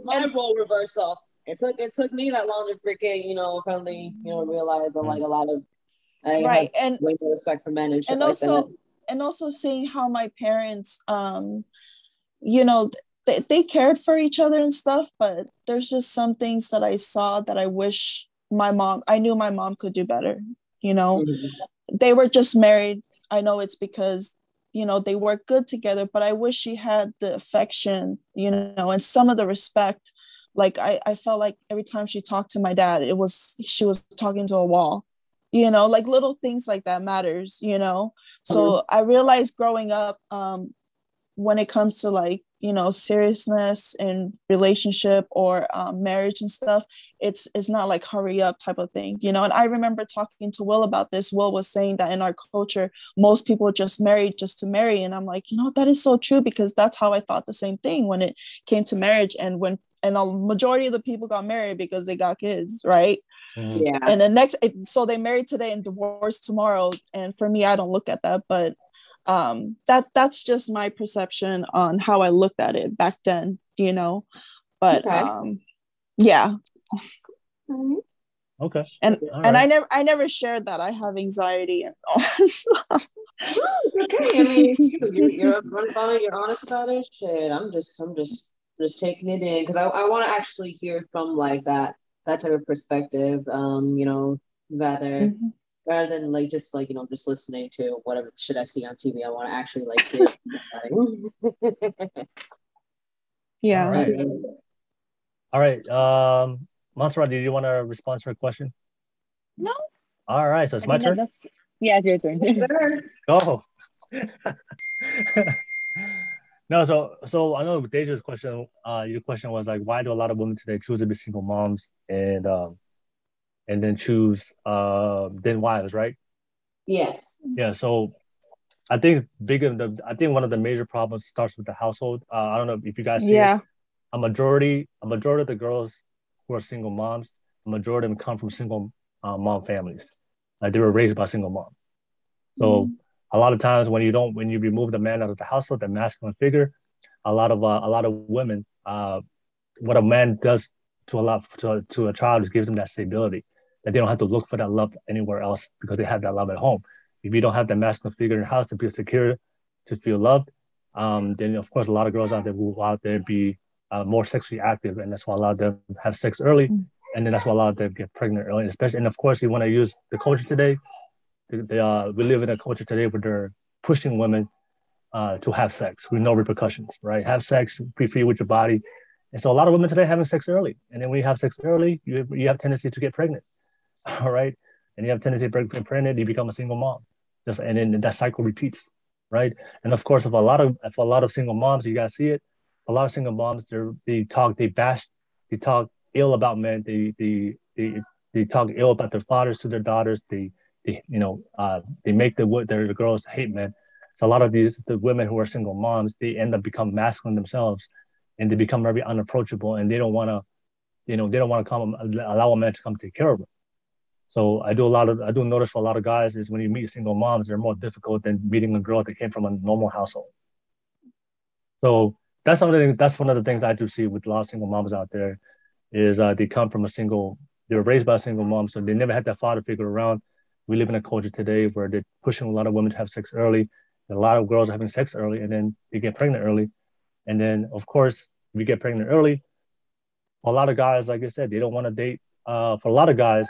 my role reversal, it took me that long to freaking finally realize that like a lot of I have way more respect for men and shit like that. And also seeing how my parents, they cared for each other and stuff, but there's just some things that I saw that I wish I knew my mom could do better, Mm-hmm. they were just married. I know it's because, you know, they work good together, but I wish she had the affection, you know, and some of the respect. Like I felt like every time she talked to my dad, she was talking to a wall, you know, like little things like that matters, you know. So I realized growing up, when it comes to like, you know, seriousness in relationship or marriage and stuff, it's not like hurry up type of thing, you know. And I remember talking to Will about this. Will was saying that in our culture, most people just married just to marry. And I'm like, you know, that is so true, because that's how I thought the same thing when it came to marriage. And a majority of the people got married because they got kids, right? Yeah. And so they married today and divorced tomorrow. And for me, I don't look at that, but that's just my perception on how I looked at it back then, you know. But yeah. Okay. And all and right. I never shared that I have anxiety and all that stuff. It's okay. I mean, you're upfront about it, you're honest about it. Shit, I'm just taking it in, because I want to actually hear from like that type of perspective. You know, rather than like just like, you know, just listening to whatever shit I see on TV. I want to actually like hear Yeah. All right. Monserrat, did you want to respond to her question? No. All right, so it's my turn. Yeah, it's your turn. Go. No, so I know Deja's question. Your question was like, why do a lot of women today choose to be single moms and then choose then wives, right? Yes. Yeah. So I think one of the major problems starts with the household. I don't know if you guys see it. A majority of the girls who are single moms, a majority of them come from single mom families. Like they were raised by single mom. So a lot of times when you remove the man out of the household, the masculine figure, a lot of women, what a man does to a child is gives them that stability, that they don't have to look for that love anywhere else because they have that love at home. If you don't have that masculine figure in the house to feel secure, to feel loved, then of course a lot of girls out there will go out there be more sexually active, and that's why a lot of them have sex early, and then that's why a lot of them get pregnant early. Especially, and of course, you want to use the culture today. We live in a culture today where they're pushing women to have sex with no repercussions, right? Have sex, be free with your body, and so a lot of women today having sex early, and then when you have sex early, you have tendency to get pregnant, all right? And you have tendency to get pregnant, you become a single mom, and then that cycle repeats, right? And of course, if a lot of single moms, you guys see it. A lot of single moms, they talk ill about men. They talk ill about their fathers to their daughters. They make the girls hate men. So a lot of the women who are single moms, they end up become masculine themselves, and they become very unapproachable, and they don't want to come allow a man to come take care of them. So I do notice for a lot of guys is when you meet single moms, they're more difficult than meeting a girl that came from a normal household. So that's one of the things I do see with a lot of single moms out there is they were raised by a single mom, so they never had that father figure around. We live in a culture today where they're pushing a lot of women to have sex early. A lot of girls are having sex early, and then they get pregnant early. And then, of course, if you get pregnant early, a lot of guys, like I said, they don't want to date. For a lot of guys,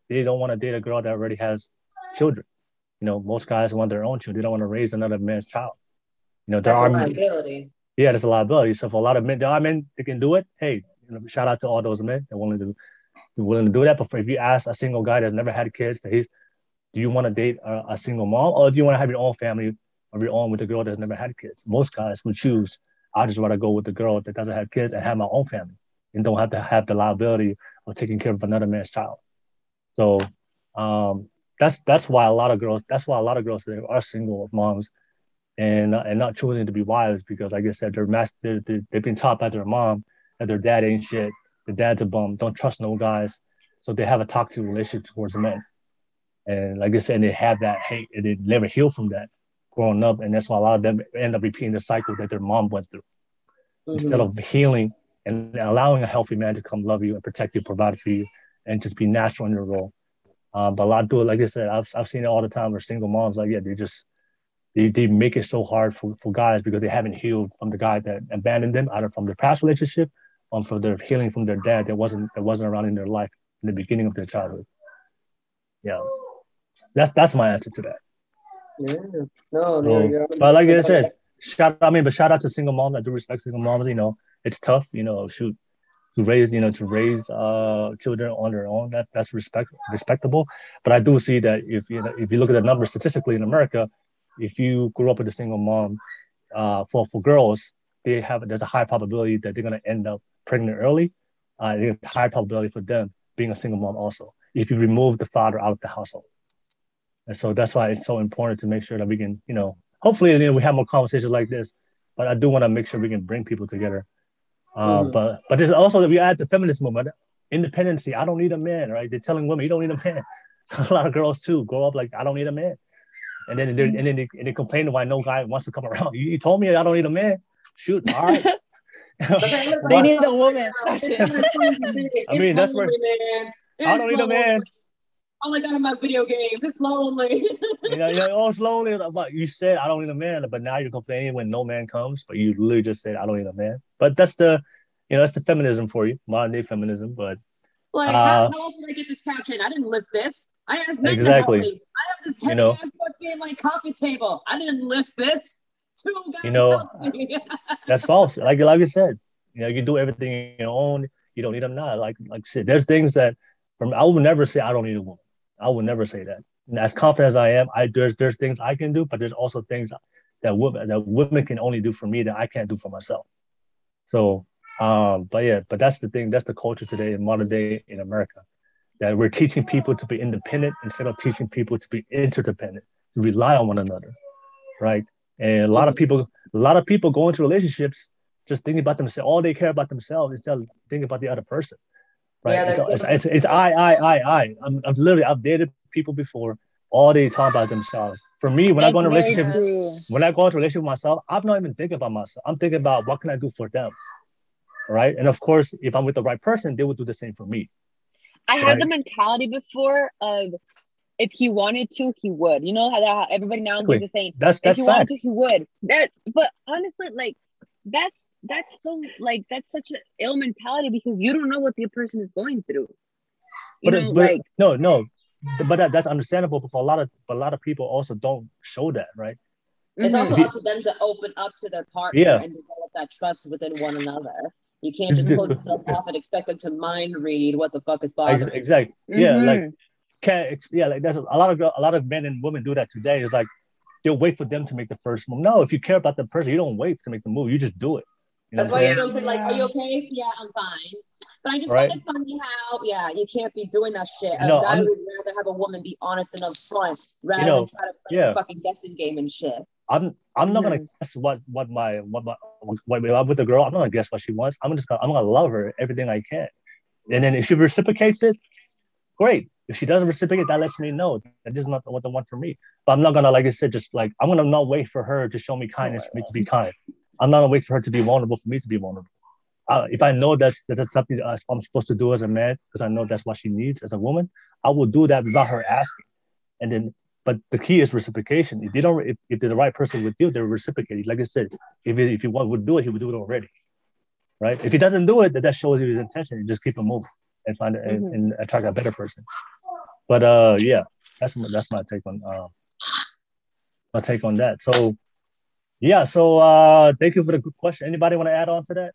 they don't want to date a girl that already has children. You know, most guys want their own children. They don't want to raise another man's child. You know, that's a liability. Yeah, there's a liability. So for a lot of men, there are men that can do it. Hey, shout out to all those men that are willing to do that. But if you ask a single guy that's never had kids, do you want to date a single mom, or do you want to have your own family of your own with a girl that's never had kids? Most guys would choose, I just want to go with the girl that doesn't have kids and have my own family and don't have to have the liability of taking care of another man's child. So that's why a lot of girls today are single moms and not choosing to be wives, because like I said, they've been taught by their mom that their dad ain't shit, the dad's a bum, don't trust no guys. So they have a toxic relationship towards men. And like I said, they have that hate and they never heal from that growing up. And that's why a lot of them end up repeating the cycle that their mom went through. Instead of healing and allowing a healthy man to come love you and protect you, provide for you, and just be natural in your role. But a lot do it, like I said, I've seen it all the time where single moms, like, yeah, they make it so hard for guys because they haven't healed from the guy that abandoned them, either from their past relationship or from their healing from their dad that wasn't around in their life in the beginning of their childhood. Yeah. That's my answer to that. Yeah. No, there you go. But like I said, shout out to single moms. I do respect single moms. It's tough. Shoot, to raise children on their own. That's respectable. But I do see that if you look at the numbers statistically in America, if you grew up with a single mom, for girls, there's a high probability that they're gonna end up pregnant early. There's a high probability for them being a single mom also, if you remove the father out of the household. And so that's why it's so important to make sure that we can, hopefully, we have more conversations like this. But I do want to make sure we can bring people together. But there's also, if you add the feminist movement, independency. I don't need a man, right? They're telling women you don't need a man. So a lot of girls too grow up like, I don't need a man, and then they complain why no guy wants to come around. You told me I don't need a man. Shoot, all right. They need a woman. I mean, that's where I don't need a man. All I got in my video games. It's lonely. It's lonely. But you said I don't need a man, but now you're complaining when no man comes. But you literally just said I don't need a man. But that's the feminism for you, modern day feminism. But how else did I get this couch in? I didn't lift this. I asked men exactly. to help me. I have this heavy ass fucking coffee table. I didn't lift this. Two guys helped me. That's false. Like I said, you do everything on your own. You don't need them now. Like shit. There's things that I would never say I don't need a woman. I would never say that. And as confident as I am, there's things I can do, but there's also things that women can only do for me that I can't do for myself. So, but that's the thing. That's the culture today in modern day in America, that we're teaching people to be independent instead of teaching people to be interdependent, to rely on one another, right? And a lot of people go into relationships just thinking about themselves. All they care about themselves instead of thinking about the other person. Right. Yeah, it's I. I've dated people before. All they talk about themselves. For me, when I go into a relationship with myself, I'm not even thinking about myself. I'm thinking about what can I do for them. Right. And of course, if I'm with the right person, they will do the same for me. I had the mentality before of if he wanted to, he would. You know how everybody now is saying that's if he fact. wanted to, he would. But honestly, that's so such an ill mentality because you don't know what the person is going through. But that's understandable. But for a lot of people also don't show that, right? It's also up to them to open up to their partner and develop that trust within one another. You can't just close yourself off and expect them to mind read what the fuck is bothering. Exactly. Yeah, that's a lot of men and women do that today. It's like they'll wait for them to make the first move. No, if you care about the person, you don't wait to make the move. You just do it. That's why you don't say are you okay? Yeah, I'm fine. But I just find it funny how, you can't be doing that shit. I would rather have a woman be honest and upfront rather than try to play a fucking guessing game and shit. I'm not gonna guess what I'm with the girl. I'm not gonna guess what she wants. I'm gonna love her everything I can. And then if she reciprocates it, great. If she doesn't reciprocate, that lets me know that this is not what the one for me. But I'm not gonna, like I said, I'm gonna not wait for her to show me kindness for me to be kind. I'm not gonna wait for her to be vulnerable for me to be vulnerable. If I know that's something I'm supposed to do as a man, because I know that's what she needs as a woman, I will do that without her asking. And then, but the key is reciprocation. If they're the right person with you, they're reciprocating. Like I said, if he would do it, he would do it already, right? If he doesn't do it, that shows you his intention. You just keep him moving and find and attract a better person. But that's my take on that. So. Yeah, so thank you for the good question. Anybody want to add on to that?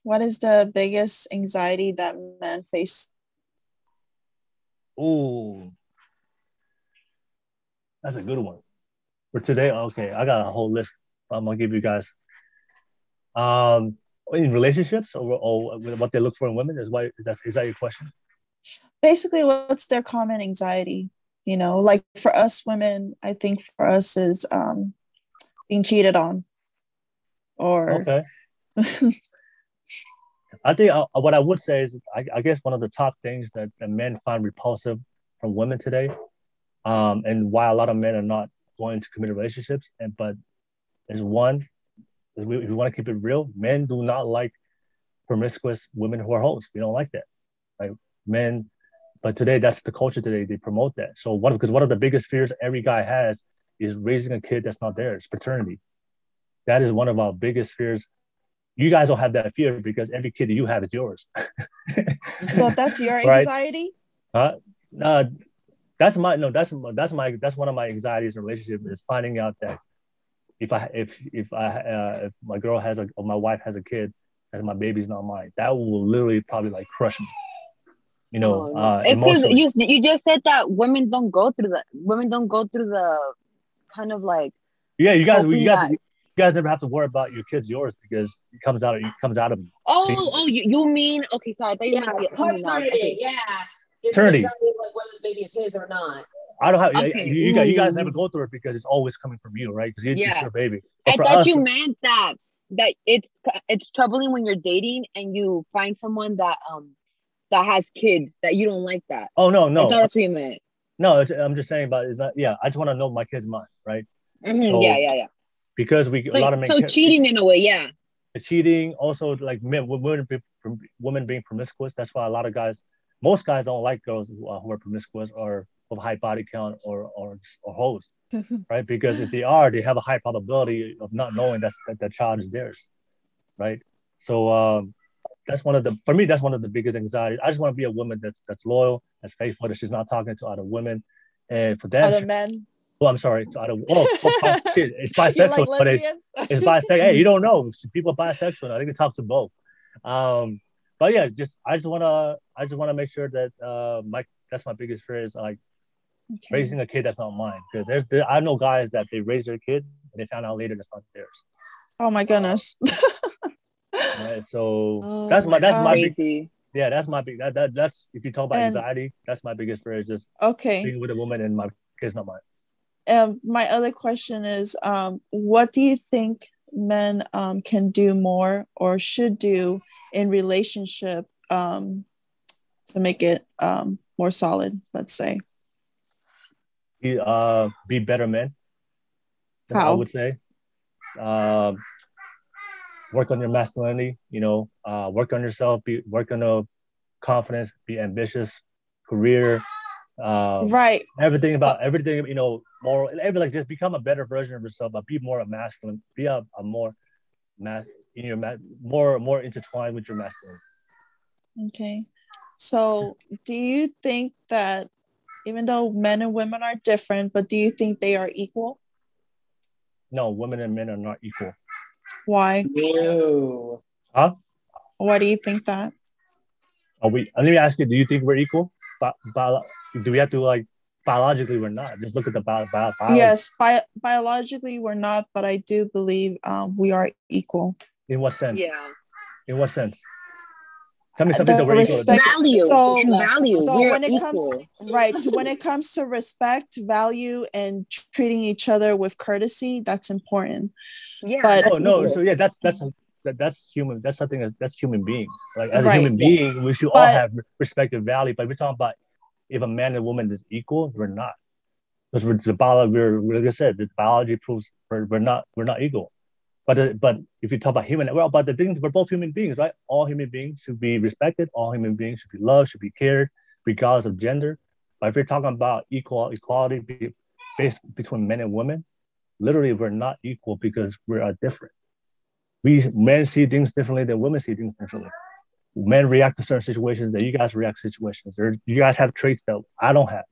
What is the biggest anxiety that men face? Ooh, that's a good one. For today, okay, I got a whole list. I'm gonna give you guys. In relationships or what they look for in women is that your question? Basically, what's their common anxiety? Like for us women, I think for us is being cheated on. Okay. I think what I would say is, I guess one of the top things that men find repulsive from women today, and why a lot of men are not going to committed relationships, but there's one, if we want to keep it real, men do not like promiscuous women who are hoes. We don't like that, right? Men. But today, that's the culture today. They promote that. So one of the biggest fears every guy has is raising a kid that's not theirs, paternity. That is one of our biggest fears. You guys don't have that fear because every kid that you have is yours. So that's your anxiety? Uh, that's my no. That's one of my anxieties in a relationship is finding out that if my girl has or my wife has a kid and my baby's not mine, that will literally probably like crush me. It's because you just said that women don't go through the kind of like you guys never have to worry about your kid's yours because it comes out of me. You mean okay? Sorry, I thought you meant paternity. Yeah, paternity. Exactly like whether the baby is his or not. I don't have you guys never go through it because it's always coming from you, right? Because it's your baby. But I thought you meant that it's troubling when you're dating and you find someone that has kids that you don't like that. Oh no. I thought that's what you meant. No, I'm just saying about it's not. Yeah, I just want to know my kid's mine, right? Mm-hmm. So, yeah. Because a lot of men. So cheating in a way, yeah. Cheating, also like women being promiscuous. That's why a lot of guys, most guys don't like girls who are promiscuous or of high body count or hoes, right? Because if they have a high probability of not knowing that the child is theirs, right? So that's one of the biggest anxieties. I just want to be a woman that's loyal, that's faithful, that she's not talking to other women, and for them, other men. Oh, I'm sorry. Shit, it's bisexual, like but it's bisexual. Hey, you don't know. People are bisexual. I think they talk to both. But yeah, I just wanna make sure that that's my biggest fear is like raising a kid that's not mine. Because I know guys that they raise their kid and they found out later that's not theirs. Oh my goodness. Right, so that's my big, yeah, that's my big that's if you talk about anxiety, that's my biggest fear is just being with a woman and my kid's not mine. My other question is, what do you think men can do more or should do in relationship to make it more solid, let's say? Be better men. How? I would say. Work on your masculinity, work on yourself, work on your confidence, be ambitious, career, right. Everything, moral, like just become a better version of yourself, but be more masculine, be a more more intertwined with your masculinity. Okay. So do you think that even though men and women are different, but do you think they are equal? No, women and men are not equal. Why? No. Huh? Why do you think that? Let me ask you, do you think we're equal? Do we have to biologically we're not? Just look at the biology. Yes, biologically we're not, but I do believe we are equal. In what sense? Yeah. In what sense? Tell me something that we're equal. Value. Value. So we're when it equal. when it comes to respect, value, and treating each other with courtesy, that's important. Yeah. But no. So yeah, that's human. That's something that's human beings. Like as a human being, we should all have respect and value. But we're talking about if a man and woman is equal, we're not. Because like I said, the biology proves we're not equal. But if you talk about but the thing, we're both human beings, right? All human beings should be respected. All human beings should be loved, should be cared, regardless of gender. But if you're talking about equality based between men and women, literally we're not equal because we are different. Men see things differently than women see things differently. Men react to certain situations that you guys react to situations. You guys have traits that I don't have.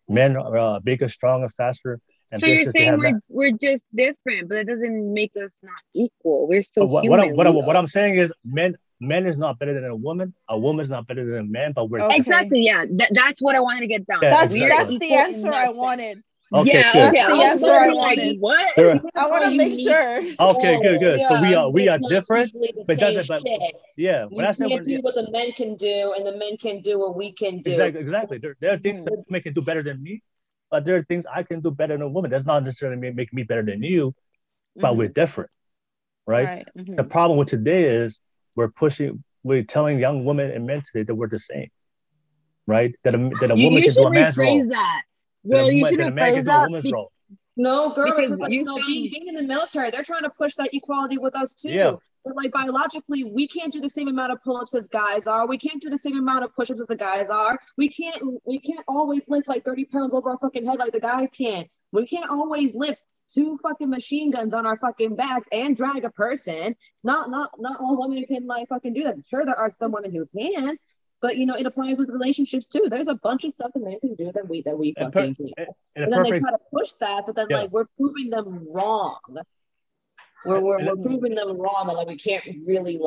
Men are bigger, stronger, faster. So you're saying we're just different, but it doesn't make us not equal. We're still human. What I'm saying is men is not better than a woman. A woman is not better than a man, but we're exactly, yeah. That's what I wanted to get down. That's the answer I wanted. Okay, yeah, good. That's the answer I wanted. What? I want to make sure. Okay, good. So we are different, but yeah. We can't do what the men can do, and the men can do what we can do. Exactly. There are things that men can do better than me, but there are things I can do better than a woman. That's not necessarily make me better than you, but we're different, right? Mm-hmm. The problem with today is we're telling young women and men today that we're the same, right? That a woman can do a man's role. That. Well, you should rephrase that. No, girl, because being in the military, they're trying to push that equality with us too. Yeah. But biologically, we can't do the same amount of pull-ups as guys are. We can't do the same amount of push-ups as the guys are. We can't always lift 30 pounds over our fucking head like the guys can. We can't always lift 2 fucking machine guns on our fucking backs and drag a person. Not all women can fucking do that. Sure, there are some women who can, But it applies with relationships too. There's a bunch of stuff that men can do that we fucking can't. And then they try to push that, but then like we're proving them wrong. We're proving them wrong that like we can't really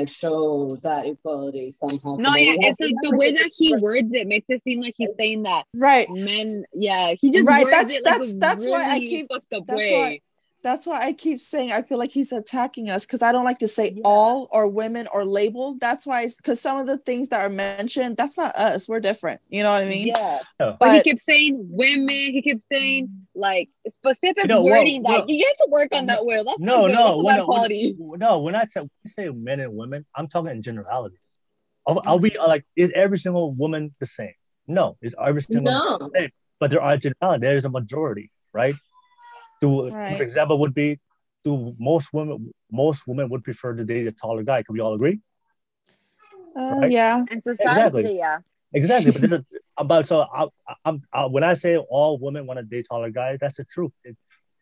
show that equality somehow. No, yeah, it's like the way that he words it makes it seem like he's saying that men, he just words it like that's really why I keep fucked up way. That's why I keep saying I feel like he's attacking us, because I don't like to say all or women or label. That's why, because some of the things that are mentioned, that's not us. We're different. You know what I mean? Yeah. But he keeps saying women. He keeps saying like specific wording that you have to work on that word. That's quality. When I say men and women, I'm talking in generalities. Are we like, is every single woman the same? No. Is every single woman the same? But there are generalities. There is a majority, right? For example, would be, most women would prefer to date a taller guy. Can we all agree? Right? Yeah. And society, exactly. But when I say all women want to date taller guys, that's the truth.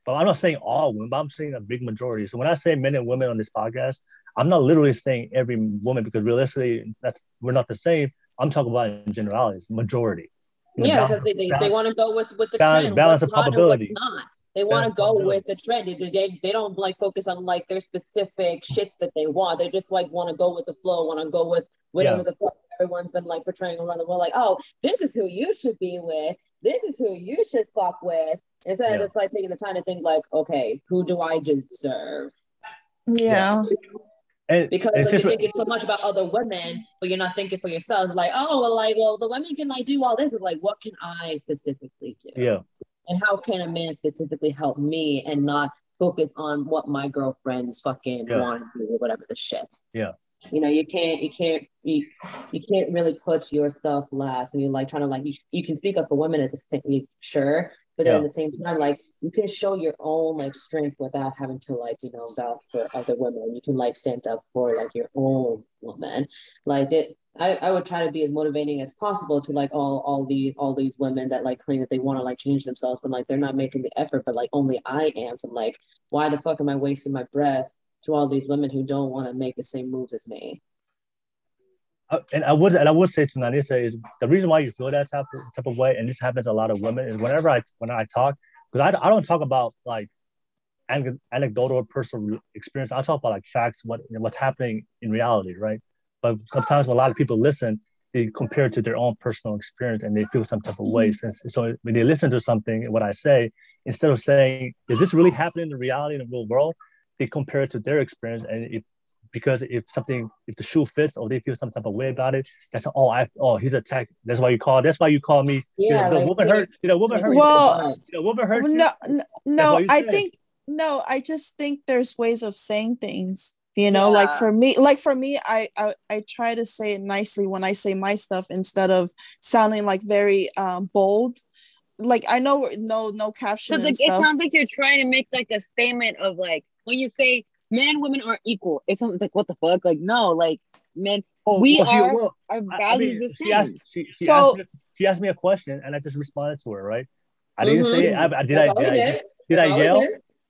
But I'm not saying all women, but I'm saying a big majority. So when I say men and women on this podcast, I'm not literally saying every woman, because realistically, we're not the same. I'm talking about in generalities, majority. Because they want to go with the trend. Balance of probability. What's not. They want to go with the trend. They don't like focus on like their specific shits that they want. They just like want to go with the flow, want to go with whatever the fuck everyone's been like portraying around the world. Like, oh, this is who you should be with. This is who you should fuck with. Instead of just like taking the time to think like, okay, who do I deserve? Yeah. Because like, you're thinking so much about other women, but you're not thinking for yourselves. Like, well, the women can like do all this. But like, what can I specifically do? Yeah. And how can a man specifically help me and not focus on what my girlfriends fucking want to do or whatever the shit? Yeah. You can't really put yourself last when you're like trying to like you can speak up for women at the same but then at the same time like you can show your own like strength without having to like vouch for other women. You can like stand up for like your own woman. Like that, I would try to be as motivating as possible to like all these women that like claim that they want to like change themselves, but like they're not making the effort, but like only I am. So like, why the fuck am I wasting my breath to all these women who don't want to make the same moves as me? And I would say to Nanise is the reason why you feel that type of way, and this happens to a lot of women, is when I talk, because I don't talk about like anecdotal or personal experience. I talk about like facts, what's happening in reality, right? But sometimes when a lot of people listen, they compare it to their own personal experience and they feel some type of way. So when they listen to something, what I say, instead of saying, is this really happening in reality in the real world? They compare it to their experience. And if the shoe fits or they feel some type of way about it, that's he's attacked. That's why you call me. Yeah, the woman hurt. Woman hurt. Well, woman hurt. No, I just think there's ways of saying things. Like for me, I try to say it nicely when I say my stuff instead of sounding like very bold. Like I know no caption and like, stuff. It sounds like you're trying to make like a statement of like when you say men and women are equal. It sounds like what the fuck? Like no, like men our values the same. She asked me a question and I just responded to her, right? I didn't say it. Did I yell?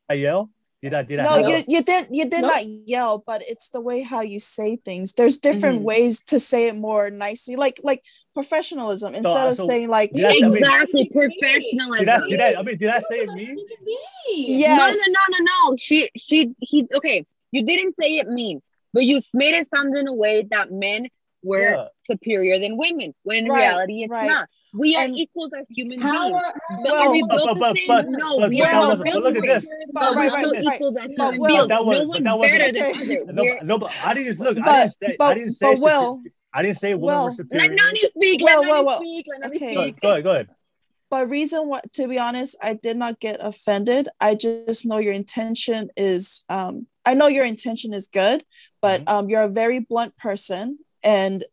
I yell? Did I? No, you did not yell, but it's the way how you say things. There's different ways to say it more nicely, like professionalism instead of saying like exactly professionalism. Did I say it mean? Yes. No. He okay. You didn't say it mean, but you made it sound in a way that men were superior than women, when in reality it's not. We are equals as human beings. But are we built the same? No, we are not built the same. But we're still equals as human beings. No one's better than other. No, but I didn't look. I didn't say women were superior. Let Nani speak. Let Nani speak. Go ahead. But to be honest, I did not get offended. I just know your intention is. I know your intention is good, but you're a very blunt person, and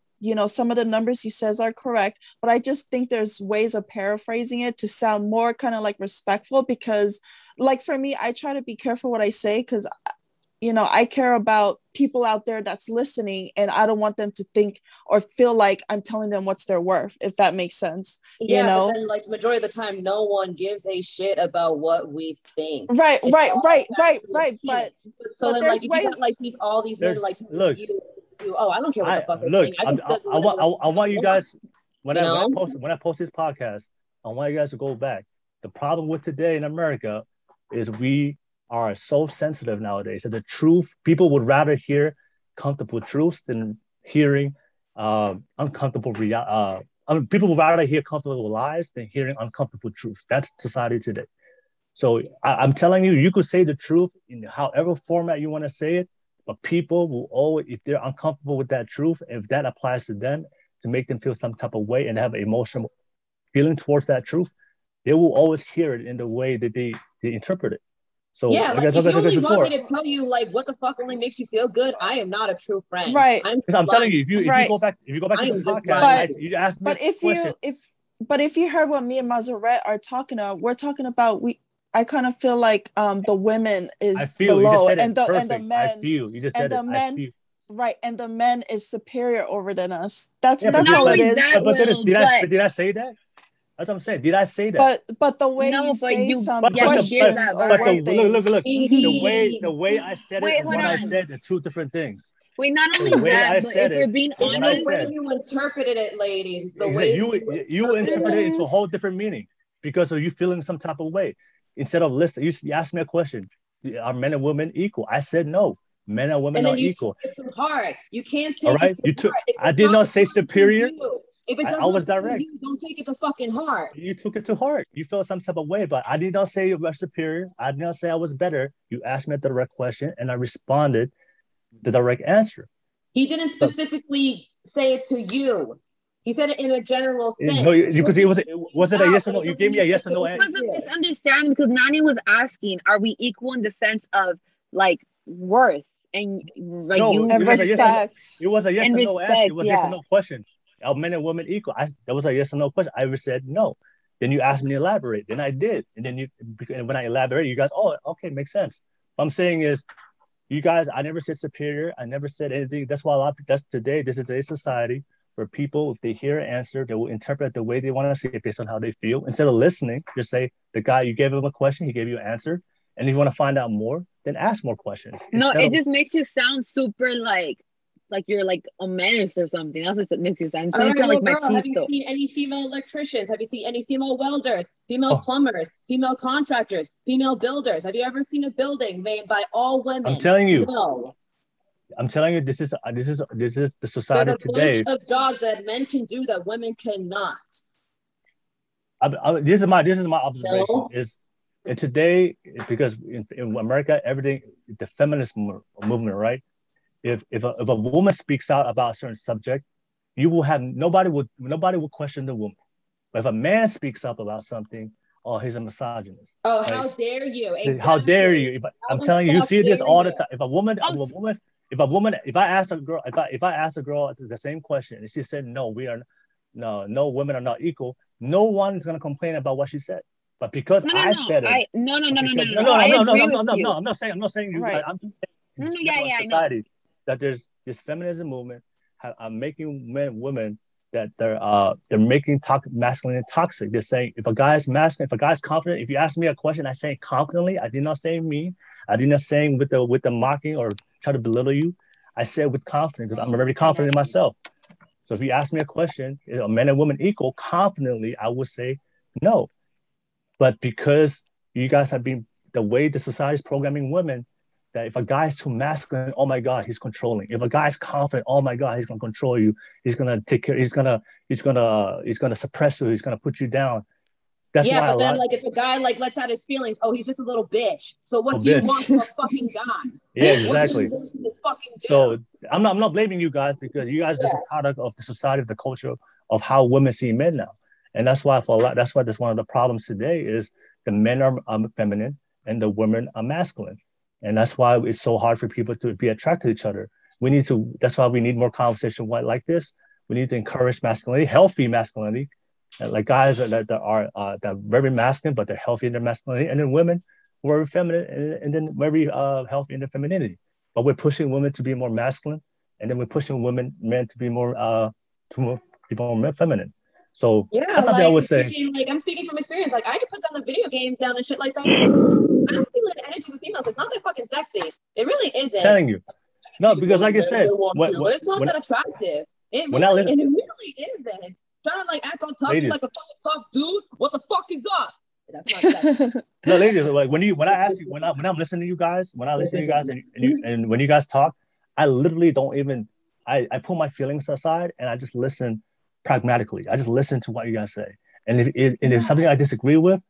some of the numbers you says are correct, but I just think there's ways of paraphrasing it to sound more kind of like respectful, because like for me, I try to be careful what I say, because I care about people out there that's listening, and I don't want them to think or feel like I'm telling them what's their worth, if that makes sense. But then, like majority of the time, no one gives a shit about what we think. Right. But so then, like, you got like all these men like look. you. Oh, I don't care what the fuck. Look, I want you guys when I post this podcast, I want you guys to go back. The problem with today in America is we are so sensitive nowadays. So the truth, people would rather hear comfortable truths than hearing uncomfortable people would rather hear comfortable lies than hearing uncomfortable truths. That's society today. So I'm telling you, you could say the truth in however format you want to say it, but people will always, if they're uncomfortable with that truth, if that applies to them to make them feel some type of way and have an emotional feeling towards that truth, they will always hear it in the way that they interpret it. So yeah, like, if you only want me to tell you like what the fuck only makes you feel good, I am not a true friend. Right. I'm telling you, if you go back to the podcast, you ask me. But if you heard what me and Monserrat are talking about, we're talking about I kind of feel like the women is below and the men. I feel you just said and it. The men, right, and the men is superior over than us. That's all it is. Did I say that? That's what I'm saying. Did I say that? But the way you say some questions look. The way I said it and what I said are two different things. Wait, not only that, but if we're being honest, the way you interpreted it, ladies, the way you interpreted it into a whole different meaning because of you feeling some type of way. Instead of listening, you asked me a question: are men and women equal? I said no. Men and women are equal. It's too hard. You can't take all right. it too hard. I did not say superior. If it doesn't, I was direct. Don't take it to fucking heart. You took it to heart. You felt some type of way, but I did not say you were superior. I did not say I was better. You asked me the direct question, and I responded the direct answer. He didn't specifically say it to you. He said it in a general sense. No, because was it a yes or no? You gave me a yes or no answer. It was a misunderstanding because Nani was asking, "Are we equal in the sense of like worth and like and respect?" It was a yes or no answer. It was a yes or no question. Are men and women equal? That was a yes or no question. I said no. Then you asked me to elaborate. Then I did. And then when I elaborated, you guys, oh, okay, makes sense. What I'm saying is, you guys, I never said superior. I never said anything. That's why this is today's society where people, if they hear an answer, they will interpret the way they want to see it based on how they feel. Instead of listening, just say, the guy, you gave him a question, he gave you an answer. And if you want to find out more, then ask more questions. No, it just makes you sound super like you're like a menace or something. That's what makes you sound. Have you seen any female electricians? Have you seen any female welders, female plumbers, female contractors, female builders? Have you ever seen a building made by all women? I'm telling you. No. I'm telling you, this is the society today. Bunch of jobs that men can do that women cannot. This is my observation. No. And today, because in America, everything, the feminist movement, right? If a woman speaks out about a certain subject, you will have nobody will question the woman. But if a man speaks up about something, oh, he's a misogynist. Oh, right? How dare you? Exactly. How dare you? I'm telling you, you see this all the time. If I ask a girl the same question and she said no, women are not equal, no one's gonna complain about what she said. But because I said it, I'm not saying you. Right. I'm saying society that there's this feminism movement making women that they're making masculine and toxic. They're saying if a guy is masculine, if a guy's confident, if you ask me a question, I say confidently. I did not say mean. I did not say with the mocking or try to belittle you. I said with confidence because I'm very confident in myself. So if you ask me a question, are men and women equal? Confidently, I would say no. But because you guys have been the way the society is programming women, that if a guy is too masculine, oh my God, he's controlling. If a guy is confident, oh my God, he's gonna control you. He's gonna take care. He's gonna suppress you. He's gonna put you down. That's why but then if a guy lets out his feelings, oh, he's just a little bitch. So what do you want from a fucking guy? Yeah, exactly. This fucking dude? So I'm not blaming you guys because you guys are just a product of the society, of the culture of how women see men now. And that's why that's one of the problems today is the men are feminine and the women are masculine. And that's why it's so hard for people to be attracted to each other. That's why we need more conversation like this. We need to encourage masculinity, healthy masculinity, like guys that are very masculine, but they're healthy in their masculinity. And then women who are feminine and then very healthy in their femininity. But we're pushing women to be more masculine. And then we're pushing men to be more feminine. So that's something I would say. I'm speaking from experience. Like I could put down the video games down and shit like that. Masculine energy with females is not that fucking sexy. It really isn't. I'm telling you. No, because like I said, but it's not that attractive. It really isn't. Trying to like act on tough like a fucking tough dude. What the fuck is up? That's not sexy. No, ladies, like when I'm listening to you guys, and when you guys talk, I literally don't even I put my feelings aside and I just listen pragmatically. I just listen to what you guys say. And if something I disagree with,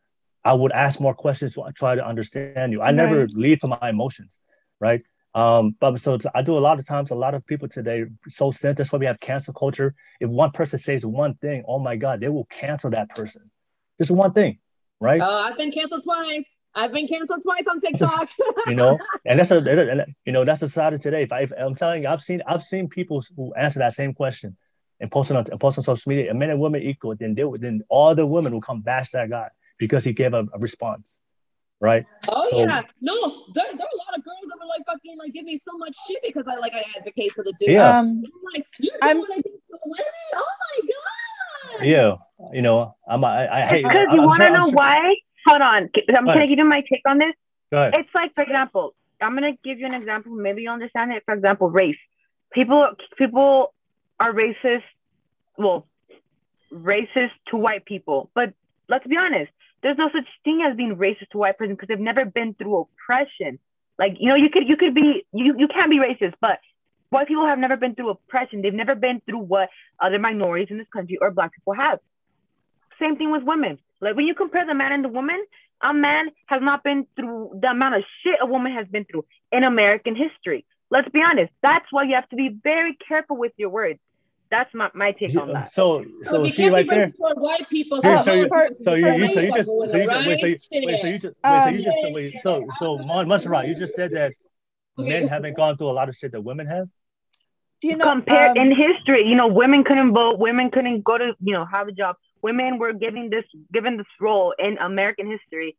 I would ask more questions to try to understand you. I never lead from my emotions, right? But so I do a lot of times, a lot of people today so sensitive. That's why we have cancel culture. If one person says one thing, oh my God, they will cancel that person. Just one thing, right? I've been canceled twice. I've been canceled twice on TikTok. And that's the side of today. If I'm telling you, I've seen people who answer that same question and post on social media, and men and women equal, then all the women will come bash that guy because he gave a response. Right. Oh so, yeah. No, there are a lot of girls that were like fucking like give me so much shit because I advocate for the dude. Yeah. I'm like, you're doing it against the women? Oh my God. Yeah. I hate because you want to know why? Hold on. Can I give you my take on this? Go ahead. It's like, for example, I'm gonna give you an example. Maybe you understand it. For example, race. People are racist. Well, racist to white people, but let's be honest. There's no such thing as being racist to a white person because they've never been through oppression. Like, you can't be racist, but white people have never been through oppression. They've never been through what other minorities in this country or Black people have. Same thing with women. Like, when you compare the man and the woman, a man has not been through the amount of shit a woman has been through in American history. Let's be honest. That's why you have to be very careful with your words. That's my take on that. So see right there. White people. So Monserrat, you just said that men haven't gone through a lot of shit that women have. Do you know? Compared in history, women couldn't vote, women couldn't go to, have a job. Women were given this role in American history.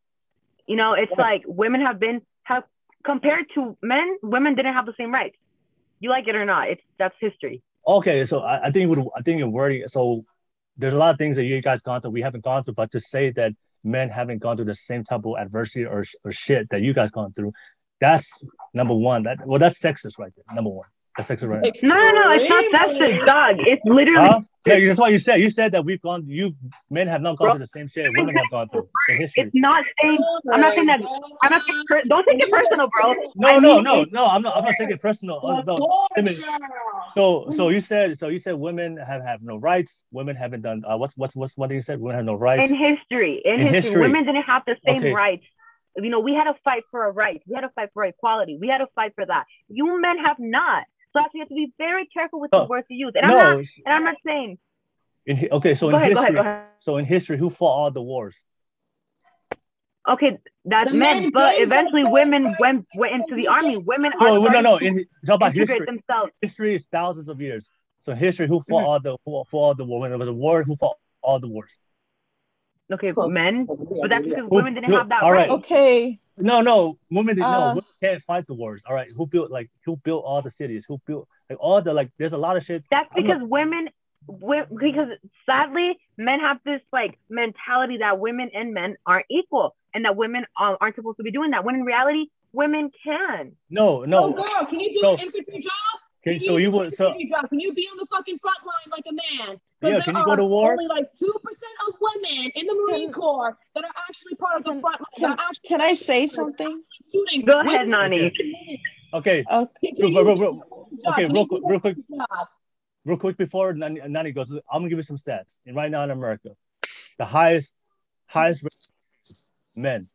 It's like women have compared to men, women didn't have the same rights. You like it or not? That's history. Okay, so I think you're wording. So there's a lot of things that you guys gone through we haven't gone through, but to say that men haven't gone through the same type of adversity or shit that you guys gone through, that's number one. That's sexist right there. Number one, that's sexist right there. No, it's not sexist, dog. It's literally. Yeah, that's what you said. You said that men have not gone through the same shit women have gone through in history. It's not saying. I'm not saying that. Don't take it personal, bro. No. I'm not taking it personal. So you said women have no rights. Women haven't done what you said? Women have no rights in history. Women didn't have the same rights. We had to fight for our rights. We had to fight for equality. We had to fight for that. You men have not. So you have to be very careful with the words you use. And I'm not saying. So in history, who fought all the wars? Okay, that's men, but eventually women went into the army. Women are it's about history. Themselves. History is thousands of years. So history, who fought all the war? When there was a war, who fought all the wars? Okay, men, but that's because women didn't have that right. Okay. No, women didn't. Women can't fight the wars. All right, who built all the cities? Who built all the There's a lot of shit. That's because because sadly, men have this mentality that women and men aren't equal, and that women aren't supposed to be doing that. When in reality, women can. No. Oh, girl, can you do an infantry job? Can you be on the fucking front line like a man? Yeah, can you go to war? Only 2% of women in the Marine Corps that are actually part of the front line. Can I say something? Go ahead, Nani. Okay. Real quick before Nani goes, I'm gonna give you some stats. And right now in America, the highest men,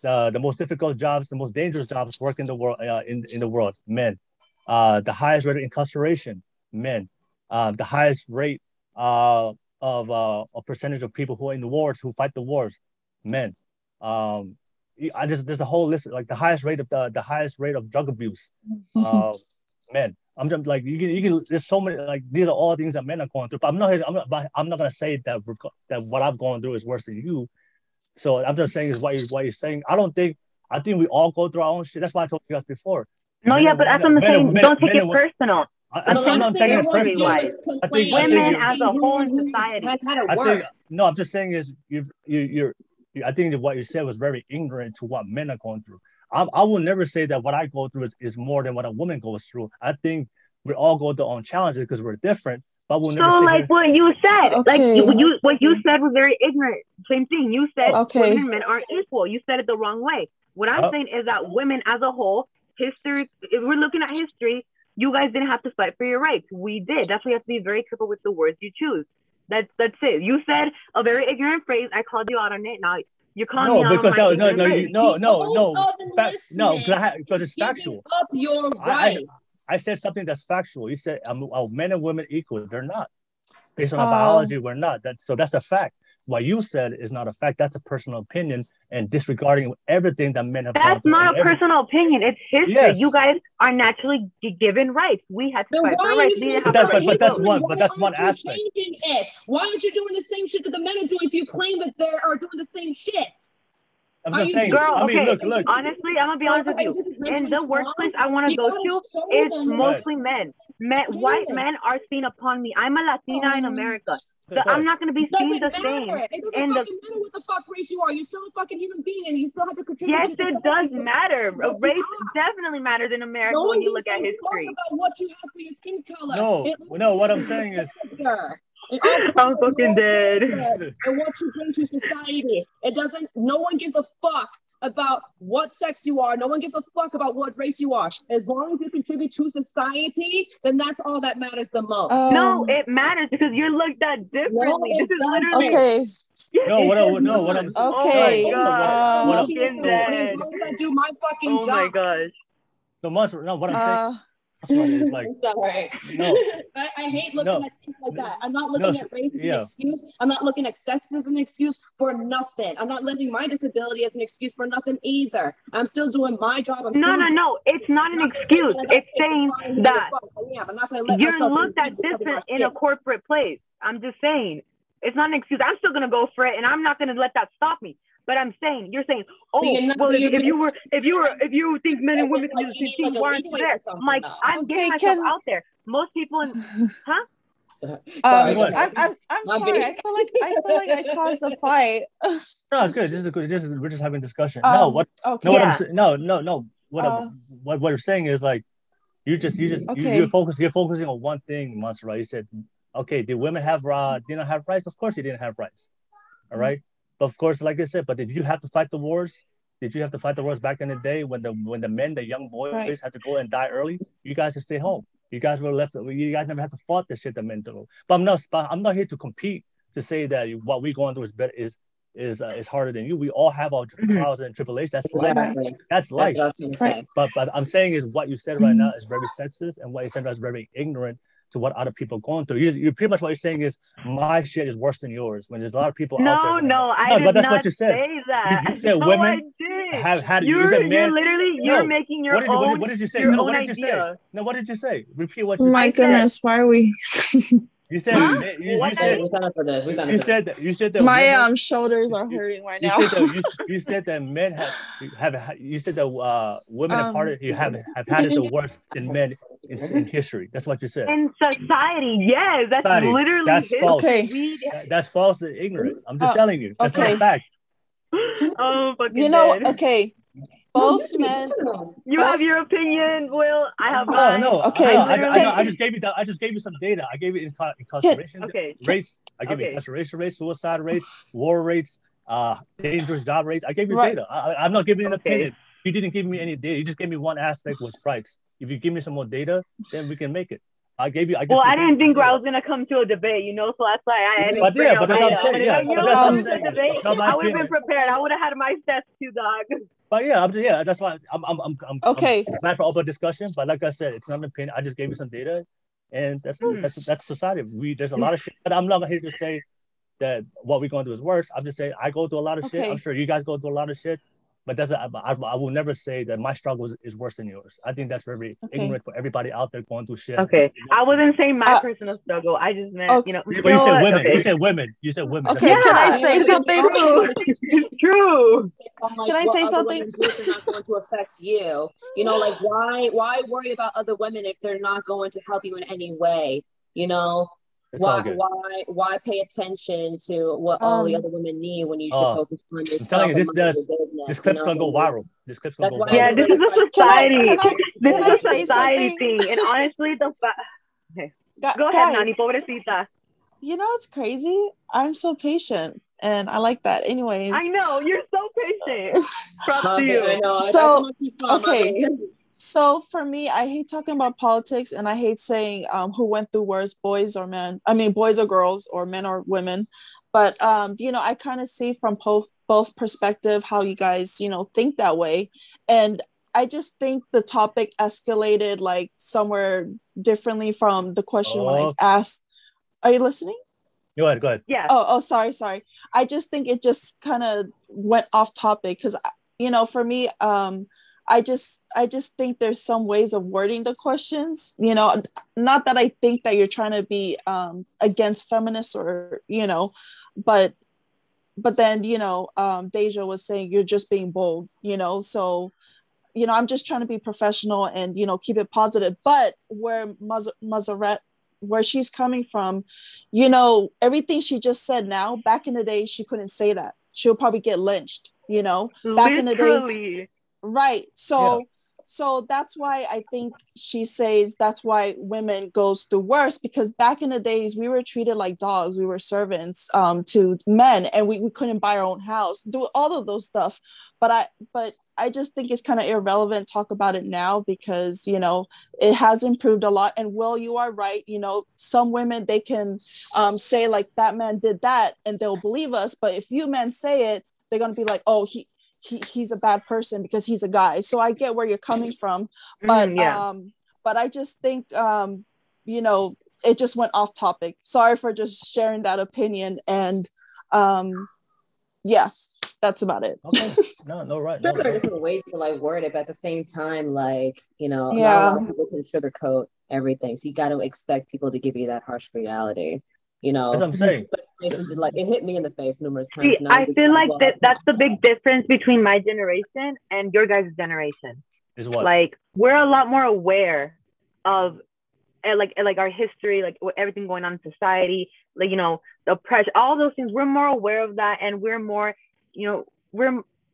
the most difficult jobs, the most dangerous jobs work in the world in the world, men. The highest rate of incarceration, men. The highest rate of a percentage of people who are in the wars, who fight the wars, men. There's a whole list, the highest rate of drug abuse, men. I'm just you can. There's so many these are all things that men are going through. But I'm not gonna say that what I've gone through is worse than you. So I'm just saying is what you're saying. I think we all go through our own shit. That's why I told you guys before. No, yeah, but that's what I'm saying. Don't take it personal. I'm not taking it personal. I think women as a whole in society. No, I'm just saying is I think that what you said was very ignorant to what men are going through. I will never say that what I go through is more than what a woman goes through. I think we all go through our own challenges because we're different. But we'll never say like what you said, like what you said was very ignorant. Same thing. You said women and men aren't equal. You said it the wrong way. What I'm saying is that women as a whole, history, if we're looking at history, you guys didn't have to fight for your rights. We did. That's why you have to be very careful with the words you choose. That's it. You said a very ignorant phrase. I called you out on it. Now you're calling me out on my no, because it's factual. Up your rights. I said something that's factual. You said men and women equal. They're not. Based on our biology, we're not. That's a fact. What you said is not a fact. That's a personal opinion and disregarding everything that men have. That's not a personal opinion. It's history. Yes. You guys are naturally given rights. We had to fight for rights. But that's one aspect. Changing it. Why aren't you doing the same shit that the men are doing if you claim that they are doing the same shit? I'm just saying, girl, look. Honestly, I'm gonna be honest with you. In the workplace I want to go to, it's mostly men. White men are seen upon me. I'm a Latina in America. So I'm not going to be seen the same. It doesn't matter what the fuck race you are. You're still a fucking human being and you still have to contribute. Yes, it does matter. Race definitely matters in America when you look at history. About what you have for your skin color. No, what I'm saying is... I'm fucking dead. And what you bring to society. No one gives a fuck about what sex you are. No one gives a fuck about what race you are. As long as you contribute to society, then that's all that matters the most. No, it matters because you're looked at differently. No, this is literally okay. What I'm okay. Oh my God. I do my fucking job. Oh my gosh. What I'm saying. It's like, I'm sorry. No. I hate looking at shit like that. I'm not looking at race as an excuse. I'm not looking at sex as an excuse for nothing. I'm not letting my disability as an excuse for nothing either. I'm still doing my job. No. It's not an excuse. It's saying that you're looked at different in a corporate place. I'm just saying. It's not an excuse. I'm still going to go for it, and I'm not going to let that stop me. But I'm saying, you're saying, if you think men and women can do the same thing, why aren't you there? I'm like, I'm getting myself out there. Most people huh? I'm sorry. I feel like I caused a fight. No, it's good. We're just having a discussion. What you're saying is like, you're focusing on one thing, Monserrat. You said, okay, did women didn't have rights? Of course, they didn't have rights. All right. But of course, like I said, but did you have to fight the wars? Did you have to fight the wars back in the day when the men, the young boys had to go and die early? You guys just stay home. You guys were left. You guys never had to fight the shit that men do. But I'm not here to compete to say that what we're going through is better is harder than you. We all have our trials and tribulations. That's life. That's life. But I'm saying is what you said right now is very sexist, and what you said is very ignorant to what other people are going through. You're pretty much what you're saying is my shit is worse than yours. When there's a lot of people out there. I did not say that. You said women have had. You're making your own. What did you say? What did you say? No, what did you say? Repeat what you said. My goodness, why are we? You said we signed up for this. You said that my shoulders are hurting right now. You said that men have you said that women have had it the worst than men in history. That's what you said. In society, yes, that's literally false. Okay. That's false and ignorant. I'm just telling you. That's not a fact. Oh, fucking dead. Okay. Both men. You have your opinion, Will. I have mine. No. Okay. I just gave you some data. I gave it incarceration rates. I gave you incarceration rates, suicide rates, war rates, dangerous job rates. I gave you data. I'm not giving you an opinion. You didn't give me any data. You just gave me one aspect with strikes. If you give me some more data, then we can make it. I didn't think I was gonna come to a debate, so that's why I had. But that's what I'm saying. I would have been prepared. I would have had my stats too, dog. But that's why I'm okay. I'm glad for open discussion. But like I said, it's not an opinion. I just gave you some data, and that's society. There's a lot of shit. But I'm not here to say that what we're going to do is worse. I'm just saying I go through a lot of shit. I'm sure you guys go through a lot of shit. But I will never say that my struggle is worse than yours. I think that's very ignorant for everybody out there going through shit. Okay, I wasn't saying my personal struggle. I just meant, But you said women. Okay. You said women. Okay, can I say something? It's true. Can I say something? Are not going to affect you. Why worry about other women if they're not going to help you in any way? It's all good. Why pay attention to what all the other women need when you should focus on yourself? I'm telling you, and mind your business, this clip's gonna go viral. This clip's gonna go viral. Yeah, this is a society. This is a say society something? thing. And honestly, okay. Go ahead, Guys, Nani, pobrecita. You know, it's crazy. I'm so patient, and I like that. Anyways, I know you're so patient. Props to you. I know. So, okay. So for me, I hate talking about politics, and I hate saying who went through worse, boys or men. I mean, boys or girls, or men or women. But you know, I kind of see from both perspective how you guys, you know, think that way, and I just think the topic escalated like somewhere differently from the question when I asked. Are you listening? Go ahead. Yeah. Oh, sorry. I just think it just kind of went off topic because, you know, for me, I just think there's some ways of wording the questions, you know, not that I think that you're trying to be against feminists or, you know, but then, you know, Deja was saying you're just being bold, you know, so, you know, I'm just trying to be professional and, you know, keep it positive. But where Monserrat, where she's coming from, you know, everything she just said now, back in the day, she couldn't say that. She'll probably get lynched, you know, back in the days. Right. So that's why I think she says that's why women goes through worse, because back in the days we were treated like dogs. We were servants to men, and we couldn't buy our own house, do all of those stuff. But I just think it's kind of irrelevant to talk about it now because, you know, it has improved a lot. And Will, you are right. You know, some women, they can say like that man did that and they'll believe us. But if you men say it, they're going to be like, oh, he's a bad person because he's a guy. So I get where you're coming from. But but I just think, you know, it just went off topic. Sorry for just sharing that opinion. And yeah. That's about it. Okay. No, right. There are different ways to like word it, but at the same time, like, you know, not a lot of people can sugarcoat everything. So you got to expect people to give you that harsh reality. You know, that's what I'm saying. Like it hit me in the face numerous times. See, I feel like that's the big difference between my generation and your guys' generation. Is what? Like we're a lot more aware of like our history, like everything going on in society, like, you know, the oppression, all those things. We're more aware of that, and we're more, you know,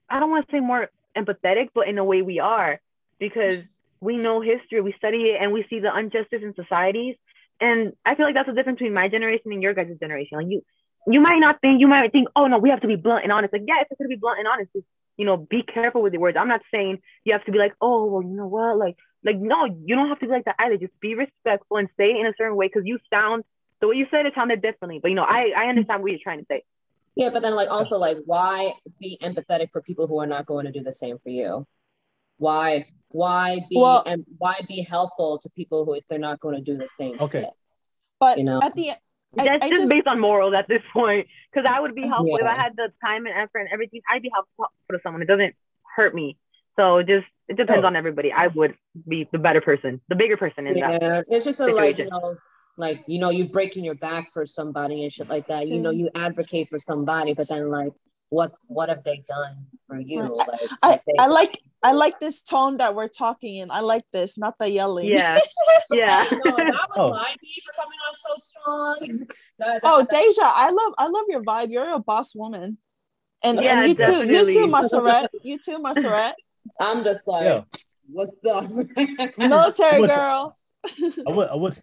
I don't want to say more empathetic, but in a way we are, because we know history, we study it, and we see the injustice in societies. And I feel like that's the difference between my generation and your guys' generation. Like you might think, oh no, we have to be blunt and honest. Like, yeah, it's going to be blunt and honest. Just, you know, be careful with your words. I'm not saying you have to be like, oh, well, you know what? Like, no, you don't have to be like that either. Just be respectful and say it in a certain way, because the way you said it sounded differently. But, you know, I understand what you're trying to say. Yeah, but then like also like why be empathetic for people who are not going to do the same for you? Why be helpful to people who if they're not going to do the same? Okay. But you know, at the end, that's just based on morals at this point. Because I would be helpful if I had the time and effort and everything. I'd be helpful to someone. It doesn't hurt me. So it depends on everybody. I would be the better person, the bigger person in that. Yeah, it's just situation. like, you know, you're breaking your back for somebody and shit like that. You know, you advocate for somebody, but then like, what have they done for you? Like, I like this tone that we're talking in. I like this, not the yelling. Yeah, yeah. No, that was my beat for coming off so strong. Deja, I love your vibe. You're a boss woman, and you definitely. too. You too, Monserrat. You too, Monserrat. I'm just like, what's up, military girl? I would.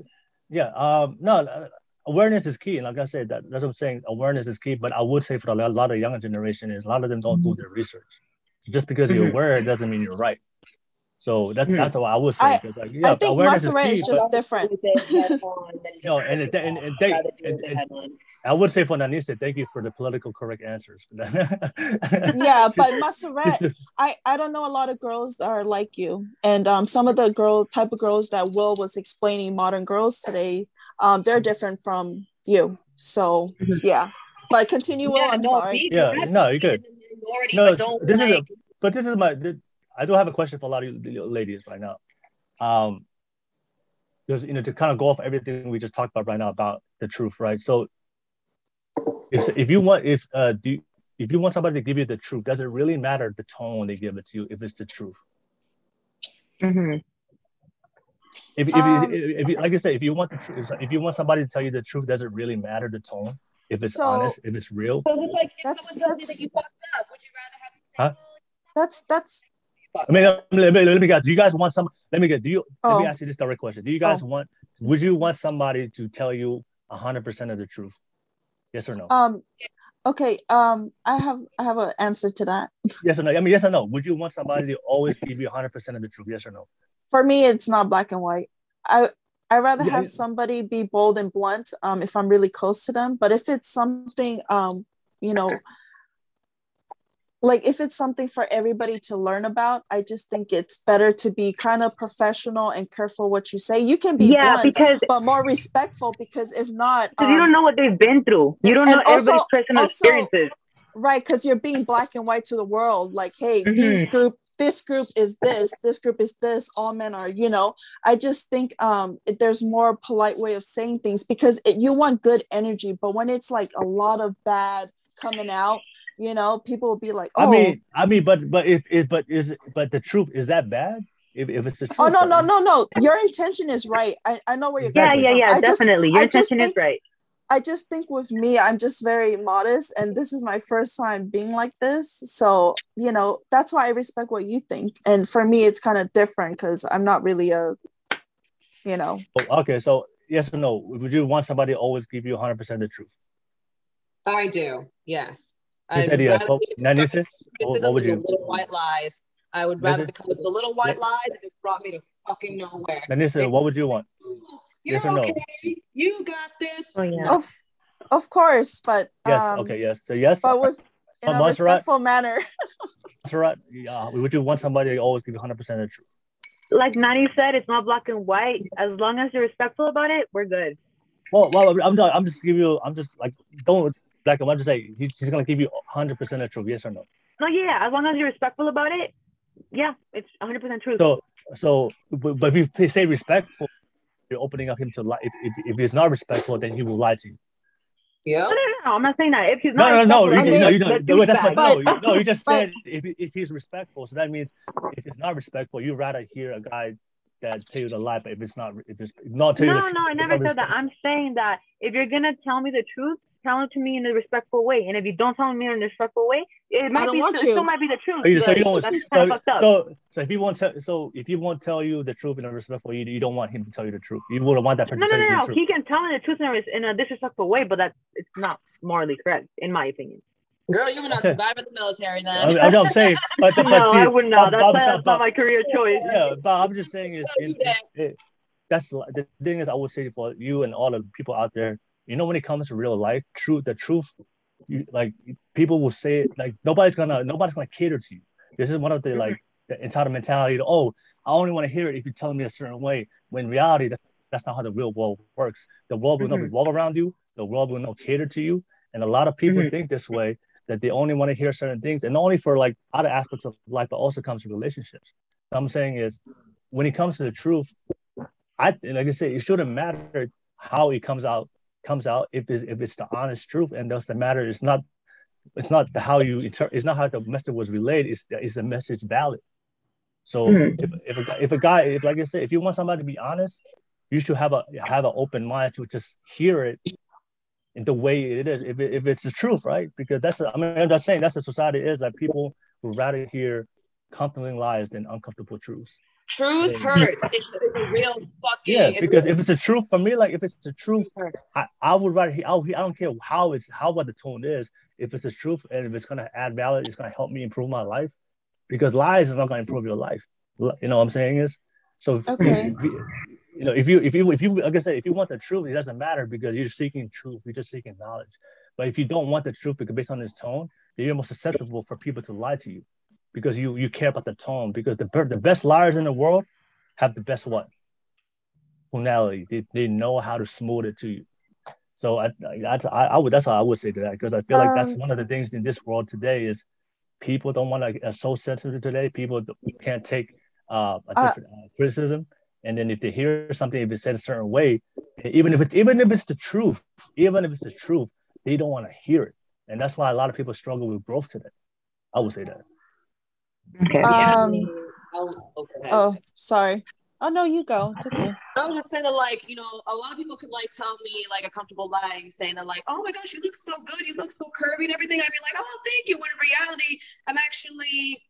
Yeah. No. Awareness is key, and like I said, that's what I'm saying. Awareness is key, but I would say for a lot of younger generation is a lot of them don't do their research. Just because you're aware doesn't mean you're right. So that's what I would say. Like, I think Monserrat is just different. I would say for Nanise, thank you for the political correct answers. Yeah, but Monserrat, I don't know a lot of girls that are like you, and some of the type of girls that Will was explaining, modern girls today, they're different from you. So yeah, but continue. Will, I'm sorry. Yeah, no, you're good. No, this is my. I do have a question for a lot of you ladies right now. Because to kind of go off everything we just talked about right now about the truth, right? So, if you want somebody to give you the truth, does it really matter the tone they give it to you if it's the truth? Mm-hmm. if you, like I said, if you want the truth, if you want somebody to tell you the truth, doesn't really matter the tone. If it's honest, if it's real. So it's like if someone tells you that you fucked up, would you rather have them say, That's I mean, let me guys. Do you guys want some? Let me ask you this direct question. Do you guys want? Would you want somebody to tell you 100% of the truth? Yes or no? Okay. I have an answer to that. Yes or no? I mean, yes or no? Would you want somebody to always give you 100% of the truth? Yes or no? For me, it's not black and white. I rather have somebody be bold and blunt if I'm really close to them. But if it's something, you know, like if it's something for everybody to learn about, I just think it's better to be kind of professional and careful what you say. You can be blunt, but more respectful, because if not, because you don't know what they've been through. You don't know everybody's personal experiences. Right, because you're being black and white to the world. Like, hey, this group is this group is this. All men are, you know. I just think there's more polite way of saying things, because you want good energy, but when it's like a lot of bad coming out, you know, people will be like, oh. I mean, but the truth, is that bad? If it's the truth. Oh no. Your intention is right. I know where you're going. Yeah, definitely. Your intention is right. I just think with me, I'm just very modest, and this is my first time being like this. So, you know, that's why I respect what you think. And for me, it's kind of different because I'm not really you know. Okay, so yes or no? Would you want somebody to always give you 100% of the truth? I do, yes. Yes. This isn't little white lies. I would rather, because the little white lies, it just brought me to fucking nowhere. Nanise, what would you want? Yes or no? Okay. You got this. Oh, yeah. Of course, but yes. Okay. Yes. So yes. But with in a respectful manner. Monserrat, would you want somebody to always give you 100% of the truth? Like Nani said, it's not black and white. As long as you're respectful about it, we're good. Well, I'm just like, don't black and white. Just say he's gonna give you 100% of the truth. Yes or no? No, yeah. As long as you're respectful about it, yeah, it's 100% truth. But if you say respectful, you're opening up him to lie. If he's not respectful, then he will lie to you. Yeah. No, I'm not saying that. If he's not you just said if he's respectful. So that means if he's not respectful, you'd rather hear a guy that tell you the lie. But if it's not tell you the truth. No, I never said that. I'm saying that if you're gonna tell me the truth, tell it to me in a respectful way. And if you don't tell me in a respectful way, it still might be the truth. So if he won't tell you the truth in a respectful way, you don't want him to tell you the truth. You wouldn't want that person to tell you the truth. He can tell me the truth in a disrespectful way, but it's not morally correct, in my opinion. Girl, you would not survive in the military then. I'm saying, but I would not. That's not my career choice. Yeah, but I'm just saying that's the thing is, I would say for you and all the people out there, you know, when it comes to real life, the truth, like people will say it, like nobody's gonna cater to you. This is one of the like the entitled mentality. I only want to hear it if you're telling me a certain way. When in reality, that's not how the real world works. The world will not revolve around you. The world will not cater to you. And a lot of people think this way, that they only want to hear certain things, and not only for like other aspects of life, but also comes to relationships. What I'm saying is, when it comes to the truth, like I say, it shouldn't matter how it comes out if it's the honest truth, and that's the matter. It's not how the message was relayed. Is the message valid? So if a guy, like I said, if you want somebody to be honest, you should have an open mind to just hear it in the way it is. If it's the truth, right? Because I'm not saying that's the society is, that people would rather hear comforting lies than uncomfortable truths. Truth hurts. It's a real fucking. Because if it's the truth for me, like if it's the truth, I would rather. I don't care what the tone is. If it's the truth and if it's gonna add value, it's gonna help me improve my life. Because lies is not gonna improve your life. You know what I'm saying is. So if you like I said, if you want the truth, it doesn't matter because you're seeking truth. You're just seeking knowledge. But if you don't want the truth because based on this tone, then you're more susceptible for people to lie to you. Because you care about the tone. Because the best liars in the world have the best what? Tonality. They know how to smooth it to you. So that's how I would say to that, because I feel like that's one of the things in this world today is people don't want to are so sensitive today. People can't take a different criticism, and then if they hear something, if it's said a certain way, even if it's the truth, they don't want to hear it, and that's why a lot of people struggle with growth today. I would say that. Okay. Oh, sorry. Oh no, you go. It's okay. I was just saying that, like, you know, a lot of people could like tell me like a comfortable lie, saying that like, oh my gosh, you look so good, you look so curvy and everything. I'd be like, oh, thank you. When in reality, I'm actually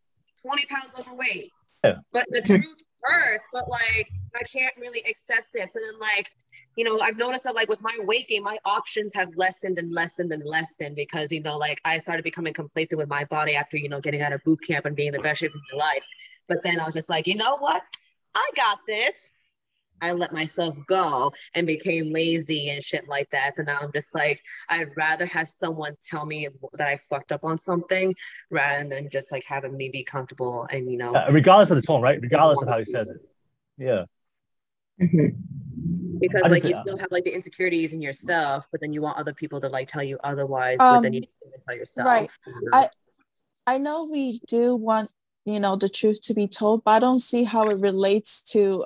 20 pounds overweight. Yeah. But the truth hurts. But like, I can't really accept it. So then, like, you know, I've noticed that like with my weight gain, my options have lessened and lessened and lessened because, you know, like I started becoming complacent with my body after, you know, getting out of boot camp and being in the best shape of my life. But then I was just like, you know what? I got this. I let myself go and became lazy and shit like that. So now I'm just like, I'd rather have someone tell me that I fucked up on something rather than just like having me be comfortable and, you know. Regardless of the tone, right? Regardless of how he says it. Yeah. Because like you still have like the insecurities in yourself, but then you want other people to like tell you otherwise, but then you don't tell yourself. Right. You know? I know we do want, you know, the truth to be told, but I don't see how it relates to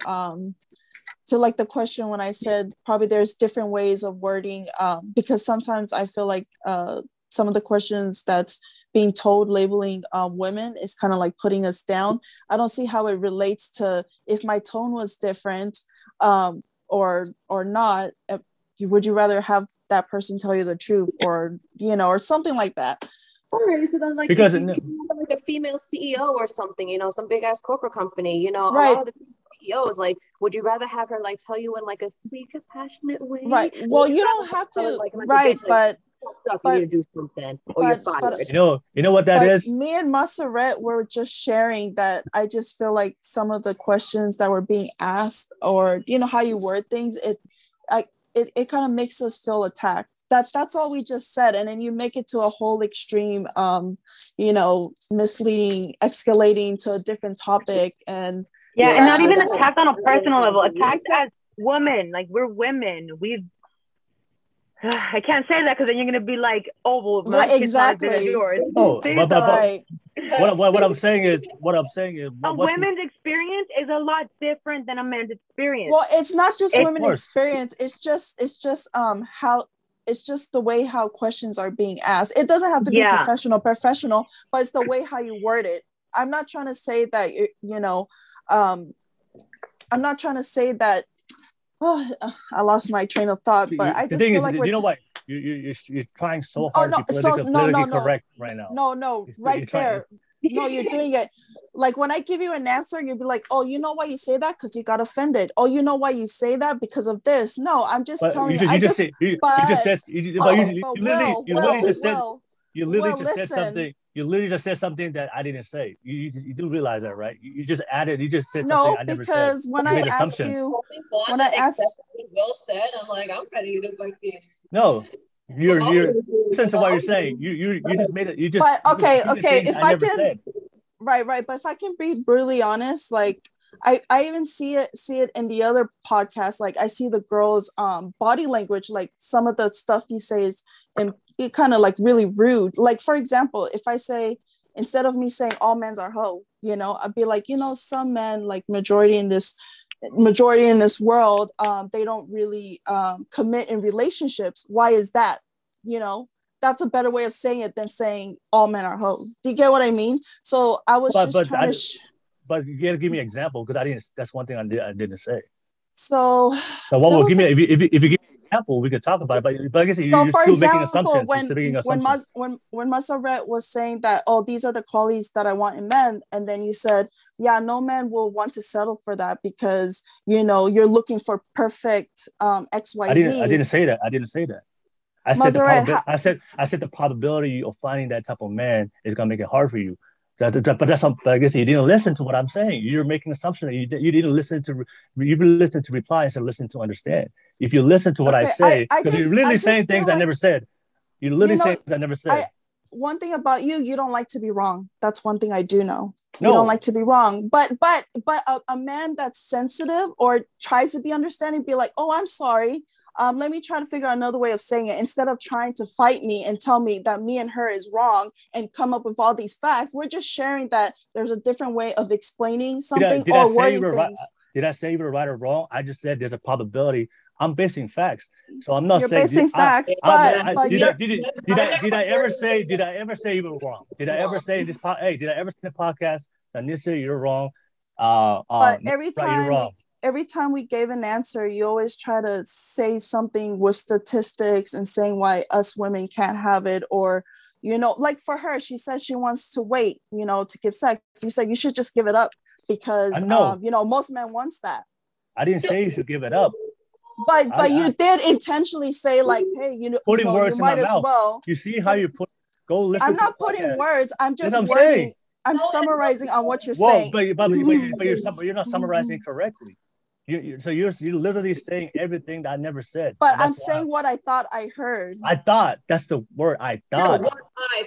like the question when I said probably there's different ways of wording, because sometimes I feel like some of the questions that's being told labeling women is kind of like putting us down. I don't see how it relates to if my tone was different or not. Would you rather have that person tell you the truth, or, you know, or something like that? Alright, so then like because if you have like a female CEO or something, you know, some big ass corporate company, you know, right. A lot of the CEOs, like, would you rather have her like tell you in like a sweet, compassionate way? Right. Well, you don't have to. Like, right, bitch, like, but you need to do something, or you're fired. You know what that is? Me and Monserrat were just sharing that. I just feel like some of the questions that were being asked, or you know how you word things, it kind of makes us feel attacked. That's all we just said, and then you make it to a whole extreme, you know, misleading, escalating to a different topic, and and not even attacked on a personal level, attacked as women. Like, we're women. I can't say that because then you're gonna be like, oh well, my kid's not as big as yours. Oh, but what I'm saying is a women's experience is a lot different than a man's experience. Well, it's not just women's experience. It's just how. It's just the way how questions are being asked. It doesn't have to be professional, but it's the way how you word it. I'm not trying to say that, you know, I'm not trying to say that, I lost my train of thought, but I just feel like you know what? You're trying so hard to be politically correct right now. No, right there. No, you're doing it. Like when I give you an answer, you'll be like, oh, you know why you say that? Because you got offended. Oh, you know why you say that? Because of this. No, I'm just telling you. You literally just said something that I didn't say. You do realize that, right? You just added. You just said something I never said. No, because when I asked you, when I asked, Will said, I'm like, I'm ready to like it. No. You're listen to what you're saying. You just made it. You just. But okay. If I can, right. But if I can be brutally honest, like I even see it in the other podcast. Like I see the girls' body language. Like some of the stuff you say is it kind of like really rude. Like for example, if I say, instead of me saying all men are hoe, you know, I'd be like, you know, some men, like majority in this world, they don't really commit in relationships. Why is that? You know, that's a better way of saying it than saying all men are hoes. Do you get what I mean? So I was trying to. But you gotta give me an example, because I didn't. That's one thing I didn't say. So what will give me if you give me an example, we could talk about it. But I guess you're still making assumptions. When Monserrat was saying that, oh, these are the qualities that I want in men, and then you said, yeah, no man will want to settle for that because, you know, you're looking for perfect XYZ. I didn't say that. I said the probability of finding that type of man is gonna make it hard for you. But I guess you didn't listen to what I'm saying. You're making an assumption that you didn't listen to. You listened to reply instead of listen to understand. If you listen to what I say, because you're literally saying things I never said. You're literally saying things I never said. One thing about you, you don't like to be wrong. That's one thing I do know. You don't like to be wrong. But a man that's sensitive or tries to be understanding, be like, oh, I'm sorry. Let me try to figure out another way of saying it, instead of trying to fight me and tell me that me and her is wrong and come up with all these facts. We're just sharing that there's a different way of explaining something or wording things. Did I say you were right or wrong? I just said there's a probability. I'm basing facts, so I'm not saying. You're basing facts, did I ever say you were wrong? Did I ever say this? Hey, did I ever say the podcast? Nanise, you're wrong. But every time, you're wrong. every time we gave an answer, you always try to say something with statistics and saying why us women can't have it, or, you know, like for her, she says she wants to wait, you know, to give sex. You said you should just give it up because, you know, most men wants that. I didn't say you should give it up. But you did intentionally say like, hey, you know, putting words you might in my as mouth. well. You see how you put, go listen. I'm not putting words. I'm just wording. I'm summarizing on what you're saying. But you're not summarizing correctly. You're literally saying everything that I never said. But I'm saying what I thought I heard. I thought, that's the word. I thought. What I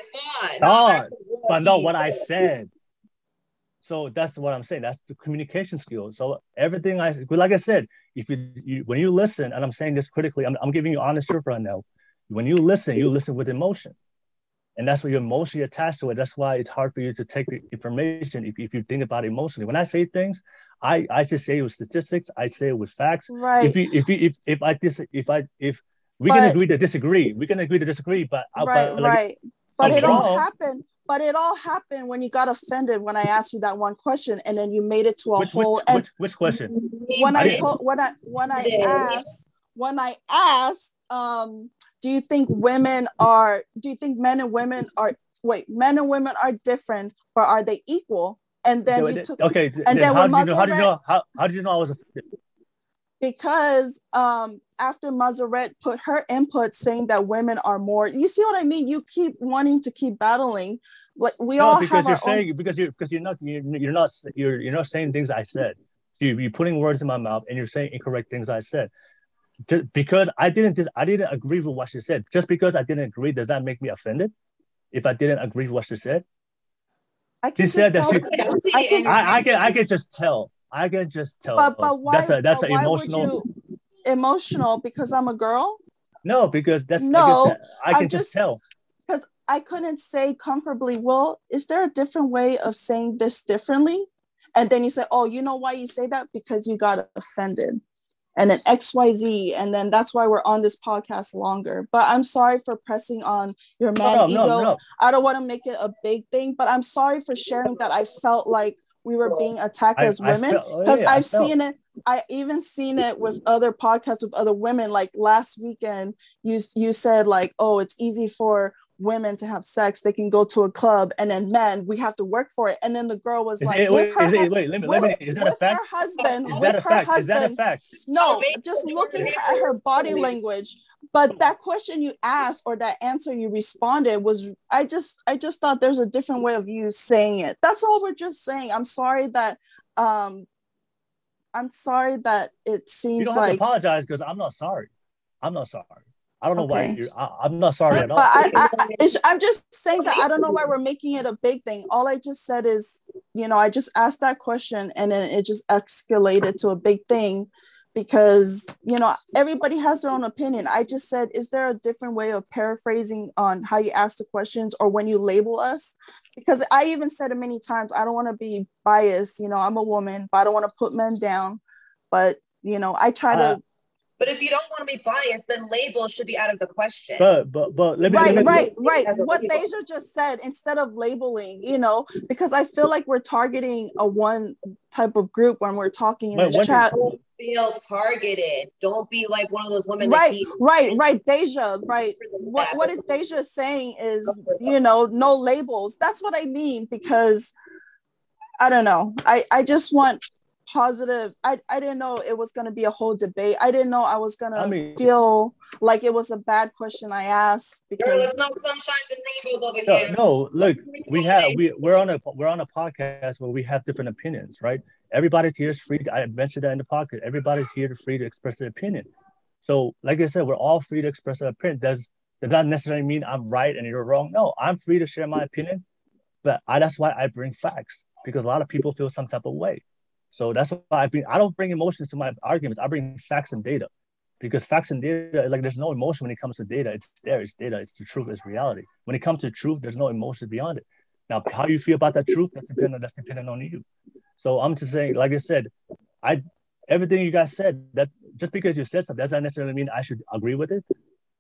thought. But not what I said. So that's what I'm saying. That's the communication skills. So everything like I said, if you when you listen, and I'm saying this critically, I'm giving you honest truth right now. When you listen with emotion. And that's what you're emotionally attached to it. That's why it's hard for you to take the information if you think about it emotionally. When I say things, I just say it with statistics. I say it with facts. Right. If we can agree to disagree, we can agree to disagree. But But it all happened. But it all happened when you got offended when I asked you that one question, and then you made it to a whole. Which question? When I asked, do you think men and women are different, but are they equal? And then you took okay. And then how did you know I was offended? Because after Monserrat put her input saying that women are more, you see what I mean? You keep wanting to keep battling. Like you're not saying things I said. You're putting words in my mouth and you're saying incorrect things I said. Just because I didn't agree with what she said. Just because I didn't agree, does that make me offended? If I didn't agree with what she said, I can just tell. I can just tell. But why? That's an emotional. Emotional because I'm a girl? No, because I can just tell. Because I couldn't say comfortably, well, is there a different way of saying this differently? And then you say, oh, you know why you say that? Because you got offended. And then XYZ. And then that's why we're on this podcast longer. But I'm sorry for pressing on your man ego. No. I don't want to make it a big thing, but I'm sorry for sharing that I felt like we were being attacked as women. Because I've seen it. I even seen it with other podcasts with other women. Like last weekend, you said like, oh, it's easy for women to have sex. They can go to a club, and then men, we have to work for it. And then the girl was like, is that a fact? Is that a fact? No, just looking at her body language. But that question you asked or that answer you responded was, I just thought there's a different way of you saying it. That's all we're just saying. I'm sorry that it seems you don't like have to apologize because I'm not sorry. I don't know why I'm not sorry at all. But I'm just saying that I don't know why we're making it a big thing. All I just said is, I just asked that question and then it just escalated to a big thing because, everybody has their own opinion. I just said, is there a different way of paraphrasing on how you ask the questions or when you label us? Because I even said it many times, I don't want to be biased. I'm a woman, but I don't want to put men down. But, I try to. But if you don't want to be biased, then labels should be out of the question. But right. What Deja just said, instead of labeling, because I feel like we're targeting a one type of group when we're talking in this chat. Don't feel targeted. Don't be like one of those women. Right, Deja. Right. What is Deja saying is, no labels. That's what I mean because I don't know. I just want positive. I didn't know it was going to be a whole debate. I didn't know I was going to feel like it was a bad question I asked because it's not sunshines and rainbows over here. No, look, we're on a podcast where we have different opinions, right? Everybody's here is free. I mentioned that in the podcast. Everybody's here free to express their opinion. So, like I said, we're all free to express our opinion. Does not necessarily mean I'm right and you're wrong. No, I'm free to share my opinion, but that's why I bring facts because a lot of people feel some type of way. So that's why I don't bring emotions to my arguments. I bring facts and data because facts and data, like there's no emotion when it comes to data. It's data. It's the truth. It's reality. When it comes to truth, there's no emotion beyond it. Now, how you feel about that truth, that's dependent on you. So I'm just saying, like I said, everything you guys said, that just because you said something, doesn't necessarily mean I should agree with it.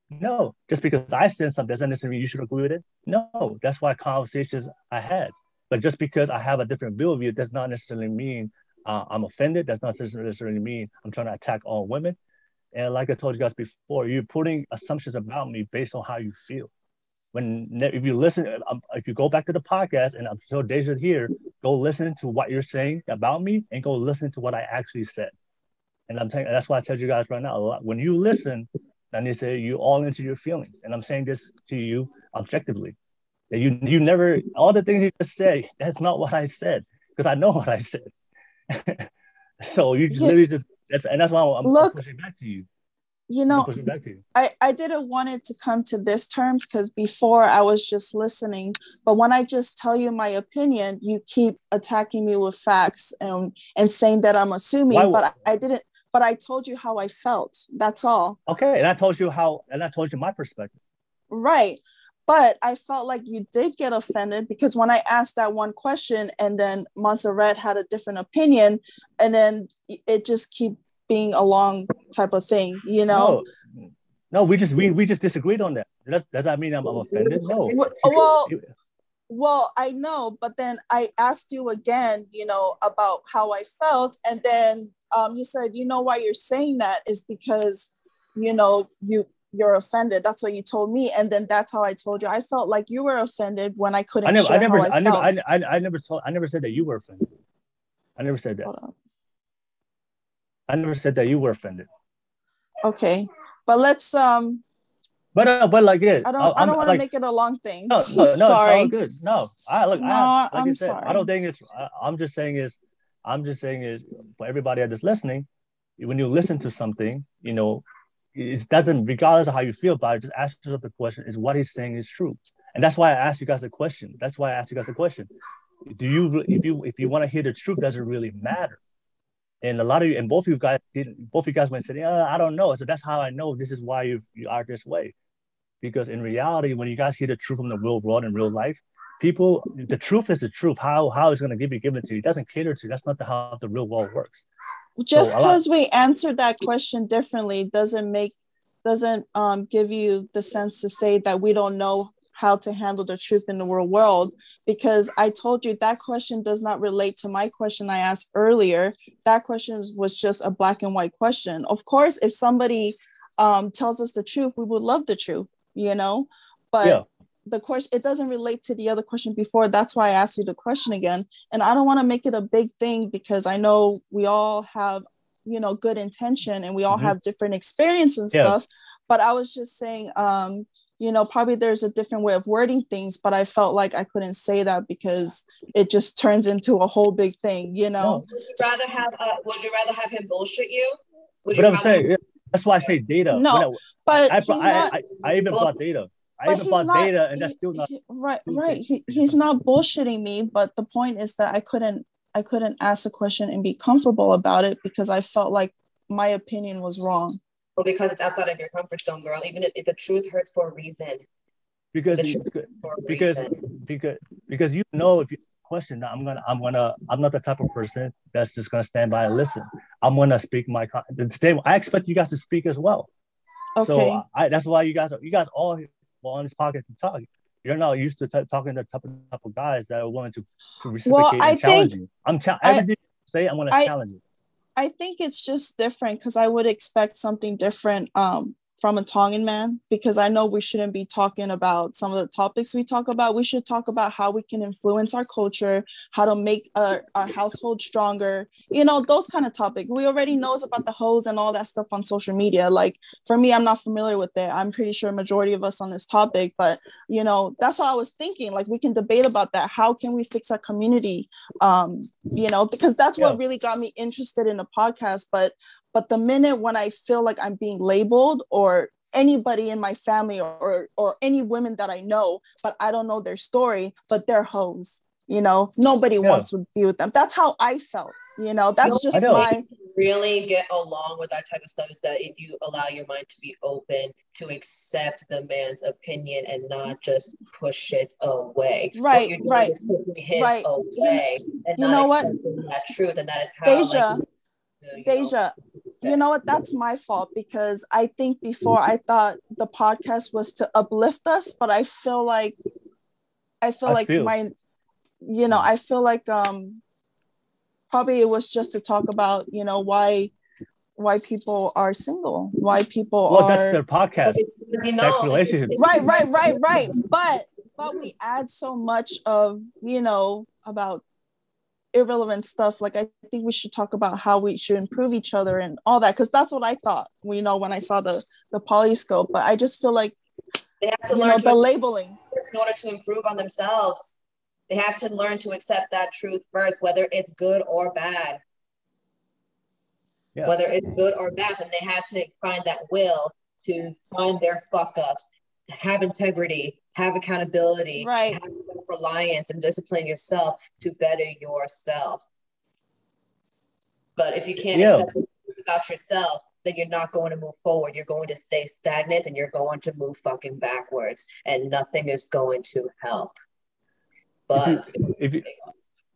No, just because I said something doesn't necessarily mean you should agree with it. No, that's why conversations I had. But just because I have a different view of you does not necessarily mean I'm offended. That's not necessarily mean I'm trying to attack all women. And like I told you guys before, you're putting assumptions about me based on how you feel. If you listen, if you go back to the podcast, and I'm sure Deja's here, go listen to what you're saying about me and go listen to what I actually said. And I'm saying that's why I tell you guys right now, a lot, when you listen, then they say you all into your feelings. And I'm saying this to you objectively. That you never, all the things you just say, that's not what I said, because I know what I said. So you just literally just, that's why I'm pushing back to you. You know, I didn't want it to come to this terms, because before I was just listening, but when I just tell you my opinion, you keep attacking me with facts and saying that I'm assuming. But I didn't. But I told you how I felt. That's all. Okay, and I told you my perspective. Right, but I felt like you did get offended, because when I asked that one question, and then Monserrat had a different opinion, and then it just keep being a long type of thing, you know. No, we just disagreed on that. Does that mean I'm offended? No. Well, I know, but then I asked you again, you know, about how I felt, and then you said, you know, why you're saying that is because, you know, you're offended. That's what you told me, and then that's how I told you. I felt like you were offended when I couldn't. I never said that you were offended. I never said that. Hold on. I never said that you were offended. Okay, but let's But like it. I don't want to make it a long thing. No. Sorry. It's all good. No, I'm sorry. I don't think it's. I'm just saying is for everybody that's listening, when you listen to something, you know, it doesn't, regardless of how you feel about it, just ask yourself the question: is what he's saying is true? And that's why I asked you guys a question. Do you, if you want to hear the truth, does it really matter? And both of you guys went and said, I don't know. So that's how I know this is why you are this way. Because in reality, when you guys hear the truth from the real world in real life, the truth is the truth. How it's going to be given to you. It doesn't cater to you. That's not how the real world works. Just because we answered that question differently doesn't give you the sense to say that we don't know how to handle the truth in the real world, because I told you that question does not relate to my question I asked earlier. That question was just a black and white question. Of course, if somebody tells us the truth, we would love the truth, you know, but the question, it doesn't relate to the other question before. That's why I asked you the question again. And I don't want to make it a big thing, because I know we all have, you know, good intention, and we all have different experience and stuff. But I was just saying, you know, probably there's a different way of wording things, but I felt like I couldn't say that because it just turns into a whole big thing, you know. Would you rather have him bullshit you? I'm saying, that's why I say data. No, but I even bought data. Data, and that's still not right. He's not bullshitting me, but the point is that I couldn't ask a question and be comfortable about it, because I felt like my opinion was wrong. Well, because it's outside of your comfort zone, girl. Even if the truth hurts for a reason. Because you know, if you question, I'm not the type of person that's just gonna stand by and listen. I'm gonna speak I expect you guys to speak as well. Okay. So that's why you guys all on this podcast to talk. You're not used to talking to the type of guys that are willing to reciprocate and challenge you. Everything you say, I'm gonna challenge you. I think it's just different, because I would expect something different from a Tongan man, because I know we shouldn't be talking about some of the topics we talk about. We should talk about how we can influence our culture, how to make our household stronger, you know, those kind of topics. We already knows about the hoes and all that stuff on social media. Like, for me, I'm not familiar with it. I'm pretty sure a majority of us on this topic, but, you know, that's what I was thinking. Like, we can debate about that. How can we fix our community? You know, because that's what really got me interested in the podcast. But the minute when I feel like I'm being labeled, or anybody in my family or any women that I know, but I don't know their story, but they're hoes, you know, nobody wants to be with them. That's how I felt, you know, that's just my... Really get along with that type of stuff is that if you allow your mind to be open to accept the man's opinion and not just push it away. Right. Pushing his away and you not know what? accepting that truth, and that is how Deja, you know what? That's my fault, because I think before I thought the podcast was to uplift us, but I feel like probably it was just to talk about, you know, why people are single, why people well, are. that's their podcast. Sex relationships. Right. But we add so much of, you know, about irrelevant stuff. Like, I think we should talk about how we should improve each other and all that, because that's what I thought, you know, when I saw the polyscope. But I just feel like they have to learn the labeling in order to improve on themselves. They have to learn to accept that truth first, whether it's good or bad. Yeah. Whether it's good or bad, and they have to find that will to find their fuck ups, have integrity, have accountability, right, have self-reliance, and discipline yourself to better yourself. But if you can't accept the truth about yourself, then you're not going to move forward. You're going to stay stagnant, and you're going to move fucking backwards, and nothing is going to help. But if you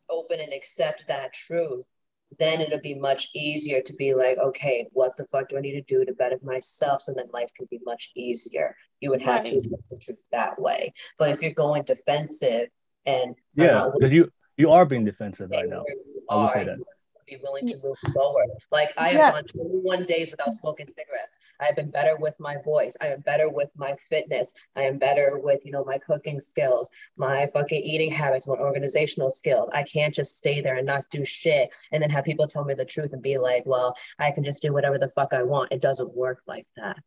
open and accept that truth, then it'll be much easier to be like, okay, what the fuck do I need to do to better myself so that life can be much easier? You would have to accept the truth that way. But if you're going defensive and because you are being defensive right now, I would say that. Be willing to move forward. Like, I have gone 21 days without smoking cigarettes. I have been better with my voice. I am better with my fitness. I am better with, you know, my cooking skills, my fucking eating habits, my organizational skills. I can't just stay there and not do shit and then have people tell me the truth and be like, well, I can just do whatever the fuck I want. It doesn't work like that.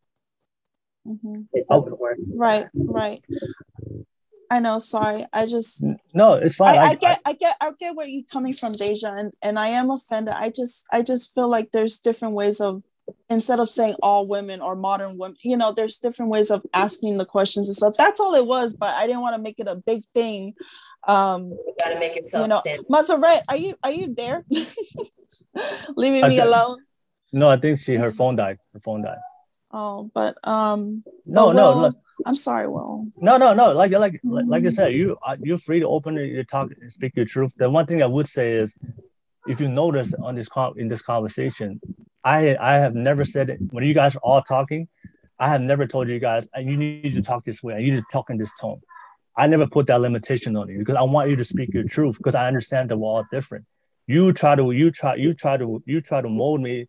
Mm-hmm. It doesn't work. Right. I know. Sorry. I just no. It's fine. I get where you're coming from, Deja, and I am offended. I just feel like there's different ways of, instead of saying all women or modern women, you know, there's different ways of asking the questions and stuff. That's all it was. But I didn't want to make it a big thing. You gotta make yourself, you know, Monserrat, are you there? Leaving me alone? No, I think her phone died. Oh, but no. I'm sorry, Will. No. Like I said, you're free to open your talk and speak your truth. The one thing I would say is, if you notice in this conversation, I have never said it when you guys are all talking. I have never told you guys you need to talk this way. You need to talk in this tone. I never put that limitation on you because I want you to speak your truth, because I understand that we're all different. You try to mold me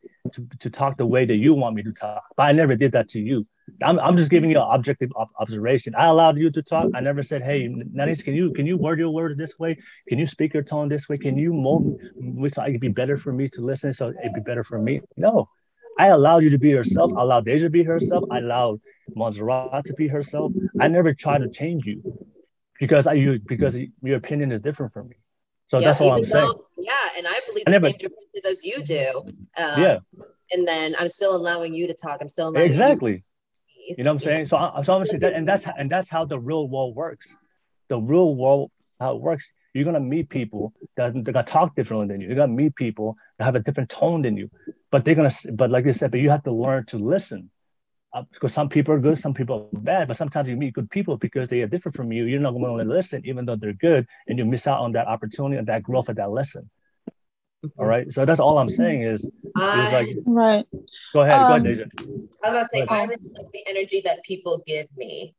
to talk the way that you want me to talk, but I never did that to you. I'm just giving you an objective observation. I allowed you to talk. I never said, hey, Nanise, can you word your words this way? Can you speak your tone this way? Can you mold me so it could be better for me to listen, so it'd be better for me? No, I allowed you to be yourself. I allowed Deja to be herself. I allowed Monserrat to be herself. I never tried to change you because your opinion is different from me. So that's all I'm saying. And I believe the same differences as you do. And then I'm still allowing you to talk. I'm still allowing exactly. You know what I'm saying? So I'm saying that, and that's how the real world works. The real world, how it works, you're gonna meet people that they're gonna talk differently than you. You're gonna meet people that have a different tone than you. But like I said, but you have to learn to listen. Because some people are good, some people are bad, but sometimes you meet good people because they are different from you. You're not going to listen, even though they're good, and you miss out on that opportunity and that growth of that lesson. All right. So that's all I'm saying is like, right. Go ahead, Deja. I was going to say, I respect the energy that people give me.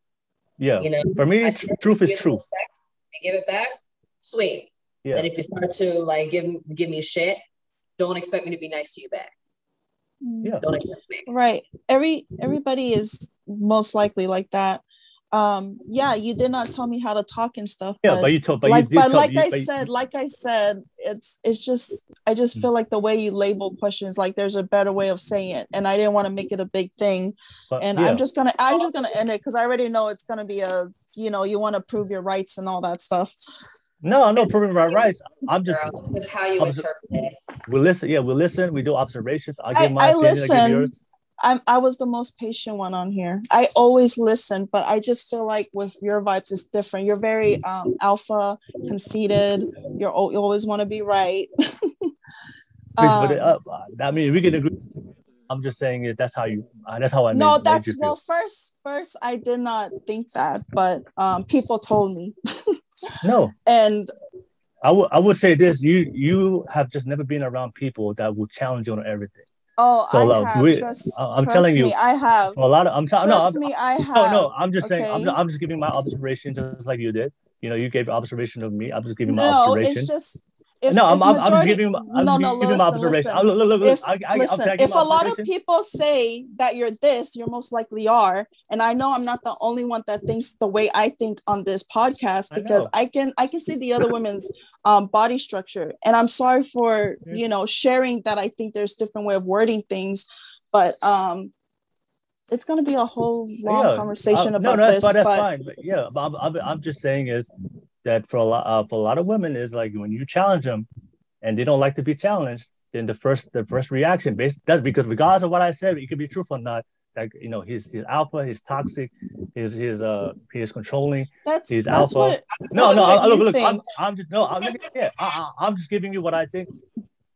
Yeah. You know, for me, truth is truth. If you give it back, sweet. Yeah. And if you start to like give me shit, don't expect me to be nice to you back. Yeah. Right. Everybody is most likely like that. You did not tell me how to talk and stuff. Yeah, but like I said, it's just, I just feel like the way you label questions, like there's a better way of saying it, and I didn't want to make it a big thing. I'm just gonna end it because I already know it's gonna be you want to prove your rights and all that stuff. No, I'm not proving my rights. I'm just. That's how you interpret it. We listen. We do observations. I listen. I was the most patient one on here. I always listen, but I just feel like with your vibes, it's different. You're very alpha, conceited. You always want to be right. I mean, we can agree. I'm just saying that's how I. No, that's well. First, I did not think that, but people told me. No, and I would say this: you have just never been around people that will challenge you on everything. Oh, so I'm telling you, I have. A lot of I have. No, I'm just saying. I'm just giving my observation, just like you did. You know, you gave observation of me. I'm just giving my observation. No, I'm just giving you my observation. If a lot of people say that you're this, you most likely are. And I know I'm not the only one that thinks the way I think on this podcast, because I can see the other women's body structure. And I'm sorry for, sharing that I think there's different way of wording things, but it's going to be a whole long conversation about this. That's fine. But yeah, I'm just saying is that for a lot of women is like when you challenge them and they don't like to be challenged, then the first reaction that's because regardless of what I said, it could be truthful or not. Like he's alpha, he's toxic, he's controlling. He's alpha. I'm just giving you what I think.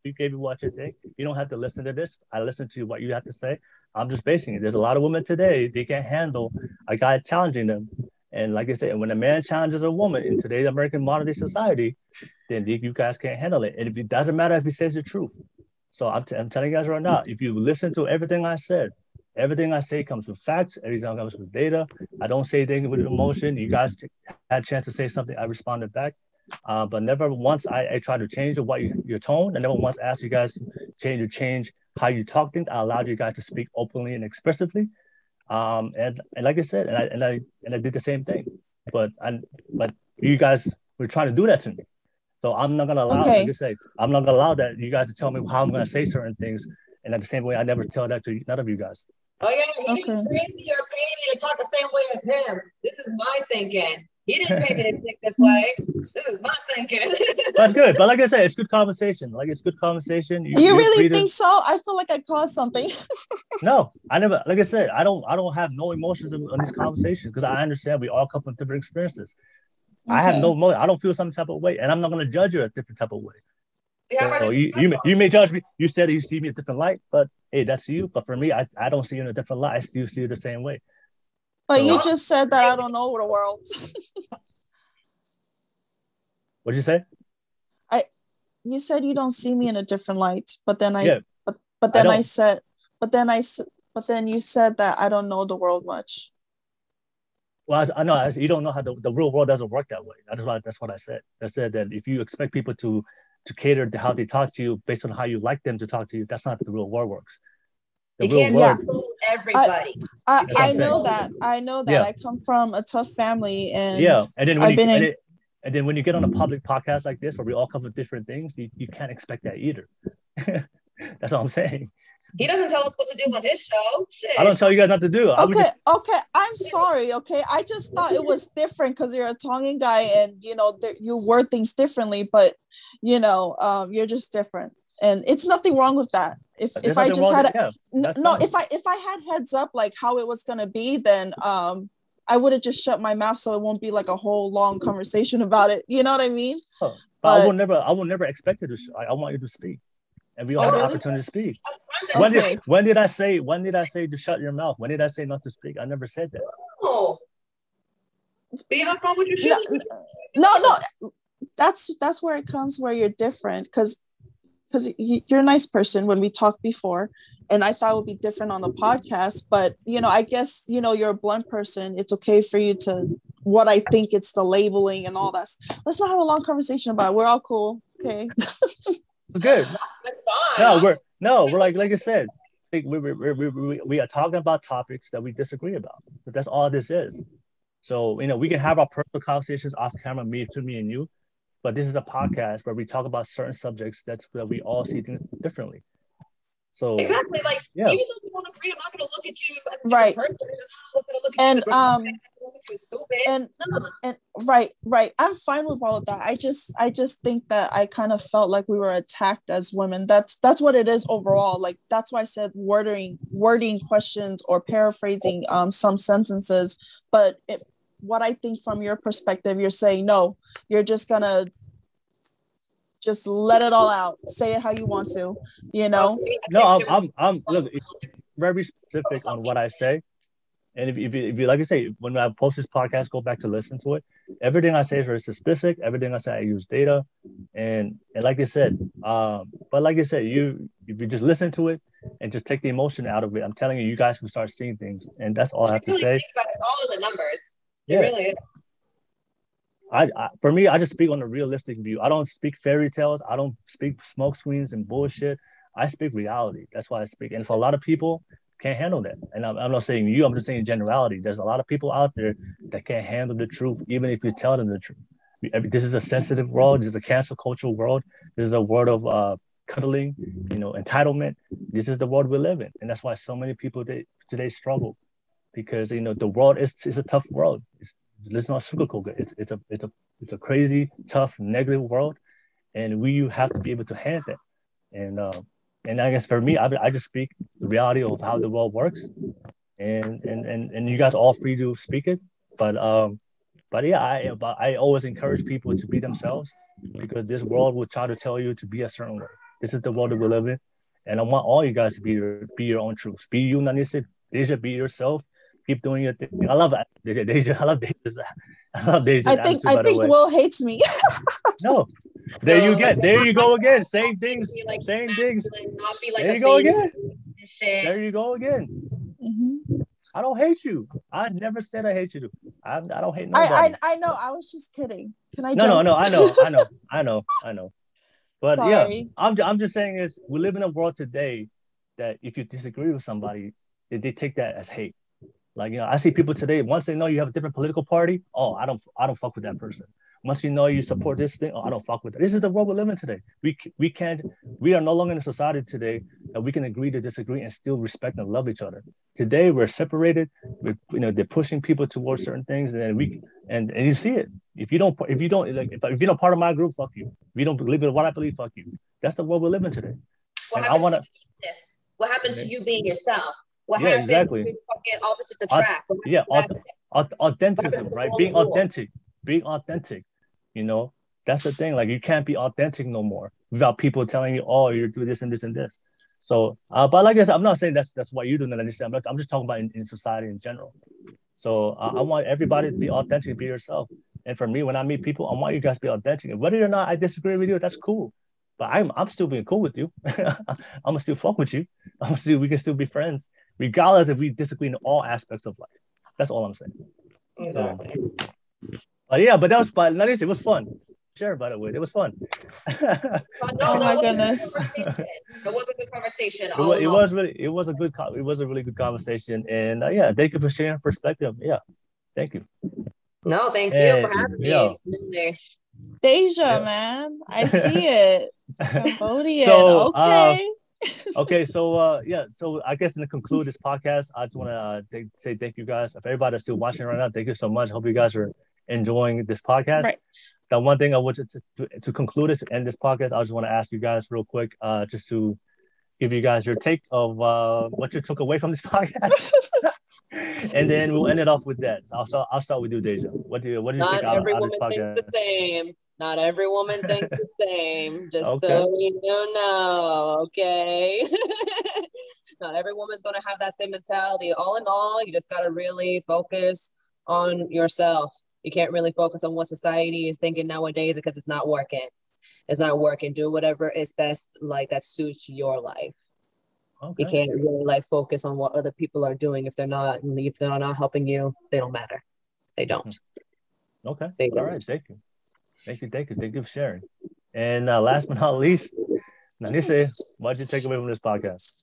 You gave me what you think. You don't have to listen to this. I listen to what you have to say. I'm just basing it. There's a lot of women today, they can't handle a guy challenging them. And like I said, when a man challenges a woman in today's American modern day society, then you guys can't handle it. And it doesn't matter if he says the truth. So I'm telling you guys right now, if you listen to everything I said, everything I say comes with facts, everything comes with data. I don't say things with emotion. You guys had a chance to say something, I responded back. But never once I try to change your tone. I never once asked you guys to change how you talk things. I allowed you guys to speak openly and expressively. And like I said, and I did the same thing. But you guys were trying to do that to me. So I'm not gonna allow, like I say, I'm not gonna allow that you guys to tell me how I'm gonna say certain things. And at the same way, I never tell that to none of you guys. Oh yeah, he didn't pay me or pay me to talk the same way as him. This is my thinking. He didn't pay me to think this way. This is my thinking. That's good. But like I said, it's good conversation. It's good conversation. You really think so? I feel like I caused something. No, I never. Like I said, I don't have no emotions on this conversation because I understand we all come from different experiences. Okay. I have no emotion. I don't feel some type of way, and I'm not going to judge you a different type of way. So you may judge me. You said you see me a different light, but hey, that's you. But for me, I don't see you in a different light. I still see you the same way. But you just said that I don't know the world. What'd you say? You said you don't see me in a different light, but then but then you said that I don't know the world much. Well, I know you don't know how the real world doesn't work that way. That's what I said. I said that if you expect people to cater to how they talk to you based on how you like them to talk to you, that's not the real world works. You can't fool everybody. I know that. Yeah. I come from a tough family, and and then when you get on a public podcast like this, where we all come with different things, you can't expect that either. That's all I'm saying. He doesn't tell us what to do on his show. Shit. I don't tell you guys not to do. Okay. I'm sorry. Okay, I just thought it was different because you're a Tongan guy, and you word things differently, but you're just different, and it's nothing wrong with that. If I just had if I had heads up like how it was gonna be, then I would have just shut my mouth so it won't be like a whole long conversation about it. You know what I mean? But I will never expect you to. I want you to speak, and we all have an opportunity to speak. When did I say to shut your mouth? When did I say not to speak? I never said that. Oh, being upfront with your shit. No. That's where it comes where you're different because you're a nice person when we talked before, and I thought it would be different on the podcast, but I guess you're a blunt person. It's okay for you to what I think it's the labeling and all that. Let's not have a long conversation about it. We're all cool. Okay. Good. We're like I said, we are talking about topics that we disagree about, but that's all this is. So we can have our personal conversations off camera, me and you. But this is a podcast where we talk about certain subjects where we all see things differently. So exactly, even though we don't agree, I'm not going to look at you as a different person. I'm not going to look at you right. I'm fine with all of that. I just think that I kind of felt like we were attacked as women. That's what it is overall. Like that's why I said wording questions or paraphrasing some sentences. But what I think from your perspective, you're saying no, you're just gonna just let it all out, say it how you want to, No, I'm look, it's very specific on what I say, and if you like I say, when I post this podcast, go back to listen to it. Everything I say is very specific. Everything I say, I use data, and like I said, but like I said, if you just listen to it and just take the emotion out of it, I'm telling you, you guys will start seeing things, and that's all I have to say. Think about all of the numbers. It really is. For me, I just speak on a realistic view. I don't speak fairy tales. I don't speak smoke screens and bullshit. I speak reality. That's why I speak. And for a lot of people, can't handle that. And I'm not saying you. I'm just saying generality. There's a lot of people out there that can't handle the truth, even if you tell them the truth. This is a sensitive world. This is a cancel cultural world. This is a world of cuddling, entitlement. This is the world we live in, and that's why so many people today struggle, because the world is a tough world. Let's not sugarcoat it. It's a crazy, tough, negative world, and we have to be able to handle it. And I guess for me, I just speak the reality of how the world works, and you guys are all free to speak it. But yeah, I always encourage people to be themselves, because this world will try to tell you to be a certain way. This is the world that we live in, and I want all you guys to be your own truths. Be you, Nanise. Deja, be yourself. Keep doing your thing. I love Deja. I love Deja's. I think Will hates me. No, there you go again. Same things. Same things. There you go again. There you go again. Mm-hmm. I don't hate you. I never said I hate you. I don't hate nobody. I know. I was just kidding. Can I? No. I know. But sorry. Yeah, I'm just saying is we live in a world today that if you disagree with somebody, they take that as hate. Like, I see people today, once they know you have a different political party, oh, I don't fuck with that person. Once you know you support this thing, oh, I don't fuck with it. This is the world we live in today. We are no longer in a society today that we can agree to disagree and still respect and love each other. Today we're separated. They're pushing people towards certain things, and you see it. If you're not part of my group, fuck you. If you don't believe in what I believe, fuck you. That's the world we live in today. What happened to you being yourself? What happened exactly. to fucking opposites attract? Authenticism, right? Being authentic. That's the thing. Like, you can't be authentic no more without people telling you, oh, you're doing this and this and this. So, but like I said, I'm not saying that's what you do. I'm just talking about in society in general. So I want everybody to be authentic, be yourself. And for me, when I meet people, I want you guys to be authentic. And whether or not I disagree with you, that's cool. But I'm still being cool with you. I'm gonna still fuck with you. We can still be friends, regardless if we disagree in all aspects of life. That's all I'm saying. Exactly. But Nanise, it was fun. Sure, by the way, it was fun. Oh my goodness. It was a good conversation. It was a really good conversation. And thank you for sharing perspective. Yeah, thank you. No, thank you for having me. Deja, man, I see it. Cambodian. So, okay. Okay, so I guess to conclude this podcast, I just want to say thank you guys. If everybody that's still watching right now, thank you so much. Hope you guys are enjoying this podcast. Right. The one thing I want to conclude it, to end this podcast, I just want to ask you guys real quick, just to give you guys your take of what you took away from this podcast. And then we'll end it off with that. I'll start with you, Deja. What do you take out of this podcast? Not every woman thinks the same. Not every woman thinks the same. Just so you know, okay? Not every woman's going to have that same mentality. All in all, you just got to really focus on yourself. You can't really focus on what society is thinking nowadays because it's not working. It's not working. Do whatever is best, like that suits your life. Okay. You can't really focus on what other people are doing if they're not helping you. They don't matter. They don't. Okay. All right. Thank you. Thank you for sharing. And last but not least, Nanise, what did you take away from this podcast?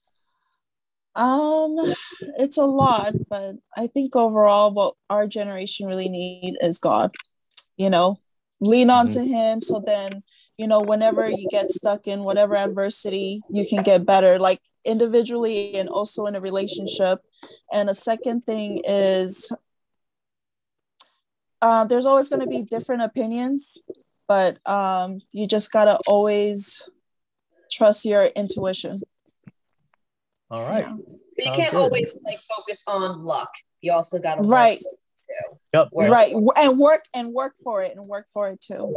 It's a lot, but I think overall what our generation really need is God. Lean on to Him, so then whenever you get stuck in whatever adversity, you can get better, like individually and also in a relationship. And a second thing is there's always going to be different opinions, but you just got to always trust your intuition. All right. But you can't always focus on luck. You also got to right. Yep. Right. And work for it too.